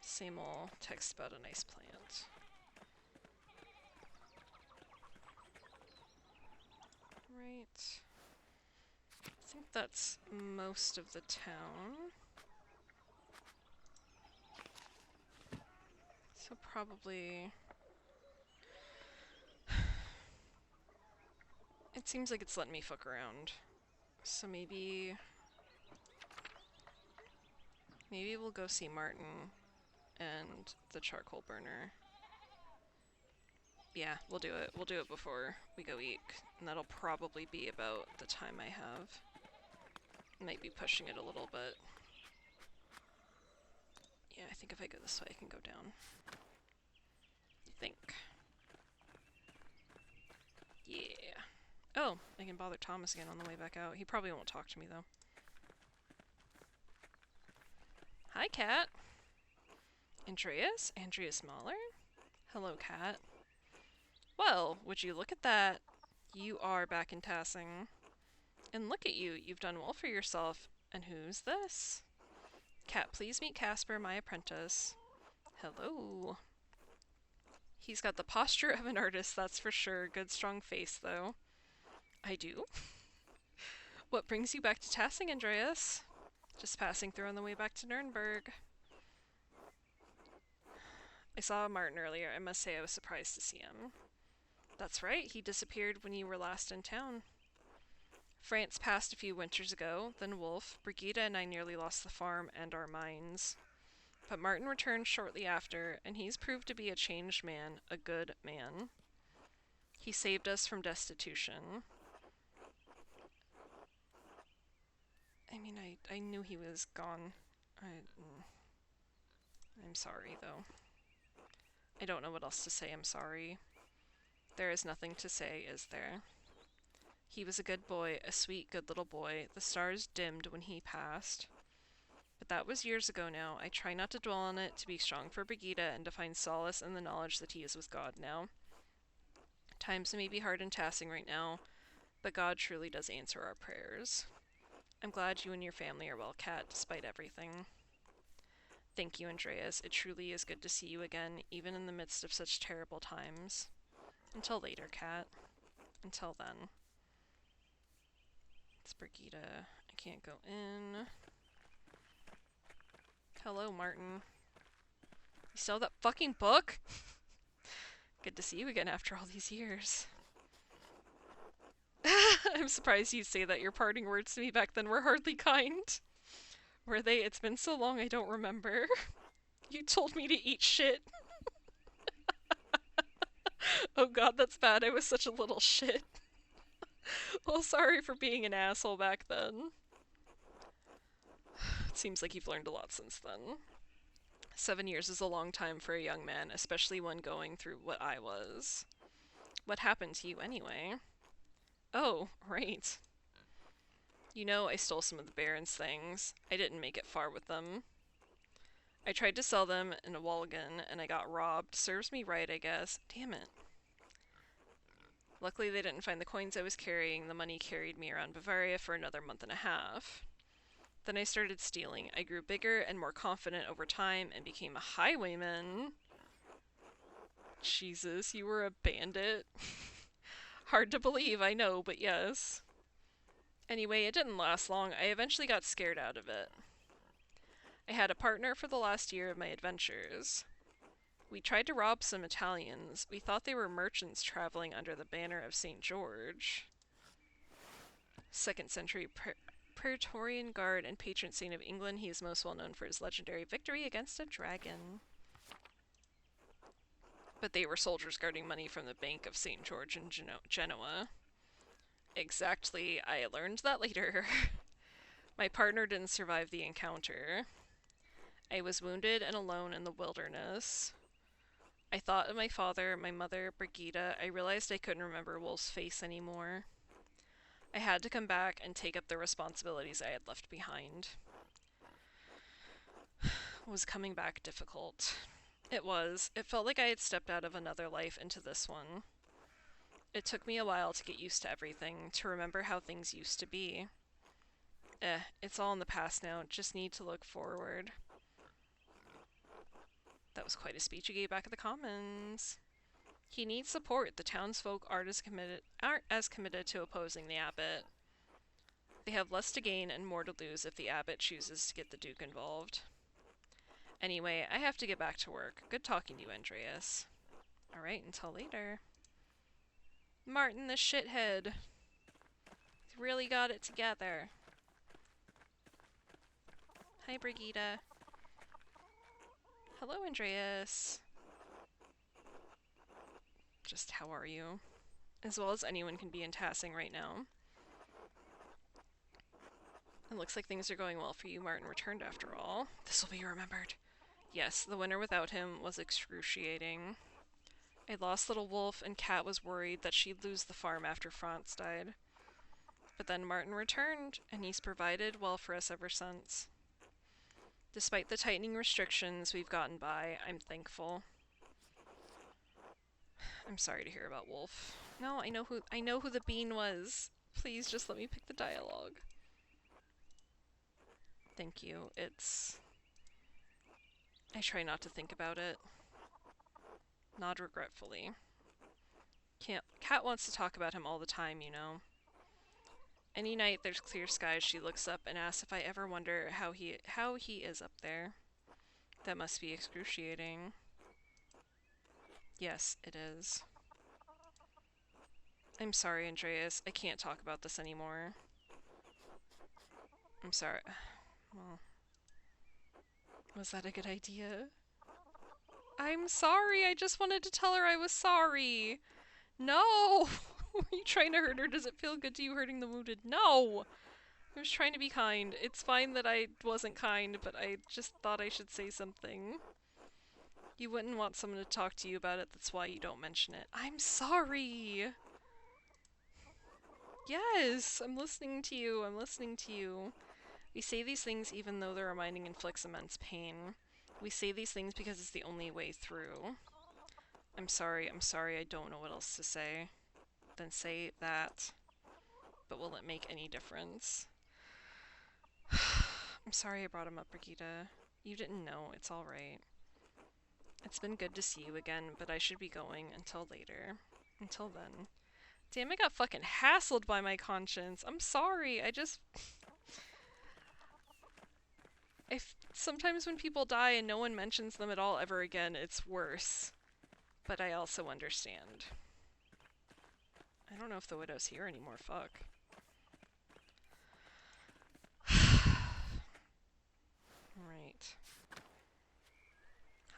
Same old text about a nice plant. Right. I think that's most of the town. So probably... It seems like it's letting me fuck around. So maybe... Maybe we'll go see Martin and the charcoal burner. Yeah, we'll do it. We'll do it before we go eat. And that'll probably be about the time I have. Might be pushing it a little bit. Yeah, I think if I go this way, I can go down. I think. Yeah. Oh, I can bother Thomas again on the way back out. He probably won't talk to me, though. Hi, Cat. Andreas? Andreas Mahler? Hello, Cat. Well, would you look at that? You are back in Tassing. And look at you, you've done well for yourself. And who's this? Cat, please meet Casper, my apprentice. Hello. He's got the posture of an artist, that's for sure. Good strong face, though. I do? What brings you back to Tassing, Andreas? Just passing through on the way back to Nuremberg. I saw Martin earlier. I must say I was surprised to see him. That's right, he disappeared when you were last in town. France passed a few winters ago, then Wolf, Brigida and I nearly lost the farm and our mines. But Martin returned shortly after, and he's proved to be a changed man, a good man. He saved us from destitution. I mean, I knew he was gone. I'm sorry, though. I don't know what else to say, I'm sorry. There is nothing to say, is there? He was a good boy, a sweet, good little boy. The stars dimmed when he passed. But that was years ago now. I try not to dwell on it, to be strong for Brigida, and to find solace in the knowledge that he is with God now. Times may be hard and taxing right now, but God truly does answer our prayers. I'm glad you and your family are well, Cat, despite everything. Thank you, Andreas. It truly is good to see you again, even in the midst of such terrible times. Until later, Cat. Until then. It's Brigida. I can't go in. Hello, Martin. You still have that fucking book? Good to see you again after all these years. I'm surprised you'd say that. Your parting words to me back then were hardly kind. Were they? It's been so long I don't remember. You told me to eat shit. Oh god, that's bad. I was such a little shit. Well, sorry for being an asshole back then. It seems like you've learned a lot since then. 7 years is a long time for a young man, especially one going through what I was. What happened to you anyway? Oh, right. You know, I stole some of the Baron's things. I didn't make it far with them. I tried to sell them in a Walligan, and I got robbed. Serves me right, I guess. Damn it. Luckily, they didn't find the coins I was carrying. The money carried me around Bavaria for another month and a half. Then I started stealing. I grew bigger and more confident over time and became a highwayman. Jesus, you were a bandit? Hard to believe, I know, but yes. Anyway, it didn't last long. I eventually got scared out of it. I had a partner for the last year of my adventures. We tried to rob some Italians. We thought they were merchants traveling under the banner of St. George. 2nd century Praetorian Guard and patron saint of England, he is most well known for his legendary victory against a dragon. But they were soldiers guarding money from the Bank of St. George in Genoa. Exactly, I learned that later. My partner didn't survive the encounter. I was wounded and alone in the wilderness. I thought of my father, my mother, Brigida. I realized I couldn't remember Wolf's face anymore. I had to come back and take up the responsibilities I had left behind. Was coming back difficult? It was. It felt like I had stepped out of another life into this one. It took me a while to get used to everything, to remember how things used to be. It's all in the past now, just need to look forward. That was quite a speech you gave back at the Commons. He needs support. The townsfolk aren't as committed to opposing the abbot. They have less to gain and more to lose if the abbot chooses to get the Duke involved. Anyway, I have to get back to work. Good talking to you, Andreas. Alright, until later. Martin the shithead. He's really got it together. Hi, Brigida. Hello, Andreas. Just how are you? As well as anyone can be in Tassing right now. It looks like things are going well for you. Martin returned after all. This will be remembered. Yes, the winter without him was excruciating. I lost little Wolf, and Cat was worried that she'd lose the farm after Franz died. But then Martin returned, and he's provided well for us ever since. Despite the tightening restrictions we've gotten by, I'm thankful. I'm sorry to hear about Wolf. No, I know who the bean was. Please just let me pick the dialogue. Thank you. I try not to think about it. Nod regretfully. Cat wants to talk about him all the time, you know. Any night there's clear skies, she looks up and asks if I ever wonder how he is up there. That must be excruciating. Yes, it is. I'm sorry, Andreas. I can't talk about this anymore. I'm sorry. Well, was that a good idea? I'm sorry. I just wanted to tell her I was sorry. No! Were you trying to hurt her? Does it feel good to you hurting the wounded? No! I was trying to be kind. It's fine that I wasn't kind, but I just thought I should say something. You wouldn't want someone to talk to you about it, that's why you don't mention it. I'm sorry! Yes! I'm listening to you. I'm listening to you. We say these things even though the reminding inflicts immense pain. We say these things because it's the only way through. I'm sorry, I don't know what else to say. Then say that. But will it make any difference? I'm sorry I brought him up, Brigitte. You didn't know, it's alright. It's been good to see you again, but I should be going until later. Until then. Damn, I got fucking hassled by my conscience. I'm sorry, sometimes when people die and no one mentions them at all ever again, it's worse. But I also understand. I don't know if the widow's here anymore, fuck. Right.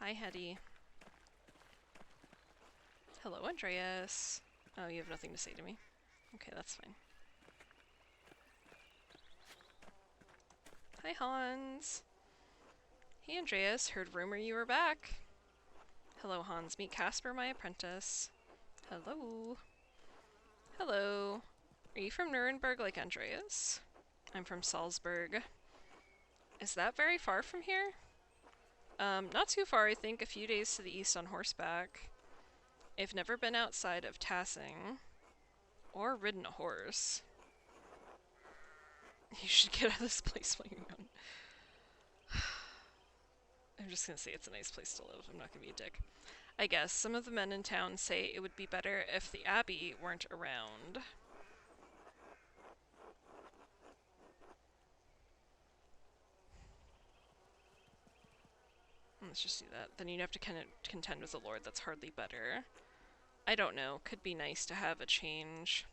Hi, Hetty. Hello, Andreas. Oh, you have nothing to say to me? Okay, that's fine. Hi, Hans. Hey, Andreas. Heard rumor you were back. Hello, Hans. Meet Casper, my apprentice. Hello. Hello. Are you from Nuremberg like Andreas? I'm from Salzburg. Is that very far from here? Not too far, I think. A few days to the east on horseback. I've never been outside of Tassing. Or ridden a horse. You should get out of this place while you're young. I'm just gonna say it's a nice place to live. I'm not gonna be a dick. I guess some of the men in town say it would be better if the Abbey weren't around. Let's just do that. Then you'd have to contend with a lord that's hardly better. I don't know. Could be nice to have a change.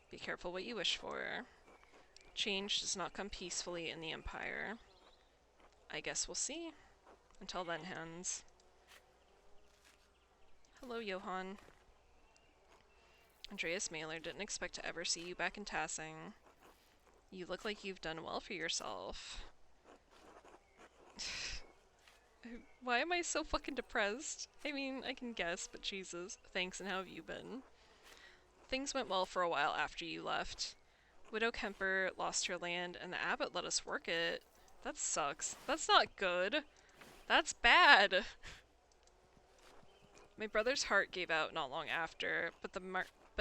Be careful what you wish for. Change does not come peacefully in the Empire. I guess we'll see. Until then, Hans. Hello, Johann. Andreas Mailer, didn't expect to ever see you back in Tassing. You look like you've done well for yourself. Why am I so fucking depressed? I mean, I can guess, but Jesus. Thanks, and how have you been? Things went well for a while after you left. Widow Kemper lost her land, and the abbot let us work it. That sucks. That's not good. That's bad. My brother's heart gave out not long after, but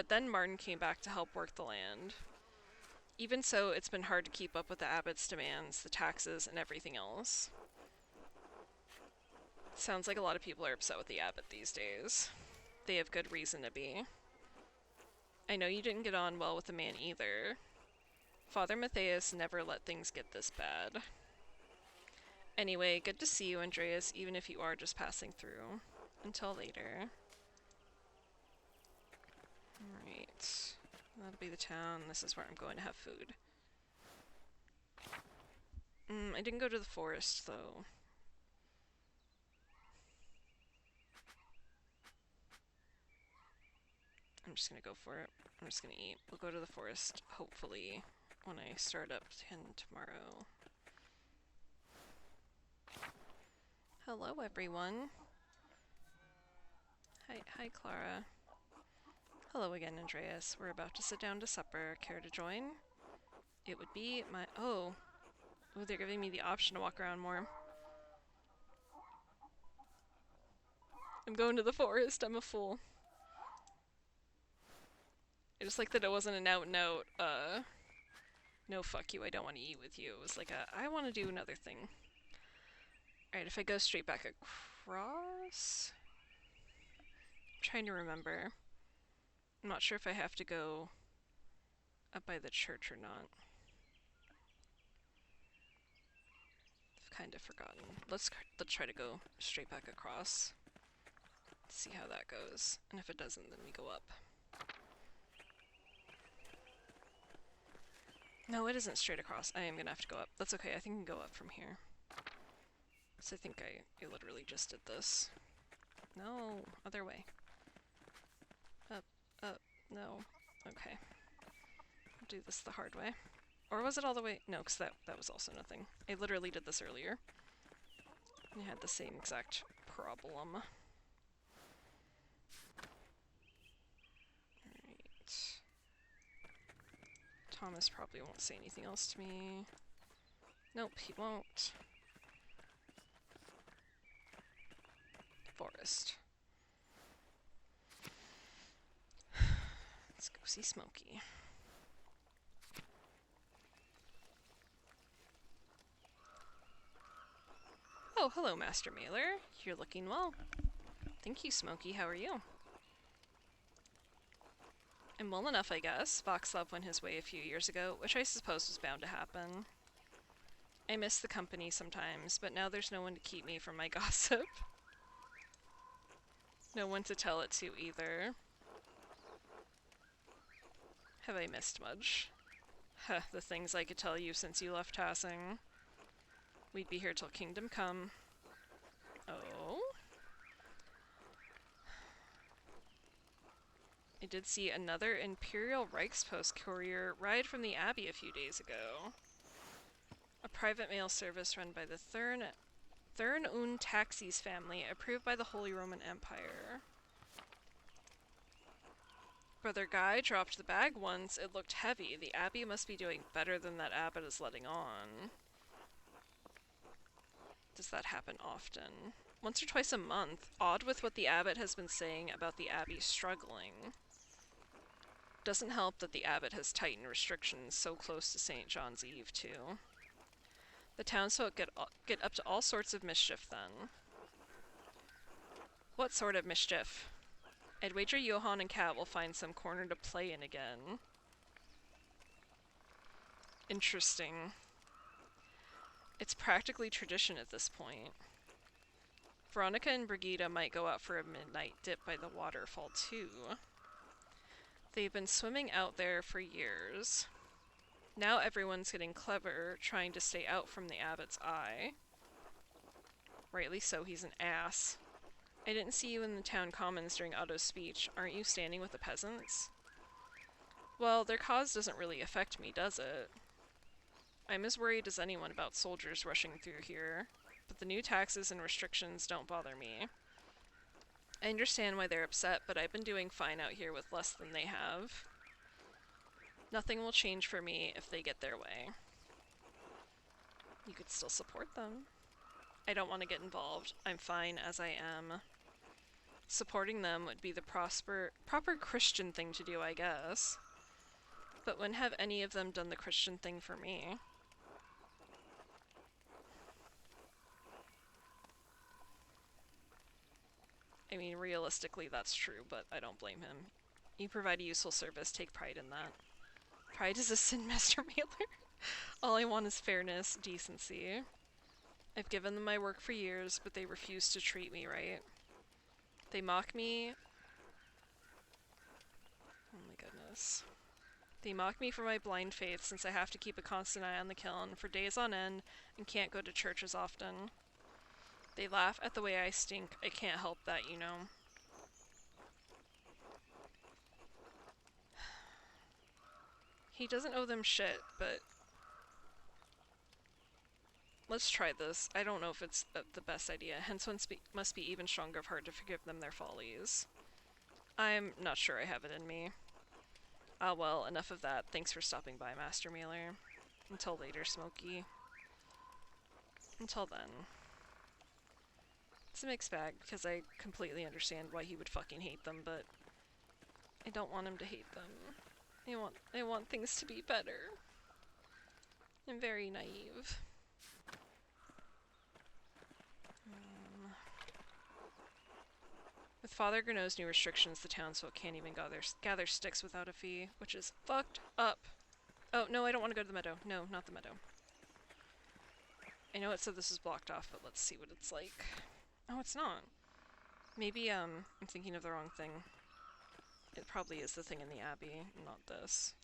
then Martin came back to help work the land. Even so, it's been hard to keep up with the abbot's demands, the taxes, and everything else. Sounds like a lot of people are upset with the abbot these days. They have good reason to be. I know you didn't get on well with the man either. Father Matthias never let things get this bad. Anyway, good to see you, Andreas, even if you are just passing through. Until later. Alright. That'll be the town. This is where I'm going to have food. I didn't go to the forest, though. I'm just gonna go for it. I'm just gonna eat. We'll go to the forest, hopefully, when I start up again tomorrow. Hello, everyone. Hi, Clara. Hello again, Andreas. We're about to sit down to supper. Care to join? It would be my... Oh, they're giving me the option to walk around more. I'm going to the forest. I'm a fool. I just like that it wasn't an out and out, no fuck you, I don't want to eat with you. It was like I want to do another thing. Alright, if I go straight back across... I'm trying to remember. I'm not sure if I have to go up by the church or not. I've kind of forgotten. Let's try to go straight back across. See how that goes. And if it doesn't, then we go up. No, it isn't straight across. I am gonna have to go up. That's okay, I think I can go up from here. So I think I literally just did this. No, other way. Up, no. Okay. I'll do this the hard way. Or was it all the way? No, because that was also nothing. I literally did this earlier. And I had the same exact problem. Alright. Thomas probably won't say anything else to me. Nope, he won't. Forest. Let's go see Smokey. Oh, hello, Master Mailer. You're looking well. Thank you, Smokey. How are you? I'm well enough, I guess. Voxlov went his way a few years ago, which I suppose was bound to happen. I miss the company sometimes, but now there's no one to keep me from my gossip. No one to tell it to either. Have I missed much? Huh, the things I could tell you since you left Tassing. We'd be here till Kingdom Come. Oh? I did see another Imperial Reichspost courier ride from the Abbey a few days ago. A private mail service run by the Thurn und Taxis family, approved by the Holy Roman Empire. Brother Guy dropped the bag once. It looked heavy. The Abbey must be doing better than that abbot is letting on. Does that happen often? Once or twice a month. Odd with what the abbot has been saying about the Abbey struggling. Doesn't help that the abbot has tightened restrictions so close to St. John's Eve, too. The townsfolk get up to all sorts of mischief, then. What sort of mischief? I'd wager Johann and Kat will find some corner to play in again. Interesting. It's practically tradition at this point. Veronica and Brigida might go out for a midnight dip by the waterfall, too. They've been swimming out there for years. Now everyone's getting clever, trying to stay out from the abbot's eye. Rightly so, he's an ass. I didn't see you in the town commons during Otto's speech. Aren't you standing with the peasants? Well, their cause doesn't really affect me, does it? I'm as worried as anyone about soldiers rushing through here, but the new taxes and restrictions don't bother me. I understand why they're upset, but I've been doing fine out here with less than they have. Nothing will change for me if they get their way. You could still support them. I don't want to get involved. I'm fine as I am. Supporting them would be the proper Christian thing to do, I guess. But when have any of them done the Christian thing for me? I mean, realistically, that's true, but I don't blame him. You provide a useful service, take pride in that. Pride is a sin, Master Mailer. All I want is fairness, decency. I've given them my work for years, but they refuse to treat me right. They mock me... Oh my goodness. They mock me for my blind faith since I have to keep a constant eye on the kiln for days on end and can't go to church as often. They laugh at the way I stink. I can't help that, you know. He doesn't owe them shit, but... Let's try this. I don't know if it's the best idea. Hence one must be even stronger of heart to forgive them their follies. I'm not sure I have it in me. Ah well, enough of that. Thanks for stopping by, Master Mailer. Until later, Smokey. Until then. It's a mixed bag, because I completely understand why he would fucking hate them, but I don't want him to hate them. I want things to be better. I'm very naive. With Father Grenot's new restrictions, the townsfolk can't even gather sticks without a fee, which is fucked up. Oh, no, I don't want to go to the meadow. No, not the meadow. I know it said this is blocked off, but let's see what it's like. Oh, it's not. Maybe, I'm thinking of the wrong thing. It probably is the thing in the Abbey, not this.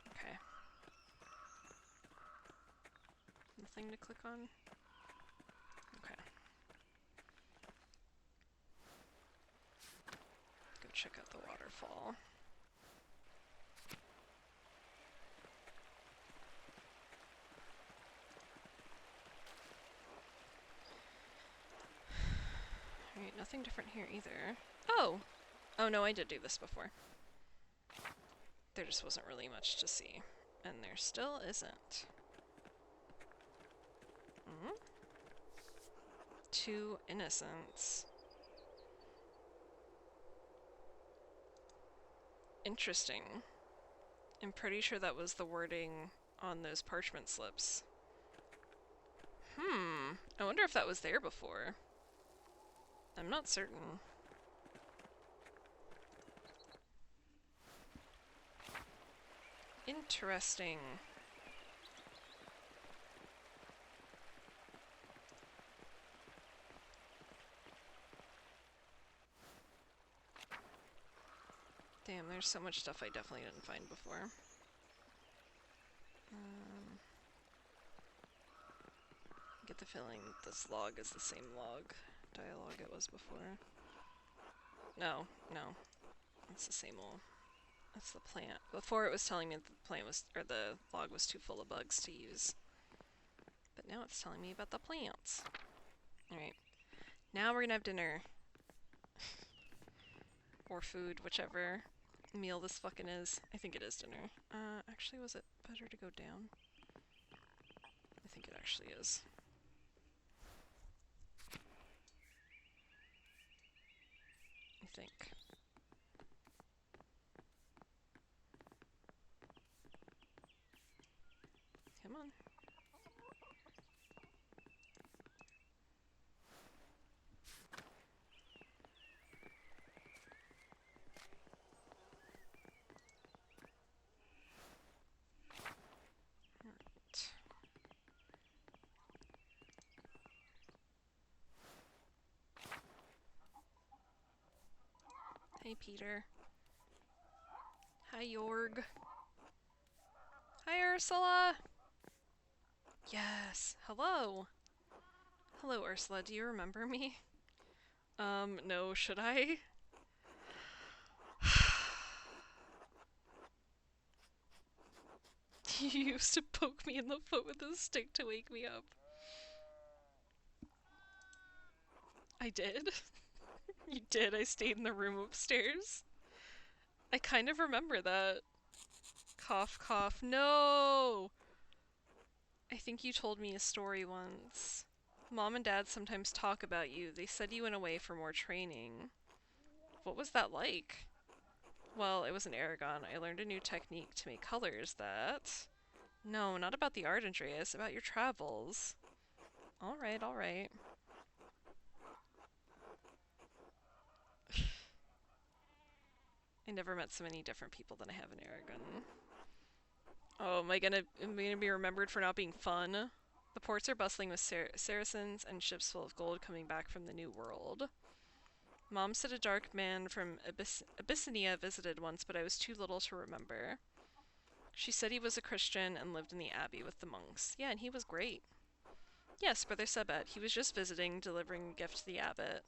Okay. Nothing to click on? Okay. Go check out the waterfall. Alright, nothing different here either. Oh! Oh no, I did do this before. There just wasn't really much to see. And there still isn't. Hmm? 2 innocents. Interesting. I'm pretty sure that was the wording on those parchment slips. I wonder if that was there before. I'm not certain. Interesting. Damn, there's so much stuff I definitely didn't find before. I get the feeling this log is the same log dialogue it was before. No, no. It's the same old. That's the plant. Before it was telling me that the plant was, or the log was too full of bugs to use. But now it's telling me about the plants. Alright. Now we're gonna have dinner. Or food, whichever meal this fucking is. I think it is dinner. Actually, was it better to go down? I think it actually is. I think. Come on. Alright. Hey, Peter. Hi, Jorg. Hi, Ursula! Yes! Hello! Hello, Ursula. Do you remember me? No, should I? You used to poke me in the foot with a stick to wake me up. I did? You did? I stayed in the room upstairs? I kind of remember that. Cough, cough. No! I think you told me a story once. Mom and Dad sometimes talk about you. They said you went away for more training. What was that like? Well, it was in Aragon. I learned a new technique to make colors that... No, not about the art, Andreas. About your travels. Alright, alright. I never met so many different people than I have in Aragon. Oh, am I gonna be remembered for not being fun? The ports are bustling with Saracens and ships full of gold coming back from the New World. Mom said a dark man from Abyssinia visited once, but I was too little to remember. She said he was a Christian and lived in the abbey with the monks. Yeah, and he was great. Yes, Brother Sebet. He was just visiting, delivering a gift to the abbot.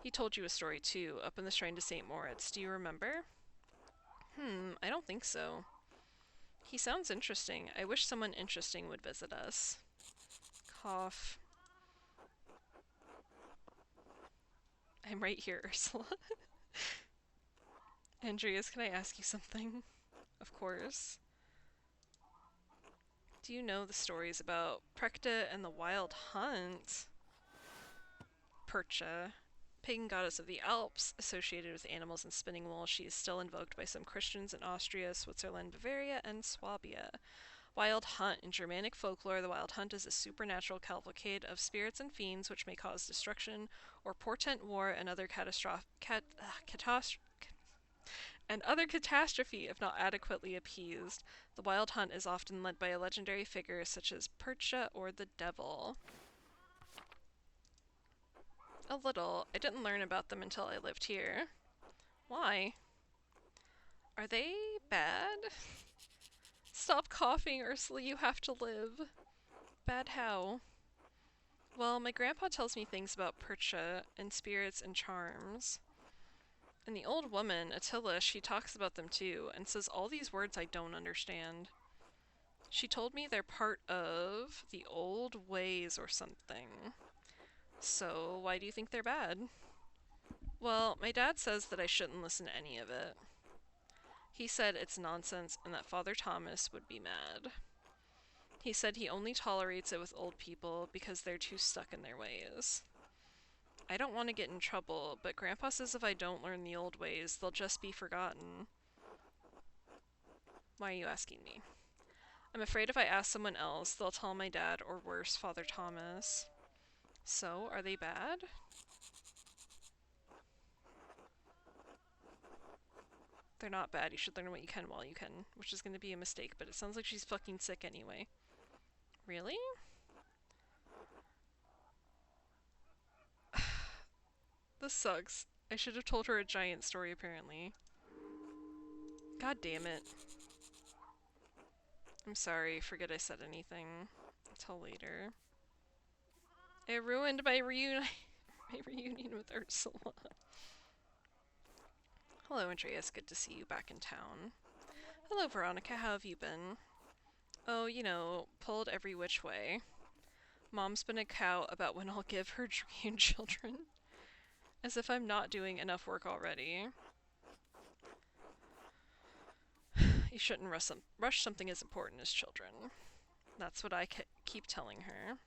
He told you a story too, up in the shrine to St. Moritz. Do you remember? I don't think so. He sounds interesting. I wish someone interesting would visit us. Cough. I'm right here, Ursula. Andreas, can I ask you something? Of course. Do you know the stories about Prekta and the Wild Hunt? Percha, pagan goddess of the Alps, associated with animals and spinning wool, she is still invoked by some Christians in Austria, Switzerland, Bavaria, and Swabia. Wild Hunt. In Germanic folklore, the Wild Hunt is a supernatural cavalcade of spirits and fiends which may cause destruction or portend war and other catastrophe if not adequately appeased. The Wild Hunt is often led by a legendary figure such as Percha or the Devil. A little. I didn't learn about them until I lived here. Why? Are they bad? Stop coughing, Ursula, you have to live. Bad how? Well, my grandpa tells me things about Percha and spirits and charms. And the old woman, Attila, she talks about them too, and says all these words I don't understand. She told me they're part of the old ways or something. So, why do you think they're bad? Well, my dad says that I shouldn't listen to any of it. He said it's nonsense and that Father Thomas would be mad. He said he only tolerates it with old people because they're too stuck in their ways. I don't want to get in trouble, but Grandpa says if I don't learn the old ways, they'll just be forgotten. Why are you asking me? I'm afraid if I ask someone else, they'll tell my dad or worse, Father Thomas. So, are they bad? They're not bad. You should learn what you can while you can, which is going to be a mistake, but it sounds like she's fucking sick anyway. Really? This sucks. I should have told her a giant story, apparently. God damn it. I'm sorry, forget I said anything. Until later. It ruined my my reunion with Ursula. Hello, Andreas. Good to see you back in town. Hello, Veronica. How have you been? Oh, you know, pulled every which way. Mom's been a cow about when I'll give her grandchildren. As if I'm not doing enough work already. You shouldn't rush something as important as children. That's what I keep telling her.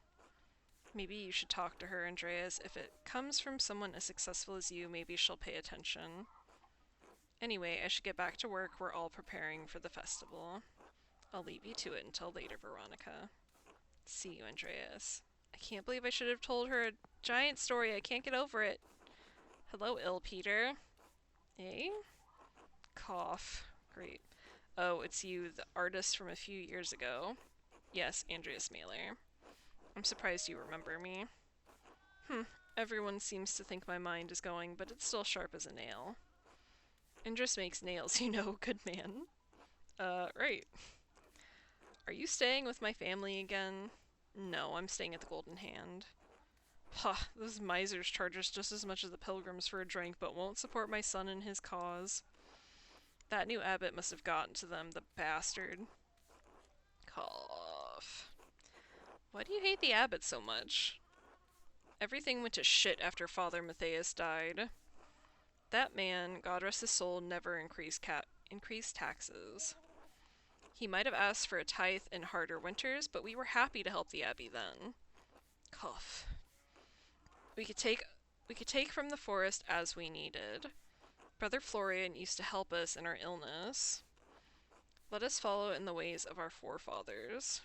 Maybe you should talk to her, Andreas. If it comes from someone as successful as you, maybe she'll pay attention. Anyway, I should get back to work. We're all preparing for the festival. I'll leave you to it until later, Veronica. See you, Andreas. I can't believe I should have told her a giant story. I can't get over it. Hello, ill Peter. Eh? Cough. Great. Oh, it's you, the artist from a few years ago. Yes, Andreas Mailer. I'm surprised you remember me. Everyone seems to think my mind is going, but it's still sharp as a nail. Andres makes nails, you know, good man. Right. Are you staying with my family again? No, I'm staying at the Golden Hand. Pah, those misers charge us just as much as the pilgrims for a drink, but won't support my son in his cause. That new abbot must have gotten to them, the bastard. Cough. Why do you hate the abbot so much? Everything went to shit after Father Matthias died. That man, God rest his soul, never increased taxes. He might have asked for a tithe in harder winters, but we were happy to help the abbey then. Cough. We could take from the forest as we needed. Brother Florian used to help us in our illness. Let us follow in the ways of our forefathers.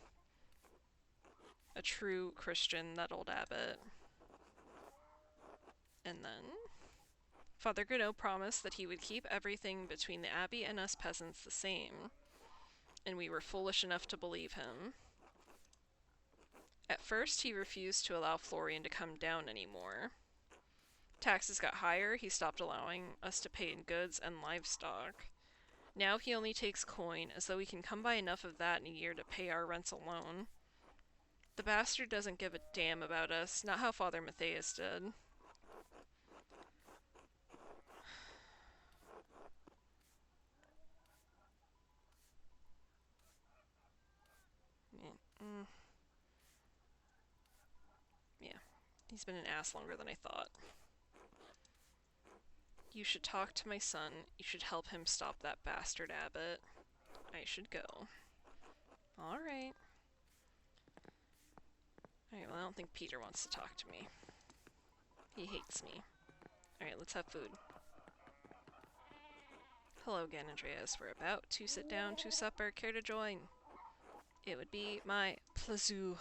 A true Christian, that old abbot. And then Father Godot promised that he would keep everything between the abbey and us peasants the same, and we were foolish enough to believe him. At first, he refused to allow Florian to come down anymore. Taxes got higher, he stopped allowing us to pay in goods and livestock. Now he only takes coin, as though we can come by enough of that in a year to pay our rents alone. The bastard doesn't give a damn about us, not how Father Matthias did. Yeah, he's been an ass longer than I thought. You should talk to my son. You should help him stop that bastard abbot. I should go. Alright. Alright, well, I don't think Peter wants to talk to me. He hates me. Alright, let's have food. Hello again, Andreas. We're about to sit down to supper. Care to join? It would be my pleasure.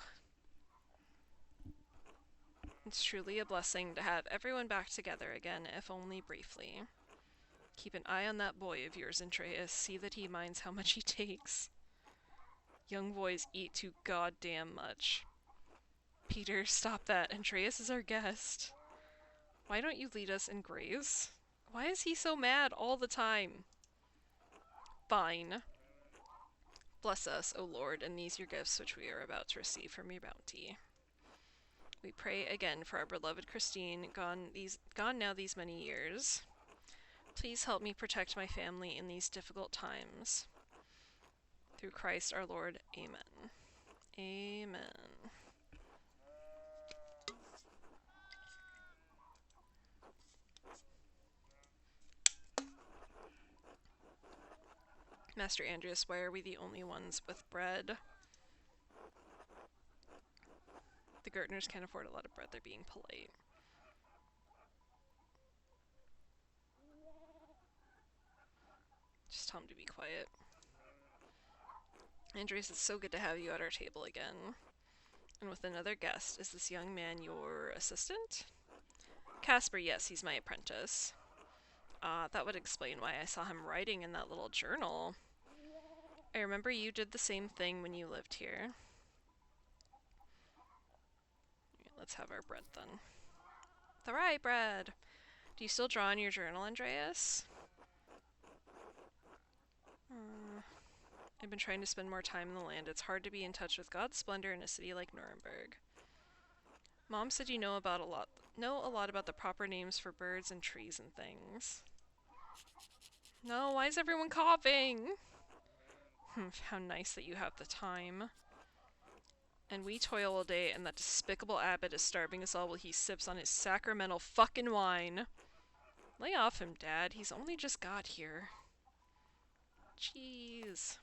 It's truly a blessing to have everyone back together again, if only briefly. Keep an eye on that boy of yours, Andreas. See that he minds how much he takes. Young boys eat too goddamn much. Peter, stop that. Andreas is our guest. Why don't you lead us in grace? Why is he so mad all the time? Fine. Bless us, O Lord, and these your gifts which we are about to receive from your bounty. We pray again for our beloved Christine, gone now these many years. Please help me protect my family in these difficult times. Through Christ our Lord. Amen. Amen. Master Andreas, why are we the only ones with bread? The Gertners can't afford a lot of bread. They're being polite. Just tell him to be quiet. Andreas, it's so good to have you at our table again. And with another guest, is this young man your assistant? Casper, yes, he's my apprentice. That would explain why I saw him writing in that little journal. I remember you did the same thing when you lived here. Let's have our bread then. The rye bread! Do you still draw in your journal, Andreas? I've been trying to spend more time in the land. It's hard to be in touch with God's splendor in a city like Nuremberg. Mom said you know a lot about the proper names for birds and trees and things. No, why is everyone coughing? How nice that you have the time. And we toil all day, and that despicable abbot is starving us all while he sips on his sacramental fucking wine. Lay off him, Dad. He's only just got here. Jeez.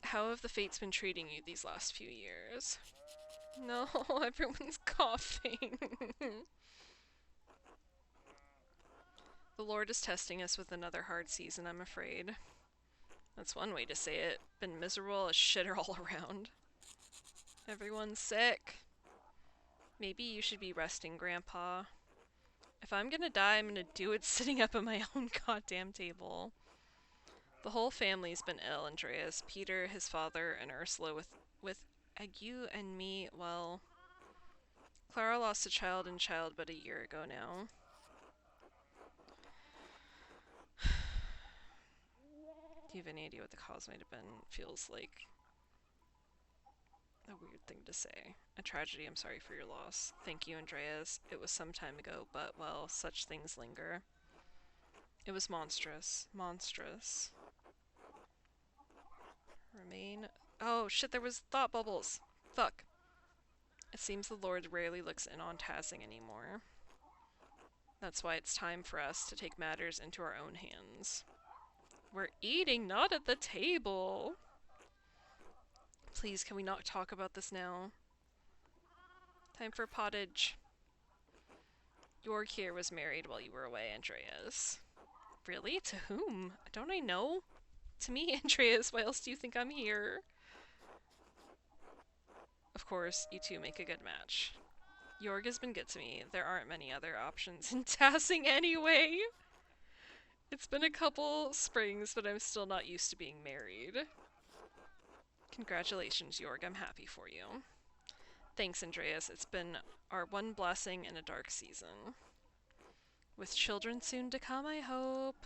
How have the fates been treating you these last few years? No, everyone's coughing. The Lord is testing us with another hard season, I'm afraid. That's one way to say it. Been miserable as shit all around. Everyone's sick. Maybe you should be resting, Grandpa. If I'm gonna die, I'm gonna do it sitting up at my own goddamn table. The whole family's been ill, Andreas. Peter, his father, and Ursula with ague, and me, well... Clara lost a child in but a year ago now. Do you have any idea what the cause might have been? Feels like a weird thing to say. A tragedy. I'm sorry for your loss. Thank you, Andreas. It was some time ago, but, well, such things linger. It was monstrous. Monstrous. Remain... Oh, shit, there was thought bubbles! Fuck. It seems the Lord rarely looks in on Tassing anymore. That's why it's time for us to take matters into our own hands. We're eating, not at the table! Please, can we not talk about this now? Time for pottage. York here was married while you were away, Andreas. Really? To whom? Don't I know? To me, Andreas. Why else do you think I'm here? Of course, you two make a good match. Jorg has been good to me. There aren't many other options in Tassing anyway. It's been a couple springs, but I'm still not used to being married. Congratulations, Jorg. I'm happy for you. Thanks, Andreas. It's been our one blessing in a dark season. With children soon to come, I hope.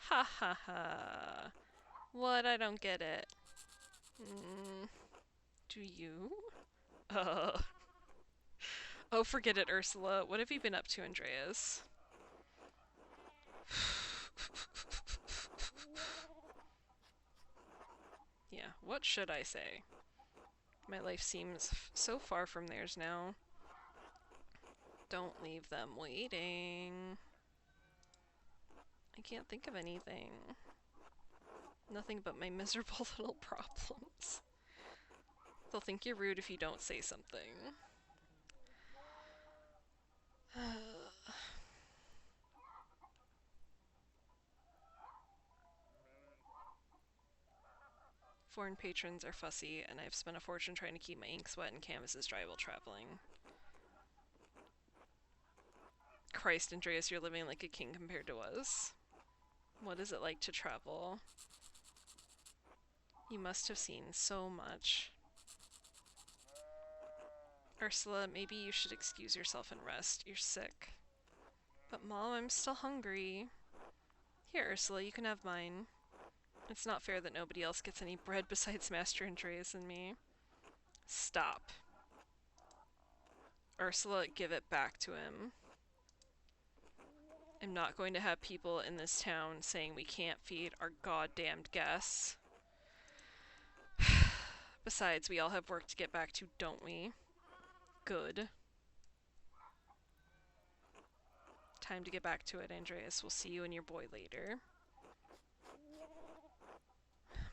Ha ha ha. What? I don't get it. Do you? Oh, forget it, Ursula. What have you been up to, Andreas? Yeah, what should I say? My life seems so far from theirs now. Don't leave them waiting. I can't think of anything. Nothing but my miserable little problems. They'll think you're rude if you don't say something. Foreign patrons are fussy, and I've spent a fortune trying to keep my inks wet and canvases dry while traveling. Christ, Andreas, you're living like a king compared to us. What is it like to travel? You must have seen so much. Ursula, maybe you should excuse yourself and rest. You're sick. But Mom, I'm still hungry. Here, Ursula, you can have mine. It's not fair that nobody else gets any bread besides Master Andreas and me. Stop. Ursula, give it back to him. I'm not going to have people in this town saying we can't feed our goddamned guests. Besides, we all have work to get back to, don't we? Good. Time to get back to it, Andreas. We'll see you and your boy later.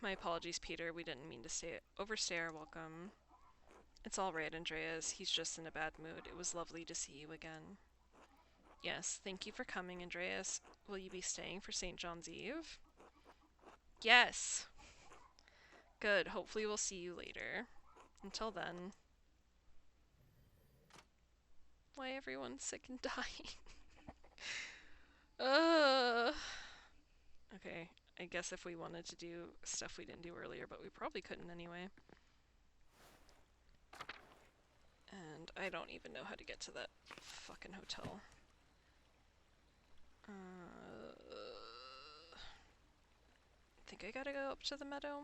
My apologies, Peter. We didn't mean to overstay our welcome. It's all right, Andreas. He's just in a bad mood. It was lovely to see you again. Yes, thank you for coming, Andreas. Will you be staying for St. John's Eve? Yes! Good. Hopefully we'll see you later. Until then. Why everyone's sick and dying? Okay, I guess if we wanted to do stuff we didn't do earlier, but we probably couldn't anyway. And I don't even know how to get to that fucking hotel. I think I gotta go up to the meadow.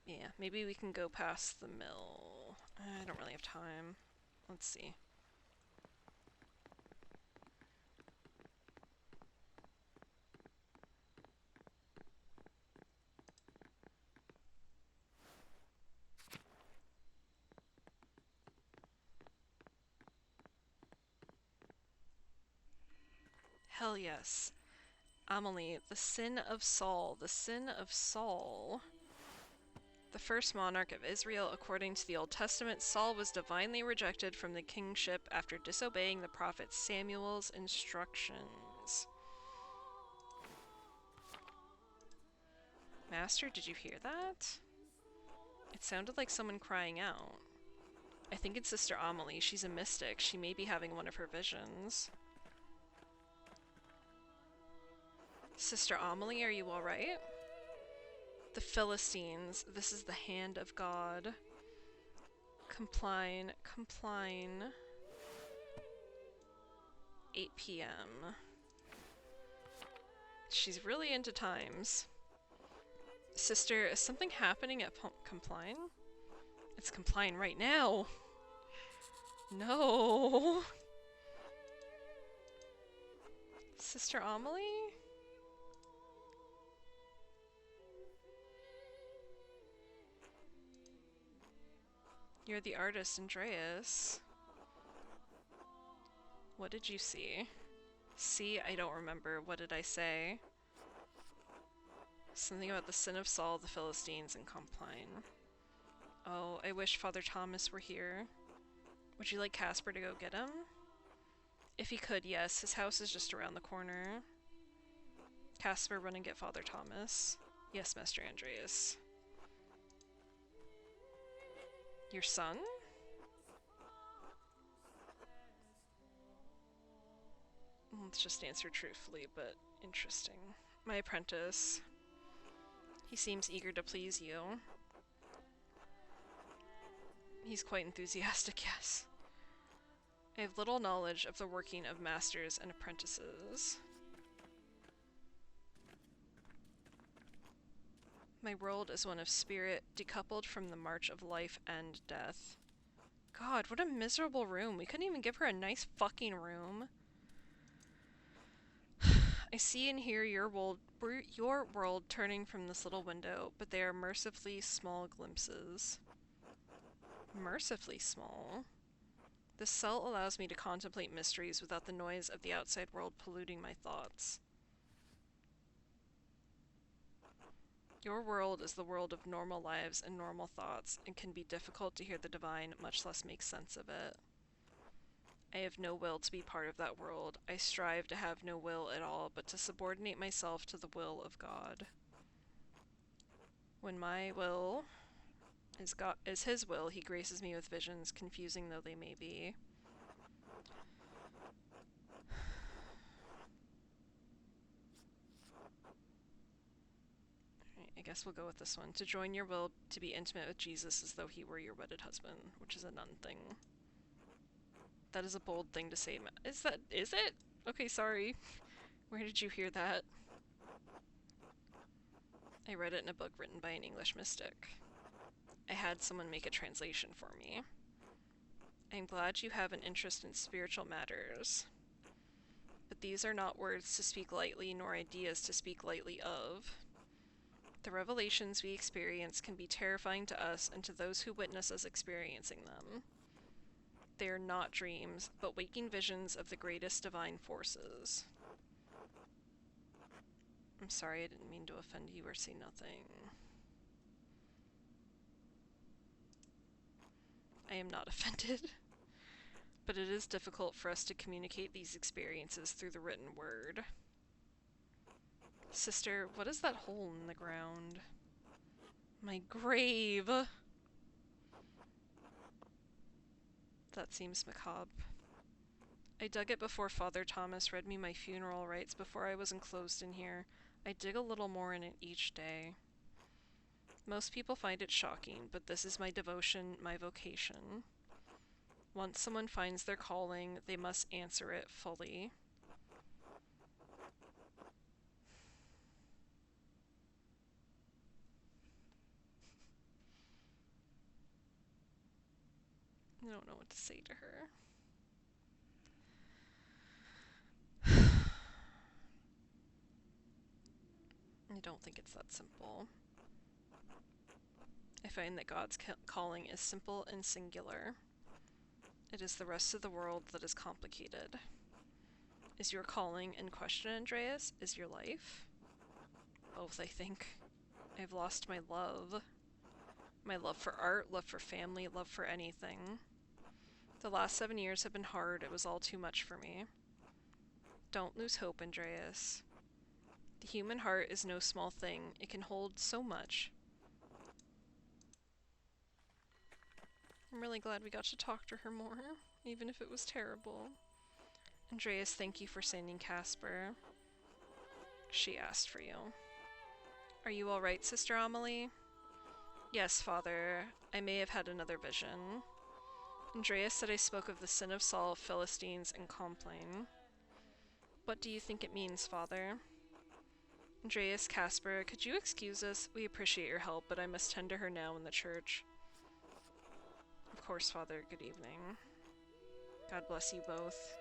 Yeah, maybe we can go past the mill. I don't really have time. Let's see. Hell yes. Amelie, the sin of Saul. The sin of Saul. The first monarch of Israel, according to the Old Testament, Saul was divinely rejected from the kingship after disobeying the prophet Samuel's instructions. Master, did you hear that? It sounded like someone crying out. I think it's Sister Amelie. She's a mystic. She may be having one of her visions. Sister Amelie, are you alright? The Philistines. This is the hand of God. Compline. 8 p.m. She's really into times. Sister, is something happening at Compline? It's Compline right now. No. Sister Amelie? You're the artist, Andreas. What did you see? See? I don't remember. What did I say? Something about the sin of Saul, the Philistines, and Compline. Oh, I wish Father Thomas were here. Would you like Casper to go get him? If he could, yes. His house is just around the corner. Casper, run and get Father Thomas. Yes, Master Andreas. Your son? Let's just answer truthfully, but interesting. My apprentice. He seems eager to please you. He's quite enthusiastic, yes. I have little knowledge of the working of masters and apprentices. My world is one of spirit, decoupled from the march of life and death. God, what a miserable room. We couldn't even give her a nice fucking room. I see and hear your world turning from this little window, but they are mercifully small glimpses. Mercifully small? This cell allows me to contemplate mysteries without the noise of the outside world polluting my thoughts. Your world is the world of normal lives and normal thoughts, and can be difficult to hear the divine, much less make sense of it. I have no will to be part of that world. I strive to have no will at all, but to subordinate myself to the will of God. When my will is his will, he graces me with visions, confusing though they may be. Alright, I guess we'll go with this one. To join your will to be intimate with Jesus as though he were your wedded husband, which is a nun thing. That is a bold thing to say. Is it? Okay, sorry. Where did you hear that? I read it in a book written by an English mystic. I had someone make a translation for me. I am glad you have an interest in spiritual matters. But these are not words to speak lightly, nor ideas to speak lightly of. The revelations we experience can be terrifying to us and to those who witness us experiencing them. They are not dreams, but waking visions of the greatest divine forces. I'm sorry, I didn't mean to offend you or say nothing. I am not offended. But it is difficult for us to communicate these experiences through the written word. Sister, what is that hole in the ground? My grave! That seems macabre. I dug it before Father Thomas read me my funeral rites before I was enclosed in here. I dig a little more in it each day. Most people find it shocking, but this is my devotion, my vocation. Once someone finds their calling, they must answer it fully. I don't know what to say to her. I don't think it's that simple. I find that God's calling is simple and singular. It is the rest of the world that is complicated. Is your calling in question, Andreas? Is your life? Both, I think. I've lost my love. My love for art, love for family, love for anything. The last 7 years have been hard. It was all too much for me. Don't lose hope, Andreas. The human heart is no small thing. It can hold so much. I'm really glad we got to talk to her more, even if it was terrible. Andreas, thank you for sending Casper. She asked for you. Are you alright, Sister Amelie? Yes, Father. I may have had another vision. Andreas said I spoke of the sin of Saul, Philistines, and Compline. What do you think it means, Father? Andreas, Casper, could you excuse us? We appreciate your help, but I must tend to her now in the church. Of course, Father. Good evening. God bless you both.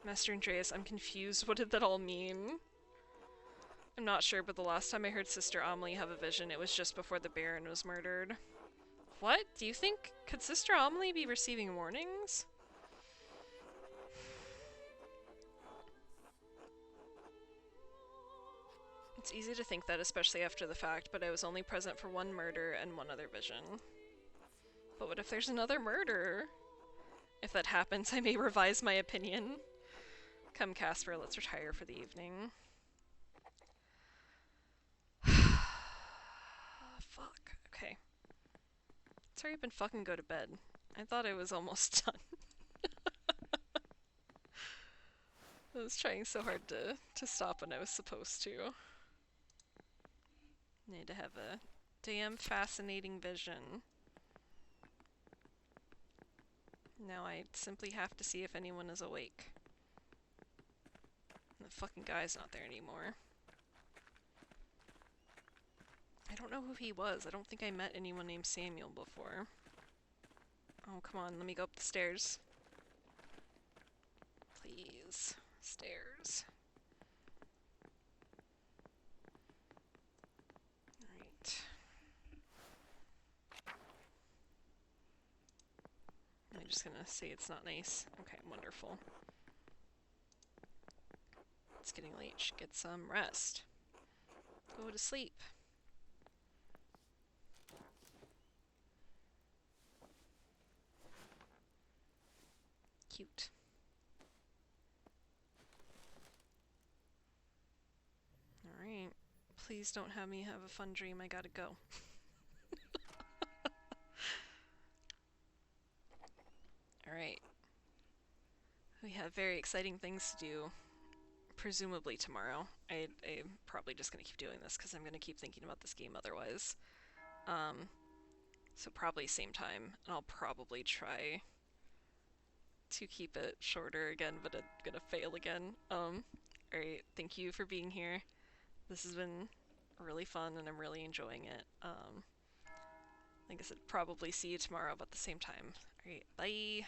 Master Andreas, I'm confused. What did that all mean? I'm not sure, but the last time I heard Sister Amelie have a vision, it was just before the Baron was murdered. What? Do you think... Could Sister Amelie be receiving warnings? It's easy to think that, especially after the fact, but I was only present for one murder and one other vision. But what if there's another murder? If that happens, I may revise my opinion. Come, Casper, let's retire for the evening. Fuck. Okay. Let's hurry up and fucking go to bed. I thought I was almost done. I was trying so hard to stop when I was supposed to. Need to have a damn fascinating vision. Now I simply have to see if anyone is awake. The fucking guy's not there anymore. I don't know who he was. I don't think I met anyone named Samuel before. Oh, come on, let me go up the stairs. Please. Stairs. Alright. I'm just gonna say it's not nice. Okay, wonderful. It's getting late. Should get some rest. go to sleep. Cute. Alright. Please don't have me have a fun dream. I gotta go. Alright. We have very exciting things to do, presumably tomorrow. I'm probably just gonna keep doing this because I'm gonna keep thinking about this game otherwise. So probably same time, and I'll probably try to keep it shorter again, but I'm gonna fail again. Alright, thank you for being here. This has been really fun and I'm really enjoying it. Like I said, probably see you tomorrow about the same time. Alright, bye!